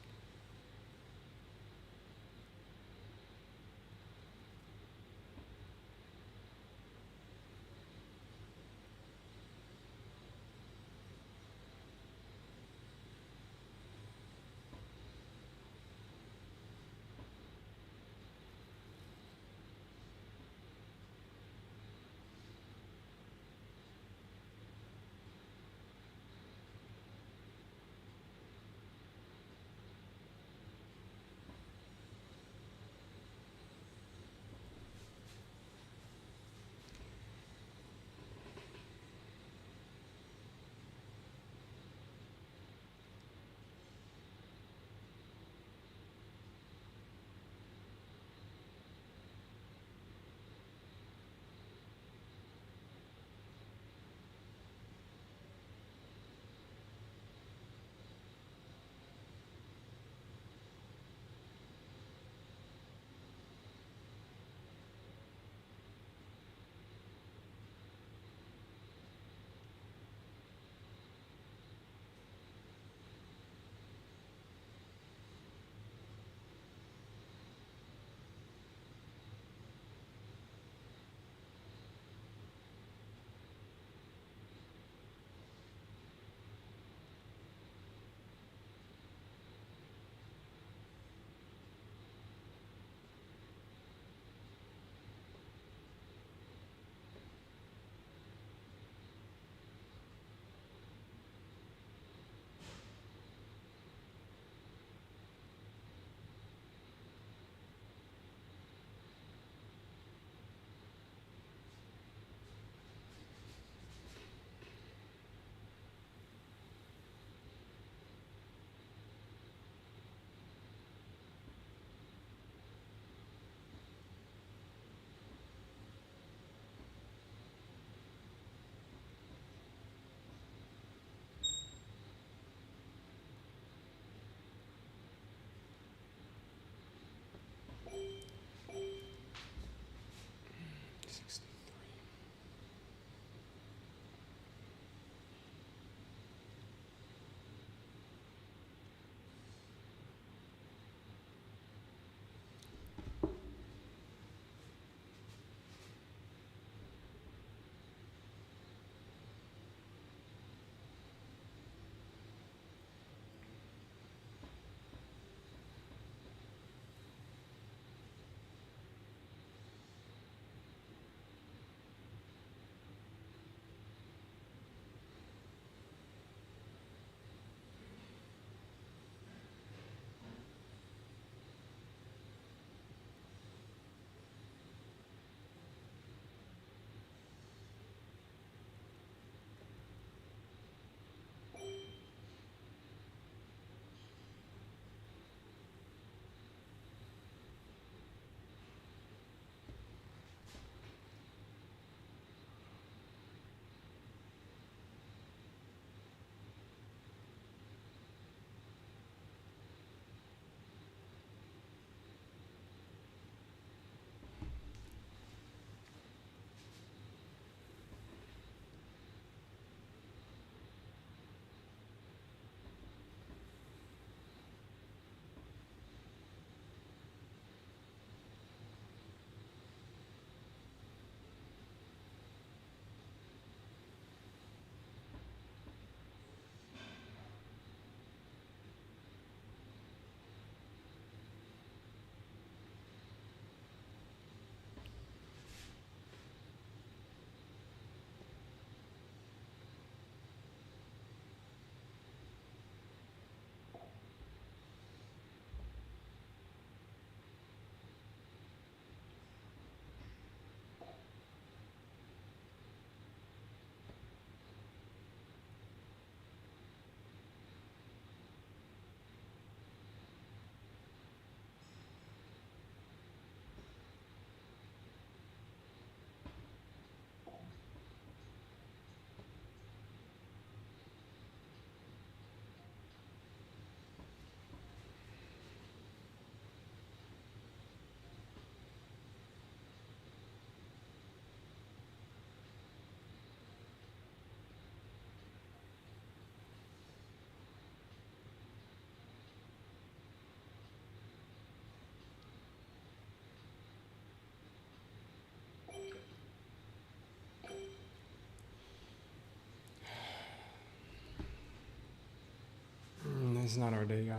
It's not our day, guys.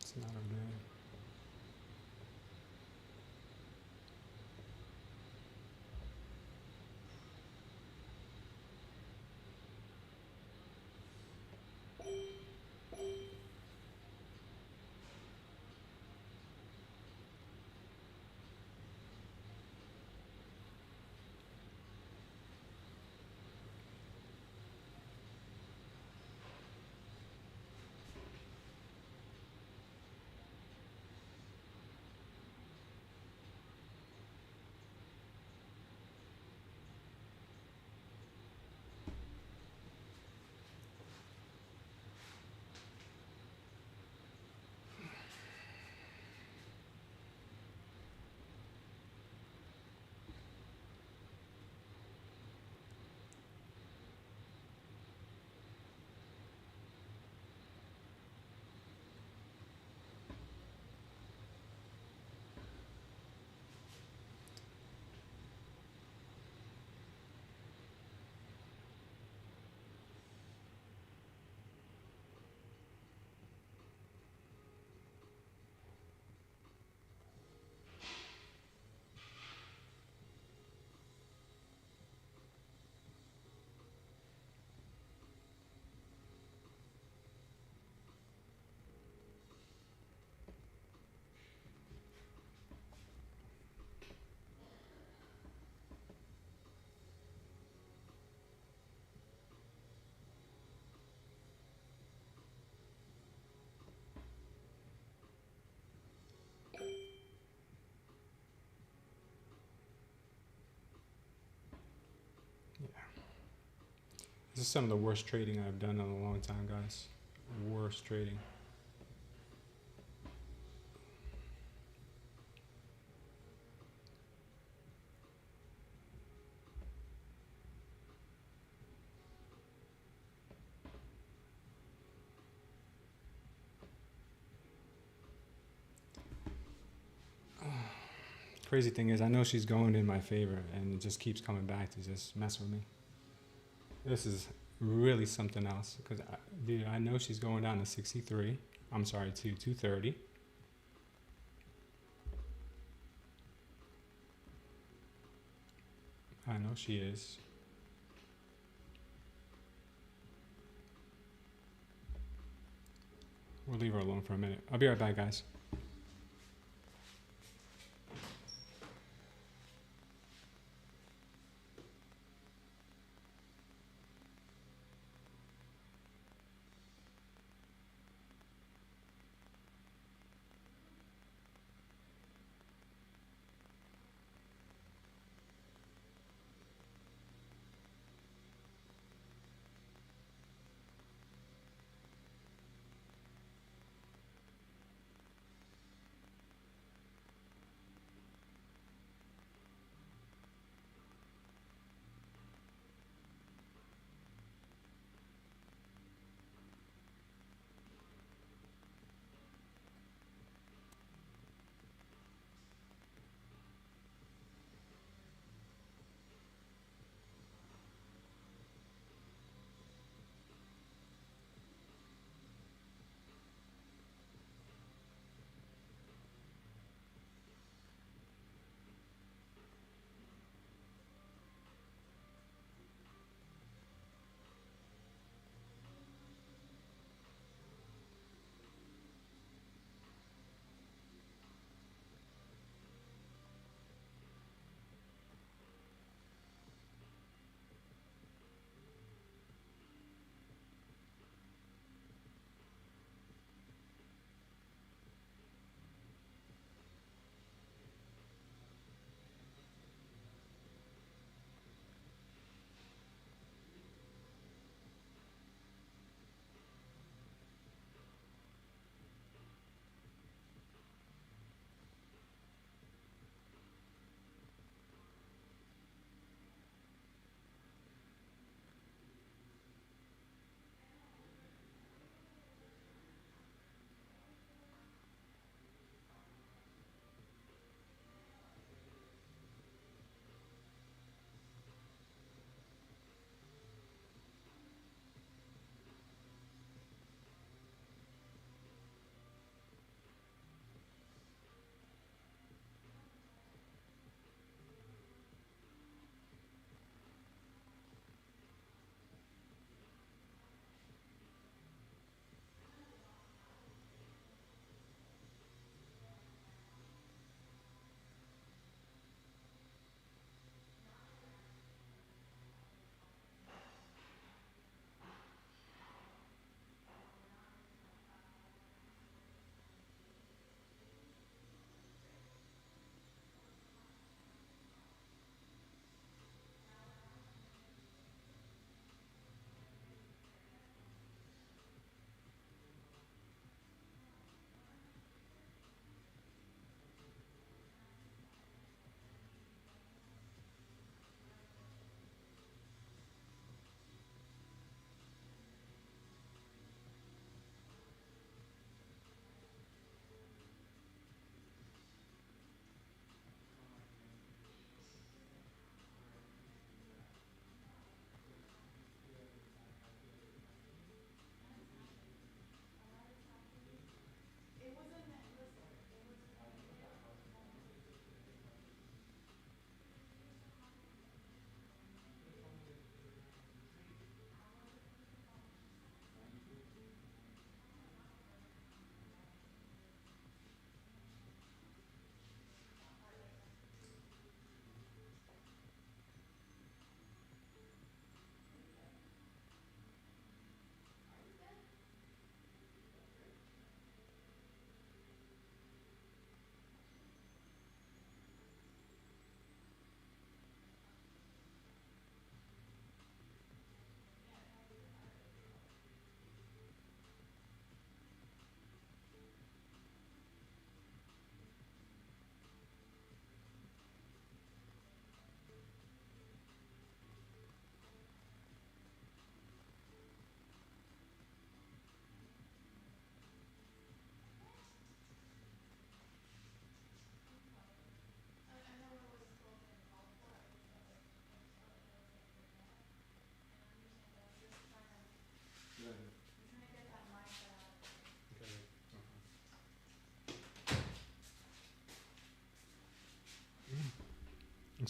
It's not our day. This is some of the worst trading I've done in a long time, guys. Worst trading. Crazy thing is, I know she's going in my favor, and it just keeps coming back to just mess with me. This is really something else, because dude, I know she's going down to 63. I'm sorry, to 230. I know she is. We'll leave her alone for a minute. I'll be right back, guys.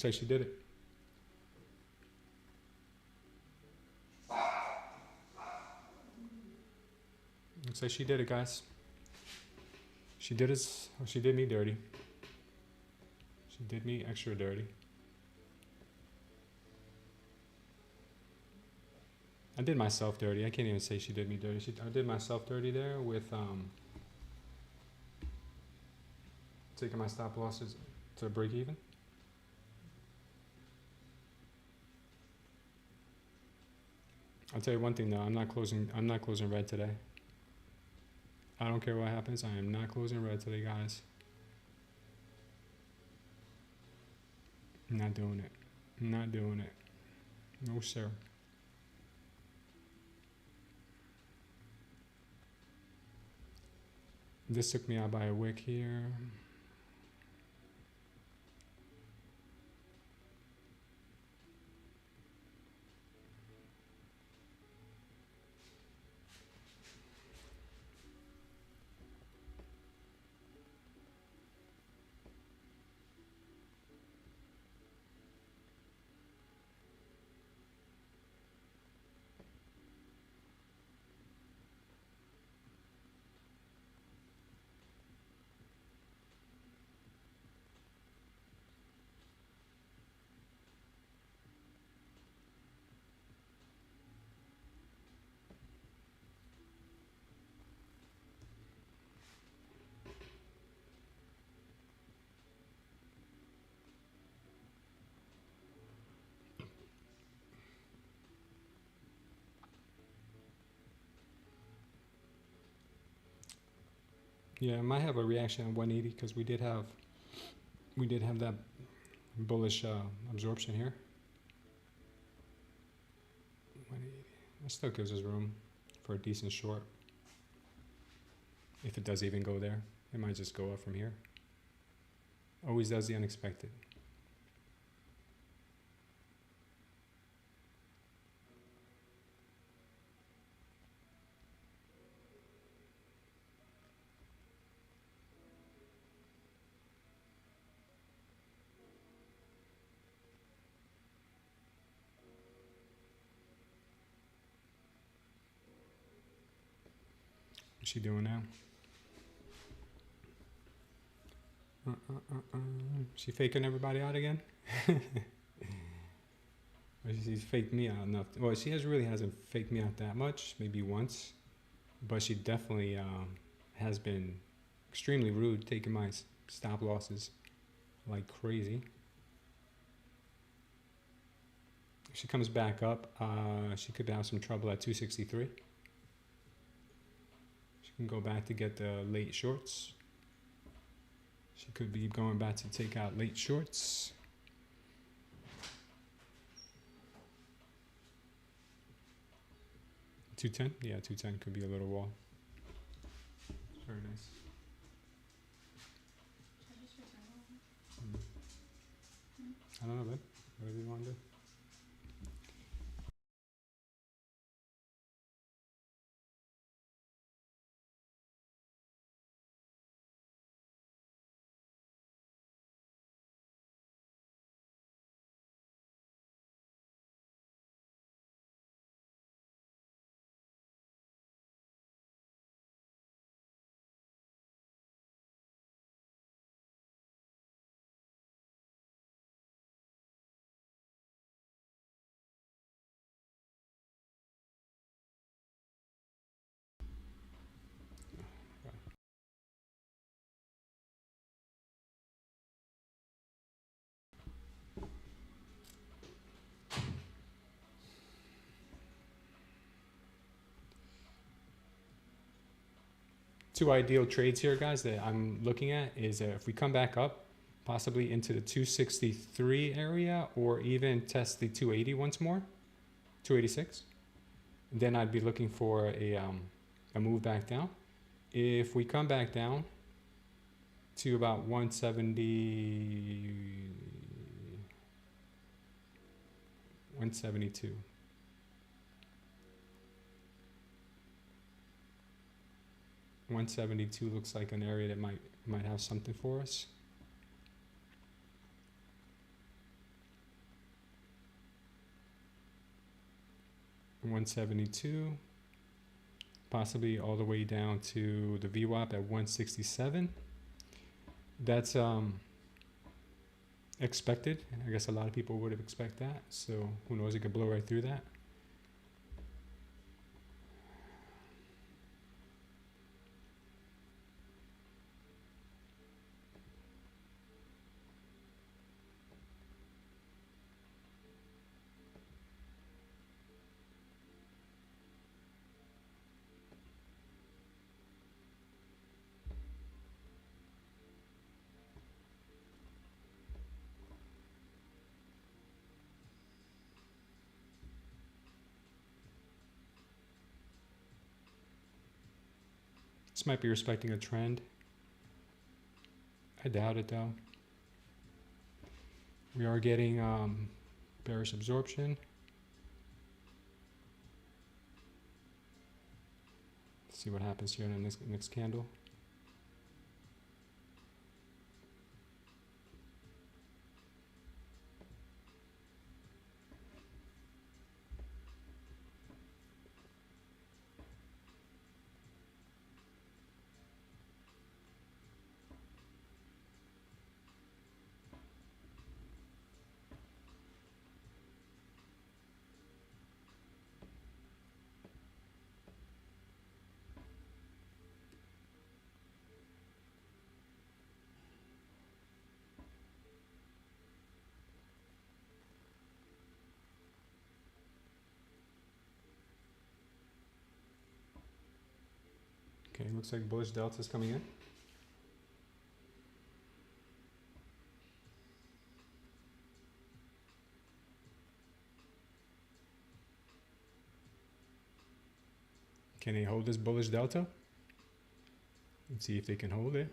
Looks like she did it. Looks like she did it, guys. She did us. She did me dirty. She did me extra dirty. I did myself dirty. I can't even say she did me dirty. I did myself dirty there with taking my stop losses to break even. I'll tell you one thing though. I'm not closing red today. I don't care what happens. I am not closing red today, guys. I'm not doing it. I'm not doing it. No, sir. This took me out by a wick here. Yeah, I might have a reaction at 180 because we did have that bullish absorption here. 180. That still gives us room for a decent short. If it does even go there, it might just go up from here. Always does the unexpected. What's she doing now? She faking everybody out again? She's faked me out enough. Well, she really hasn't faked me out that much, maybe once. But she definitely has been extremely rude, taking my stop losses like crazy. If she comes back up, she could have some trouble at 263. She can go back to get the late shorts. She could be going back to take out late shorts. $210? Yeah, $210 could be a little wall. Very nice. I don't know, babe. What do you want to do? Two ideal trades here, guys, that I'm looking at is if we come back up, possibly into the 263 area, or even test the 280 once more, 286. Then I'd be looking for a move back down. If we come back down to about 170, 172. $172 looks like an area that might have something for us. 172, possibly all the way down to the VWAP at 167. That's expected. I guess a lot of people would have expected that. So who knows? It could blow right through that. This might be respecting a trend. I doubt it though. We are getting bearish absorption. Let's see what happens here in the next candle. Okay, looks like bullish delta is coming in. Can they hold this bullish delta? Let's see if they can hold it.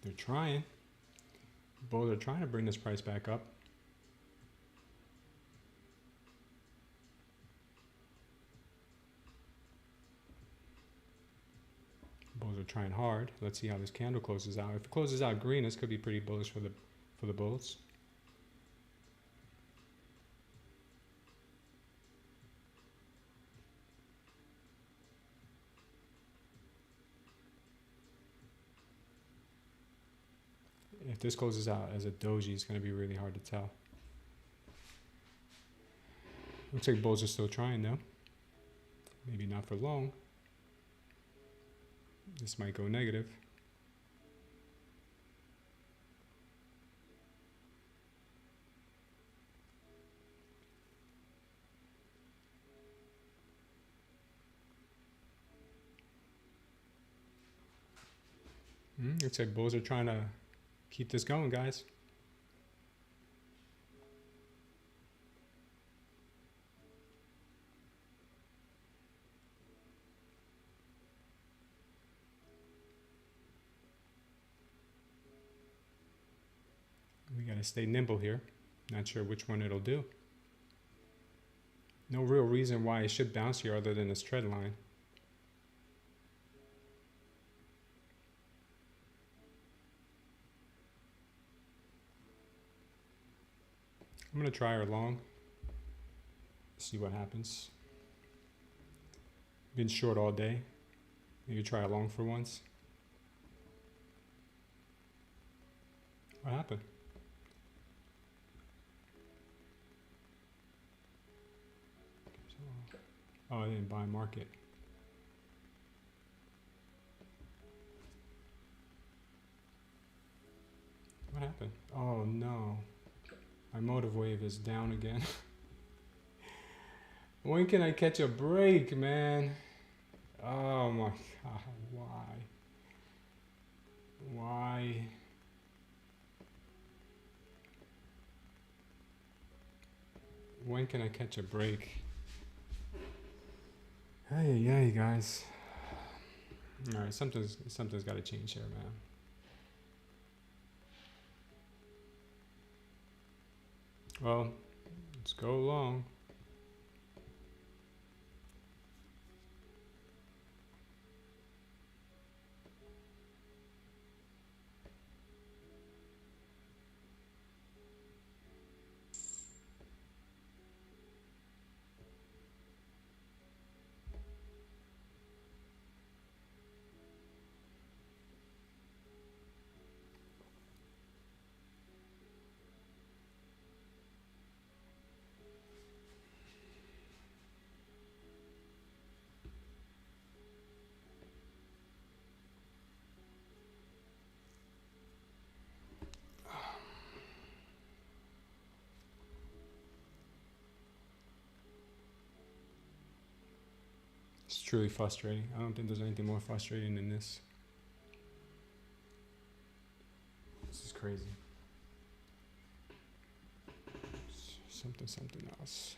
They're trying. Both are trying to bring this price back up. Bulls are trying hard. Let's see how this candle closes out. If it closes out green, this could be pretty bullish for the bulls. If this closes out as a doji, it's going to be really hard to tell. Looks like bulls are still trying though. Maybe not for long. This might go negative. Looks like bulls are trying to keep this going, guys. We gotta stay nimble here. Not sure which one it'll do. No real reason why it should bounce here other than this trend line. I'm gonna try her long. See what happens. Been short all day. Maybe try her long for once. What happened? Oh, I didn't buy market. What happened? Oh no. My motive wave is down again. When can I catch a break, man? Oh my god, why? Why? When can I catch a break? Hey, guys. All right, something's got to change here, man. Well, let's go long. truly frustrating. I don't think there's anything more frustrating than this. This is crazy. Something else.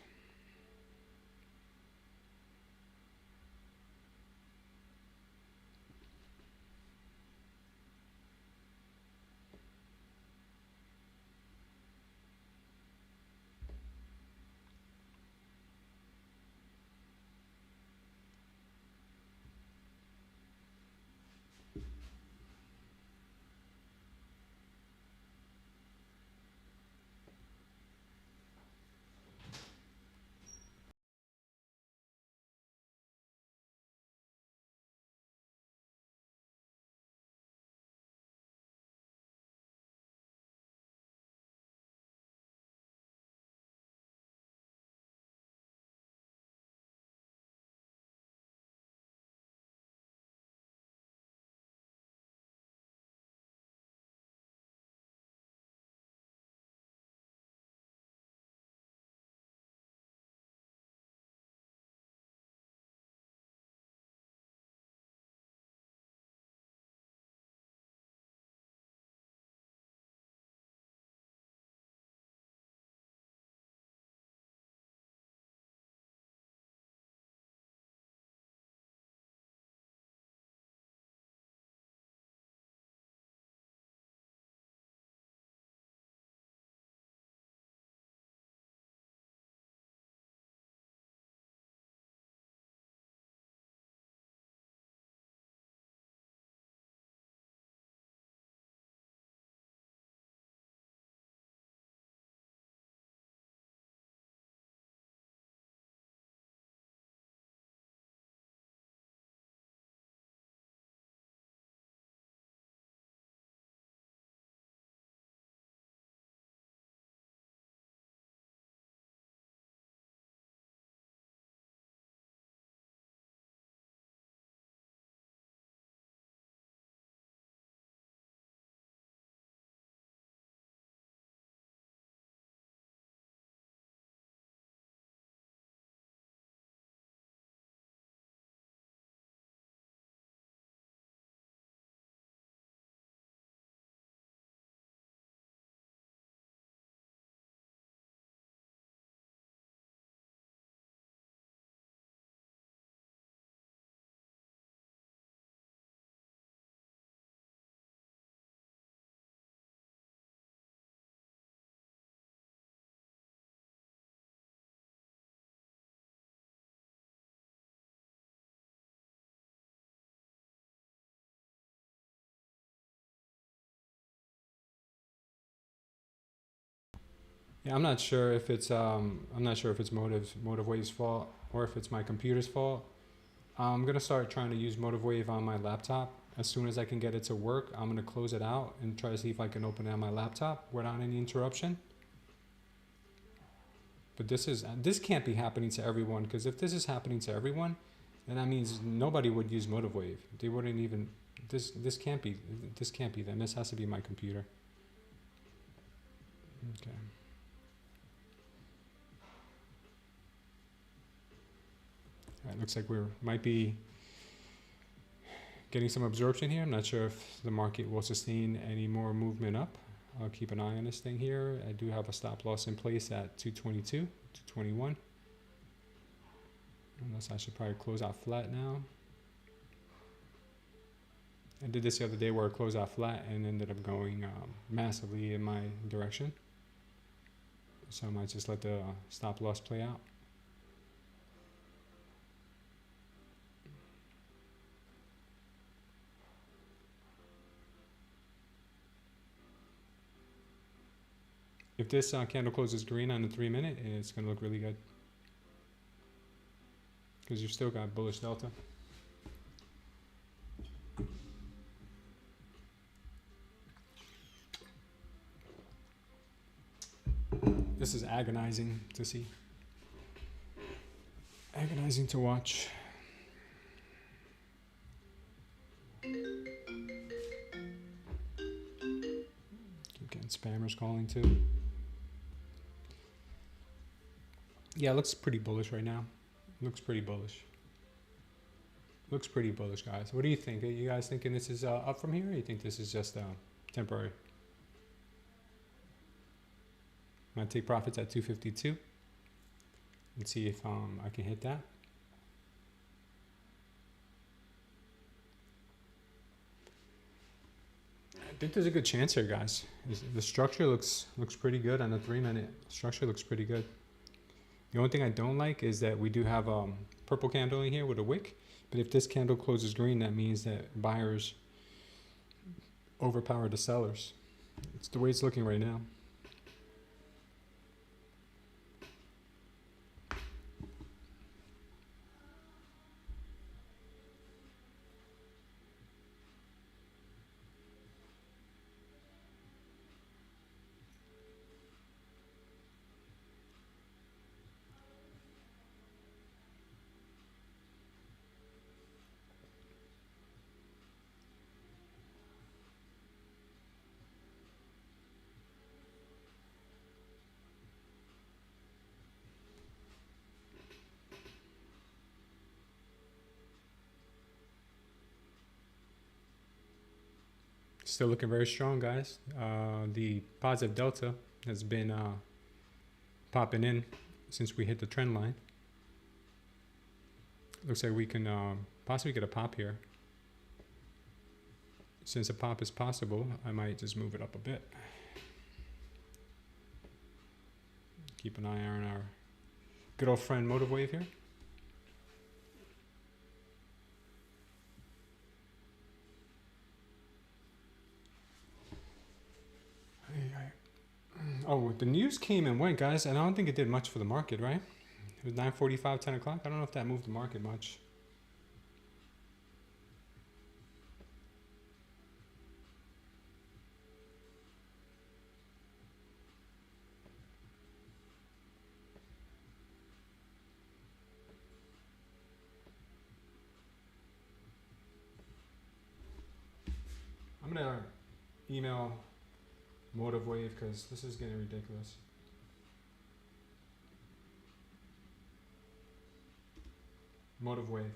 Yeah, I'm not sure if it's Motive Wave's fault or if it's my computer's fault. I'm gonna start trying to use Motive Wave on my laptop. As soon as I can get it to work, I'm gonna close it out and try to see if I can open it on my laptop without any interruption. But this can't be happening to everyone, because if this is happening to everyone, then that means nobody would use Motive Wave. They wouldn't even. This can't be them. This has to be my computer. Okay. All right, looks like we might be getting some absorption here. I'm not sure if the market will sustain any more movement up. I'll keep an eye on this thing here. I do have a stop loss in place at 222, 221. Unless I should probably close out flat now. I did this the other day where I closed out flat and ended up going massively in my direction. So I might just let the stop loss play out. If this candle closes green on the 3-minute, it's going to look really good. Because you've still got bullish delta. This is agonizing to see. Agonizing to watch. Keep getting spammers calling too. Yeah, it looks pretty bullish right now. Looks pretty bullish. looks pretty bullish, guys. What do you think? Are you guys thinking this is up from here, or you think this is just temporary? I'm gonna take profits at 252 and see if I can hit that. I think there's a good chance here, guys. The structure looks pretty good on the 3-minute. Structure looks pretty good. The only thing I don't like is that we do have purple candle in here with a wick. But if this candle closes green, that means that buyers overpower the sellers. It's the way it's looking right now. Still looking very strong, guys. The positive delta has been popping in since we hit the trend line. Looks like we can possibly get a pop here. Since a pop is possible, I might just move it up a bit. Keep an eye on our good old friend Motive Wave here. Oh, the news came and went, guys, and I don't think it did much for the market, right? It was 9:45, 10 o'clock. I don't know if that moved the market much. I'm going to email Motive Wave because this is getting ridiculous. Motive Wave.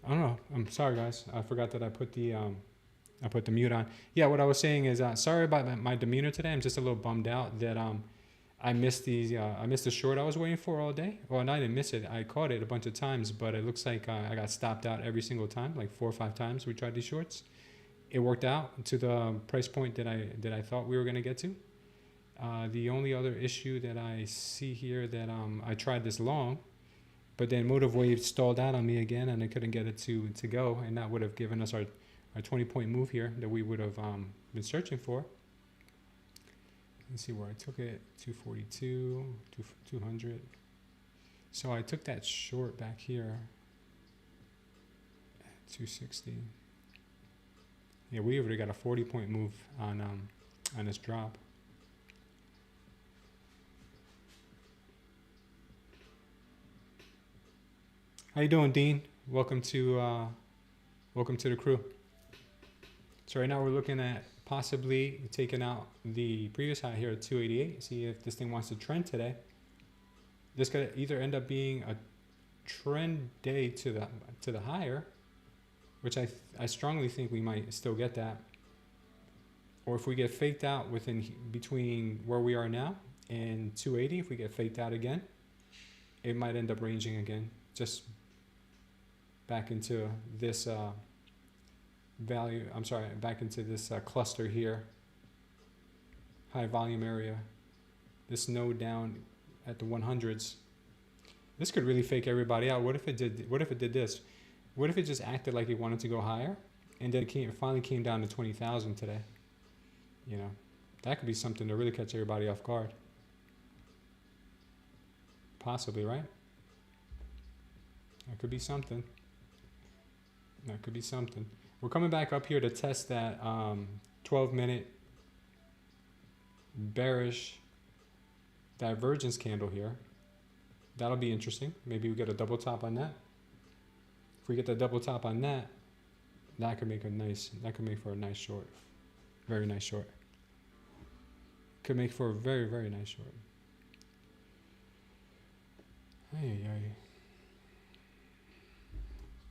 I don't know. I'm sorry, guys. I forgot that I put the mute on. Yeah, what I was saying is sorry about my demeanor today. I'm just a little bummed out that I missed the short I was waiting for all day. Well, no, I didn't miss it. I caught it a bunch of times, but it looks like I got stopped out every single time, like 4 or 5 times we tried these shorts. It worked out to the price point that I thought we were gonna get to. The only other issue that I see here that I tried this long, but then motive wave stalled out on me again, and I couldn't get it to go, and that would have given us our 20-point move here that we would have been searching for. Let's see where I took it. 242, 200. So I took that short back here. 260. Yeah, we already got a 40-point move on this drop. How you doing, Dean? Welcome to the crew. So right now we're looking at possibly taking out the previous high here at 288. See if this thing wants to trend today. This could either end up being a trend day to the higher, which I strongly think we might still get that, or if we get faked out between where we are now and 280, if we get faked out again, it might end up ranging again, just back into this back into this cluster here, high volume area, this node down at the 100s. This could really fake everybody out. What if it did this? What if it just acted like it wanted to go higher, and then it finally came down to 20,000 today? You know, that could be something to really catch everybody off guard. Possibly, right? That could be something. That could be something. We're coming back up here to test that 12-minute bearish divergence candle here. That'll be interesting. Maybe we get a double top on that. If we get the double top on that, that could make for a nice short. Very nice short. Could make for a very, very nice short. Hey.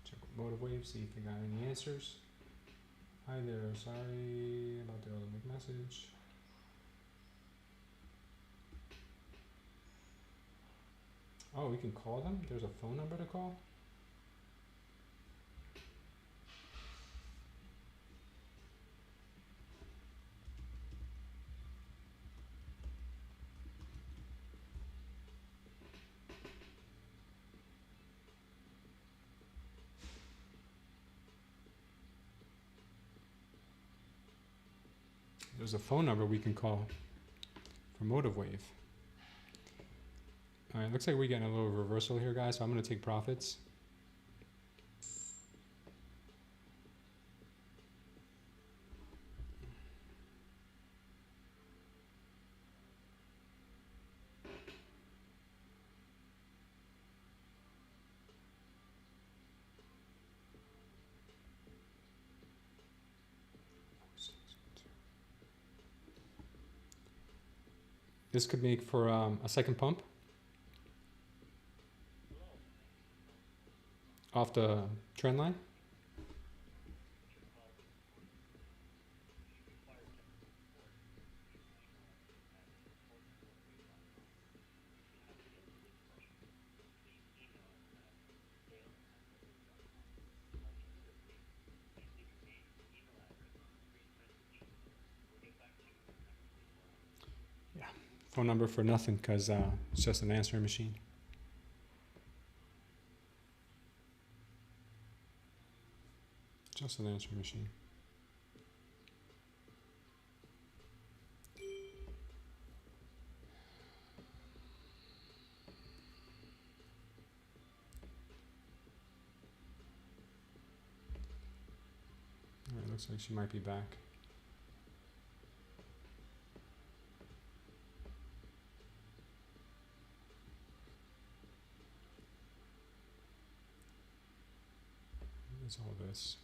Check motive wave, see if we got any answers. Hi there, sorry about the other message. Oh, we can call them? There's a phone number to call? There's a phone number we can call for motive wave. All right, looks like we're getting a little reversal here, guys, so I'm going to take profits. This could make for a second pump off the trend line. Phone number for nothing, because it's just an answering machine. Just an answering machine. All right, looks like she might be back. What's all this?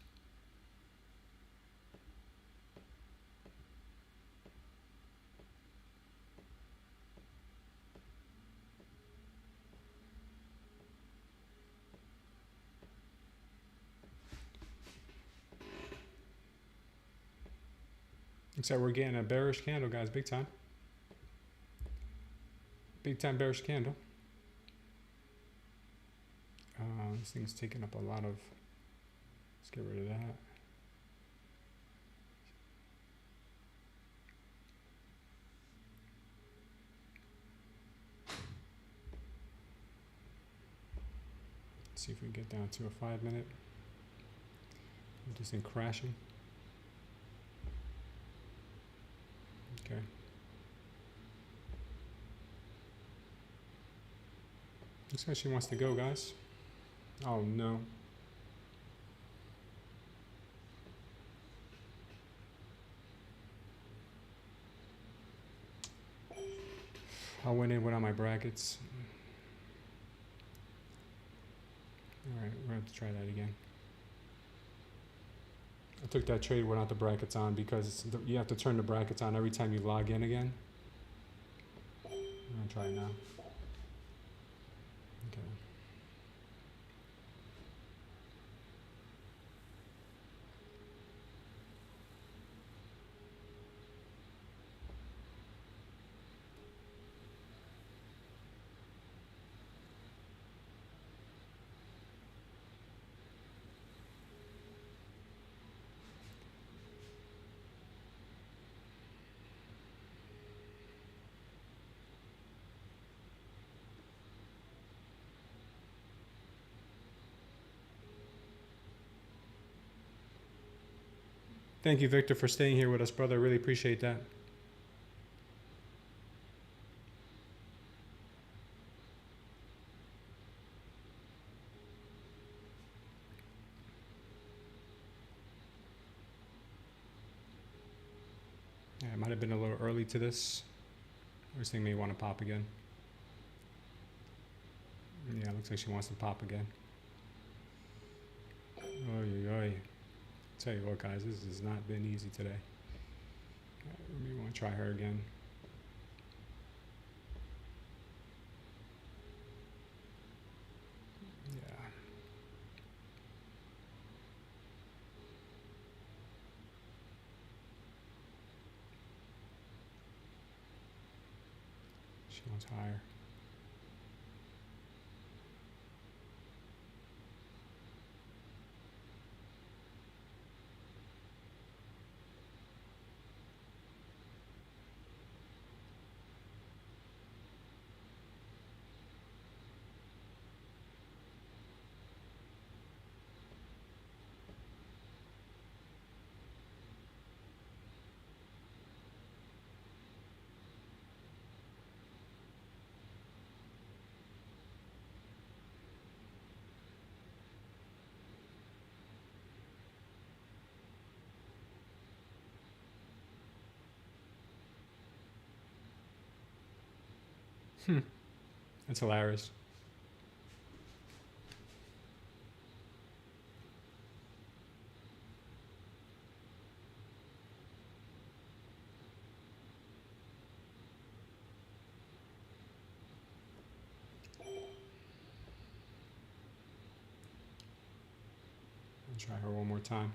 Looks like we're getting a bearish candle, guys, big time. Big time bearish candle. This thing's taking up a lot of, let's get rid of that. see if we can get down to a 5 minute. This thing crashing. Okay. Looks like she wants to go, guys. Oh no. I went in without my brackets. Alright, we're going to have to try that again. I took that trade without the brackets on because you have to turn the brackets on every time you log in again. I'm going to try it now. Okay. Thank you, Victor, for staying here with us, brother. I really appreciate that. Yeah, I might have been a little early to this. This thing may want to pop again. Yeah, looks like she wants to pop again. Oy, oy. Tell you what, guys, this has not been easy today. We want to try her again. Yeah. She wants higher. That's hilarious. I'll try her one more time.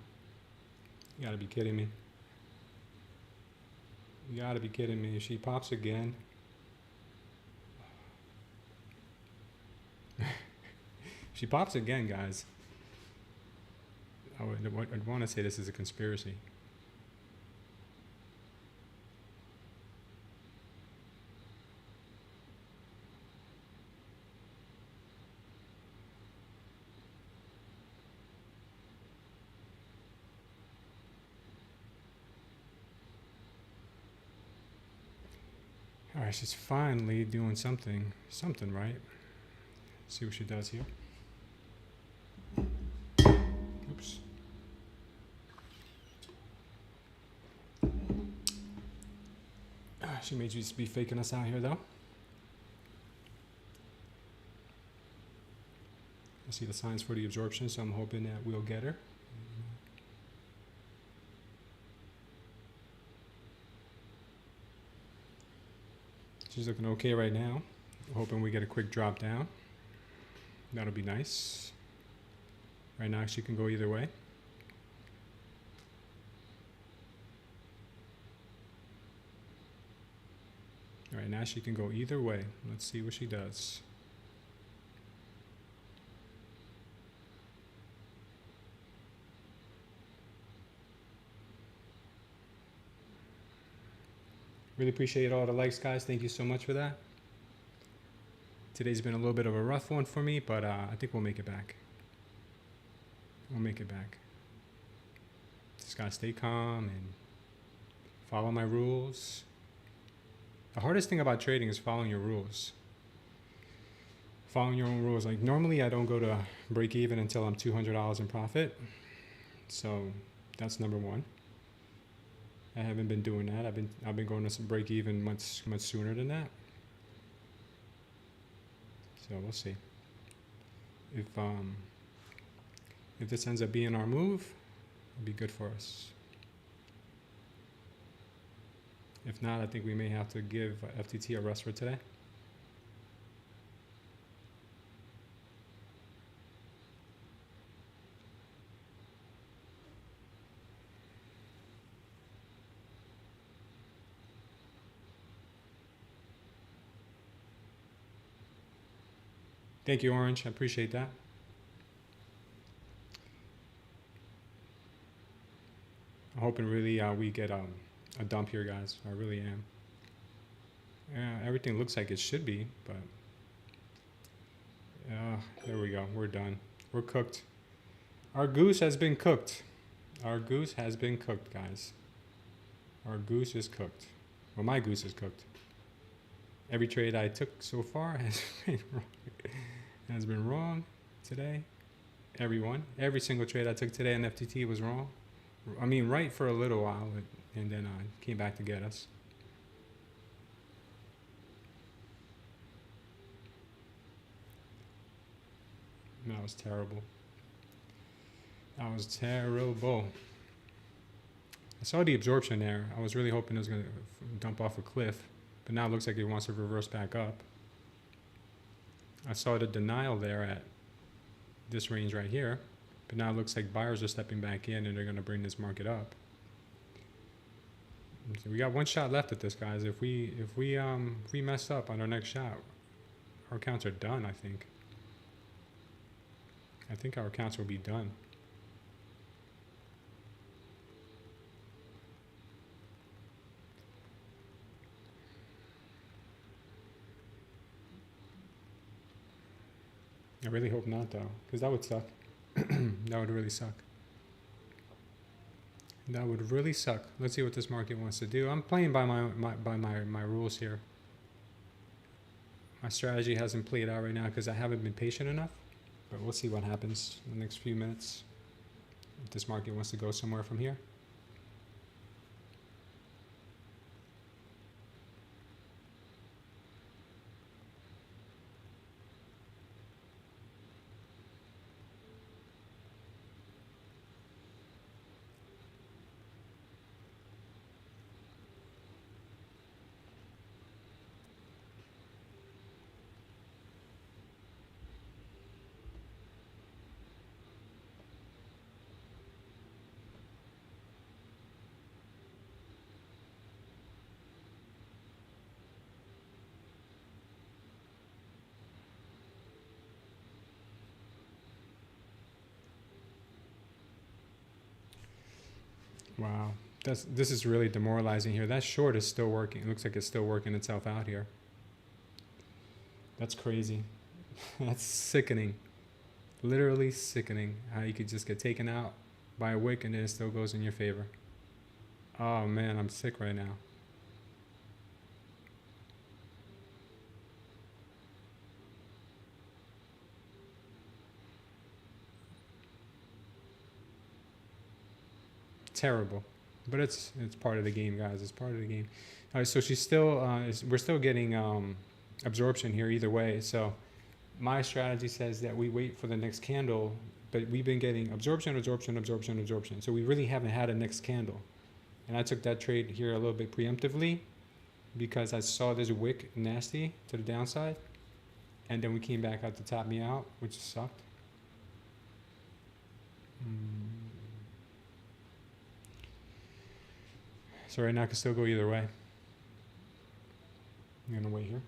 You gotta be kidding me. You gotta be kidding me. If she pops again. She pops again, guys. I'd want to say this is a conspiracy. All right, she's finally doing something right. Let's see what she does here. Oops. She may just be faking us out here, though. I see the signs for the absorption, so I'm hoping that we'll get her. She's looking okay right now. Hoping we get a quick drop down. That'll be nice. Right now she can go either way. Right now she can go either way. Let's see what she does. Really appreciate all the likes, guys. Thank you so much for that. Today's been a little bit of a rough one for me, but I think we'll make it back. We'll make it back. Just gotta stay calm and follow my rules. The hardest thing about trading is following your rules. Following your own rules. Like normally I don't go to break even until I'm $200 in profit. So that's number one. I haven't been doing that. I've been going to some break even much sooner than that. So we'll see. If this ends up being our move, it'll be good for us. If not, I think we may have to give FTT a rest for today. Thank you, Orange. I appreciate that. I'm hoping really we get a dump here, guys. I really am. Yeah, everything looks like it should be, but there we go. We're done. We're cooked. Our goose has been cooked. Our goose has been cooked, guys. Our goose is cooked. Well, my goose is cooked. Every trade I took so far has been wrong today. Every single trade I took today in FTT was wrong. I mean, right for a little while, and then came back to get us. That was terrible. That was terrible. I saw the absorption there. I was really hoping it was going to dump off a cliff, but now it looks like it wants to reverse back up. I saw the denial there at this range right here, but now it looks like buyers are stepping back in and they're going to bring this market up. So we got one shot left at this, guys. If we mess up on our next shot, our accounts are done. I think our accounts will be done. I really hope not, though, because that would suck. That would really suck. That would really suck. Let's see what this market wants to do. I'm playing by my rules here. My strategy hasn't played out right now because I haven't been patient enough. But we'll see what happens in the next few minutes. If this market wants to go somewhere from here. Wow, this is really demoralizing here. That short is still working. It looks like it's still working itself out here. That's crazy. That's sickening. Literally sickening how you could just get taken out by a wick and then it still goes in your favor. Oh man, I'm sick right now. Terrible, but it's part of the game, guys. It's part of the game. All right, so she's still we're still getting absorption here either way. So my strategy says that we wait for the next candle, but we've been getting absorption. So we really haven't had a next candle, and I took that trade here a little bit preemptively because I saw this wick nasty to the downside, and then we came back out to top me out, which sucked. So right now I can still go either way. I'm gonna wait here.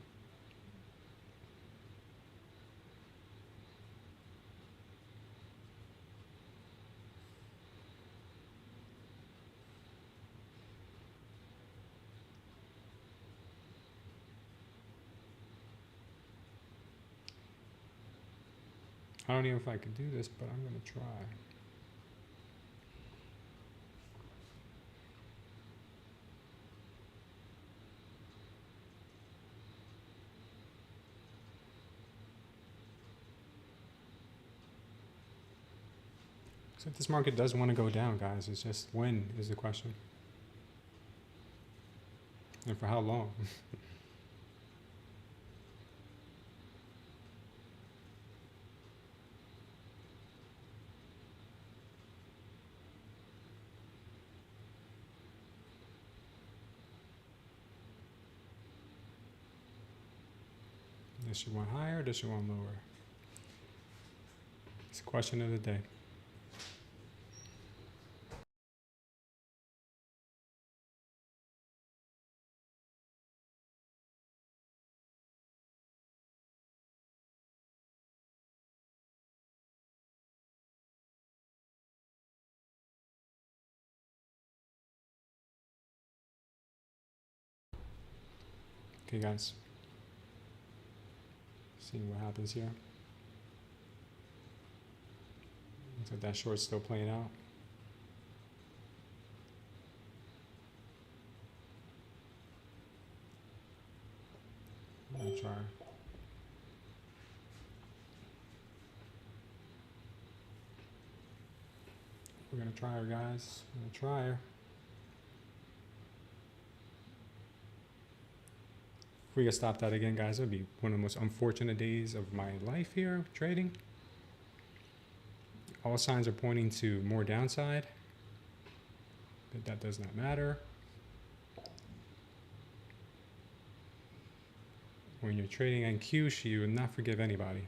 I don't even know if I can do this, but I'm going to try. So this market does want to go down, guys. It's just when is the question. And for how long? Does she want higher or does she want lower? It's a question of the day. Okay, guys. Seeing what happens here. Looks like that short's still playing out. I'm gonna try. We're gonna try her, guys. We're gonna try her. If we could stop that again, guys, it would be one of the most unfortunate days of my life here trading. All signs are pointing to more downside, but that does not matter. When you're trading NQ, she would not forgive anybody.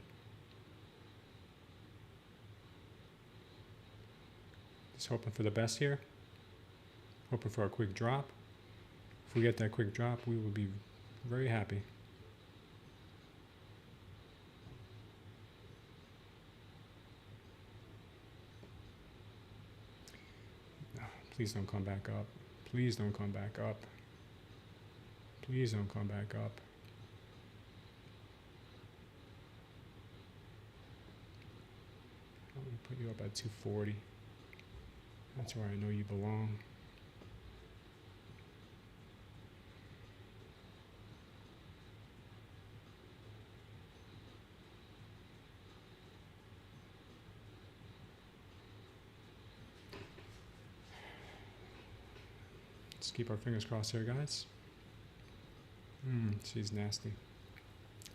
Just hoping for the best here. Hoping for a quick drop. If we get that quick drop, we will be very happy. No, please don't come back up. Please don't come back up. Please don't come back up. I'm going to put you up at 240. That's where I know you belong. Let's keep our fingers crossed here, guys. She's nasty.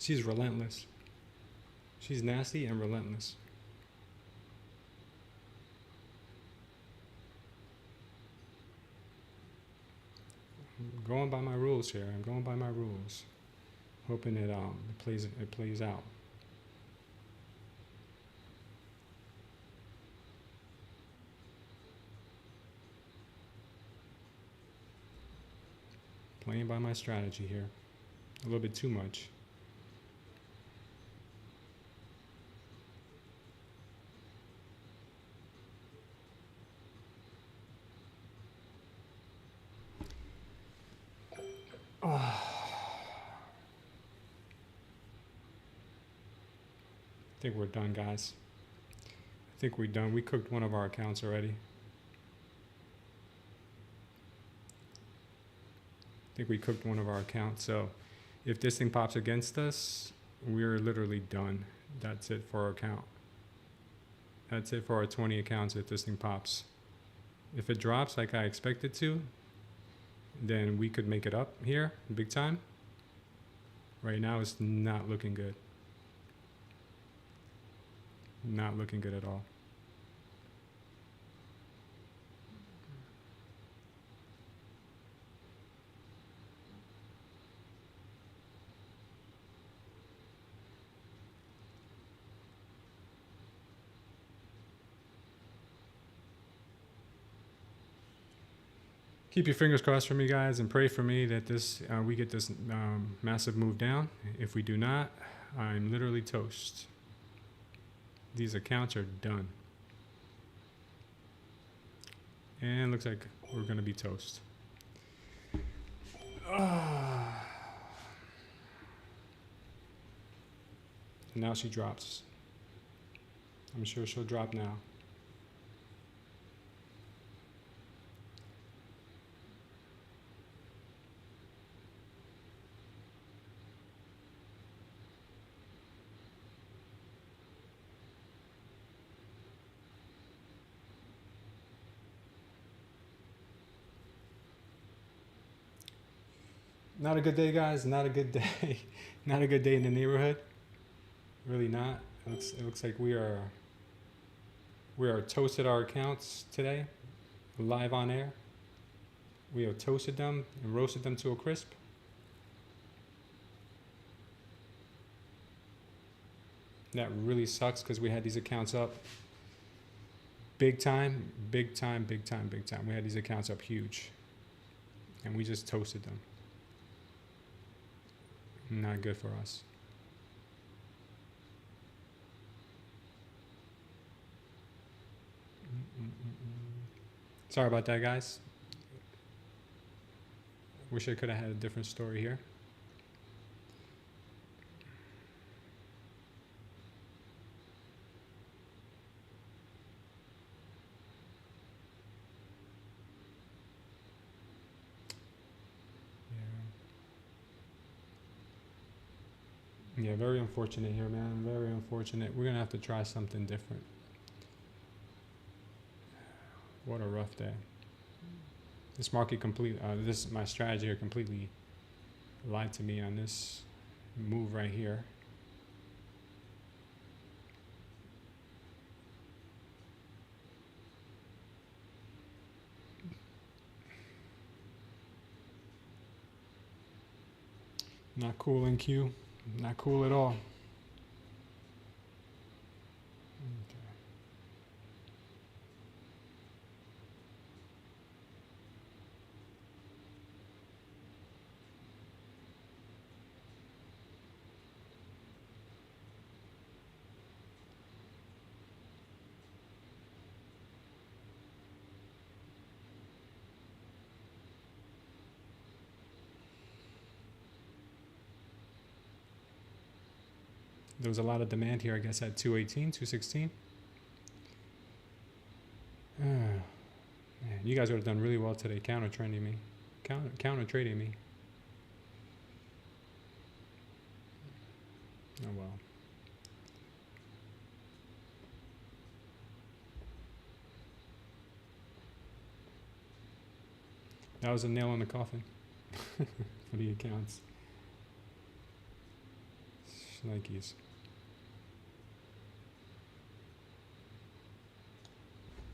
She's relentless. She's nasty and relentless. I'm going by my rules here. I'm going by my rules. Hoping it plays out. Playing by my strategy here. A little bit too much. I think we're done, guys. I think we're done. We cooked one of our accounts already. I think we cooked one of our accounts. So if this thing pops against us, we're literally done. That's it for our account. That's it for our 20 accounts if this thing pops. If it drops like I expect it to, then we could make it up here big time. Right now it's not looking good. Not looking good at all. Keep your fingers crossed for me, guys, and pray for me that this we get this massive move down. If we do not, I'm literally toast. These accounts are done. And looks like we're going to be toast. Now she drops. I'm sure she'll drop now. Not a good day, guys. Not a good day. Not a good day in the neighborhood. Really not. It looks like we are toasted our accounts today, live on air. We have toasted them and roasted them to a crisp. That really sucks because we had these accounts up big time, big time, big time, big time. We had these accounts up huge, and we just toasted them. Not good for us. Sorry about that, guys. Wish I could have had a different story here. Yeah, very unfortunate here, man. Very unfortunate. We're gonna have to try something different. What a rough day. This market my strategy here completely lied to me on this move right here. Not cool in Q. Not cool at all. There was a lot of demand here, I guess, at 218, 216. Man, you guys would have done really well today, counter trading me. Counter trading me. Oh well. That was a nail in the coffin for the accounts. Nikes.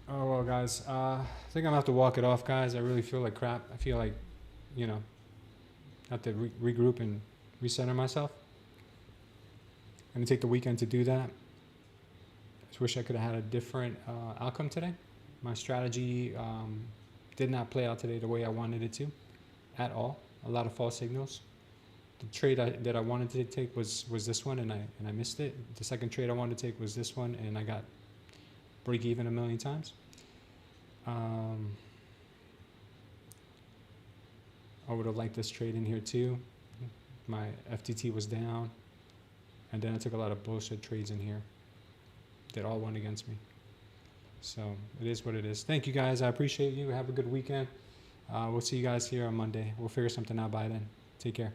Oh well, guys. I think I'm gonna have to walk it off, guys. I really feel like crap. I feel like, I have to regroup and recenter myself. I'm gonna take the weekend to do that. Just wish I could have had a different outcome today. My strategy did not play out today the way I wanted it to, at all. A lot of false signals. The trade that I wanted to take was this one, and I missed it. The second trade I wanted to take was this one, and I got break even a million times. I would have liked this trade in here too. My FTT was down, and then I took a lot of bullshit trades in here that all went against me. So it is what it is. Thank you, guys. I appreciate you. Have a good weekend. We'll see you guys here on Monday. We'll figure something out by then. Take care.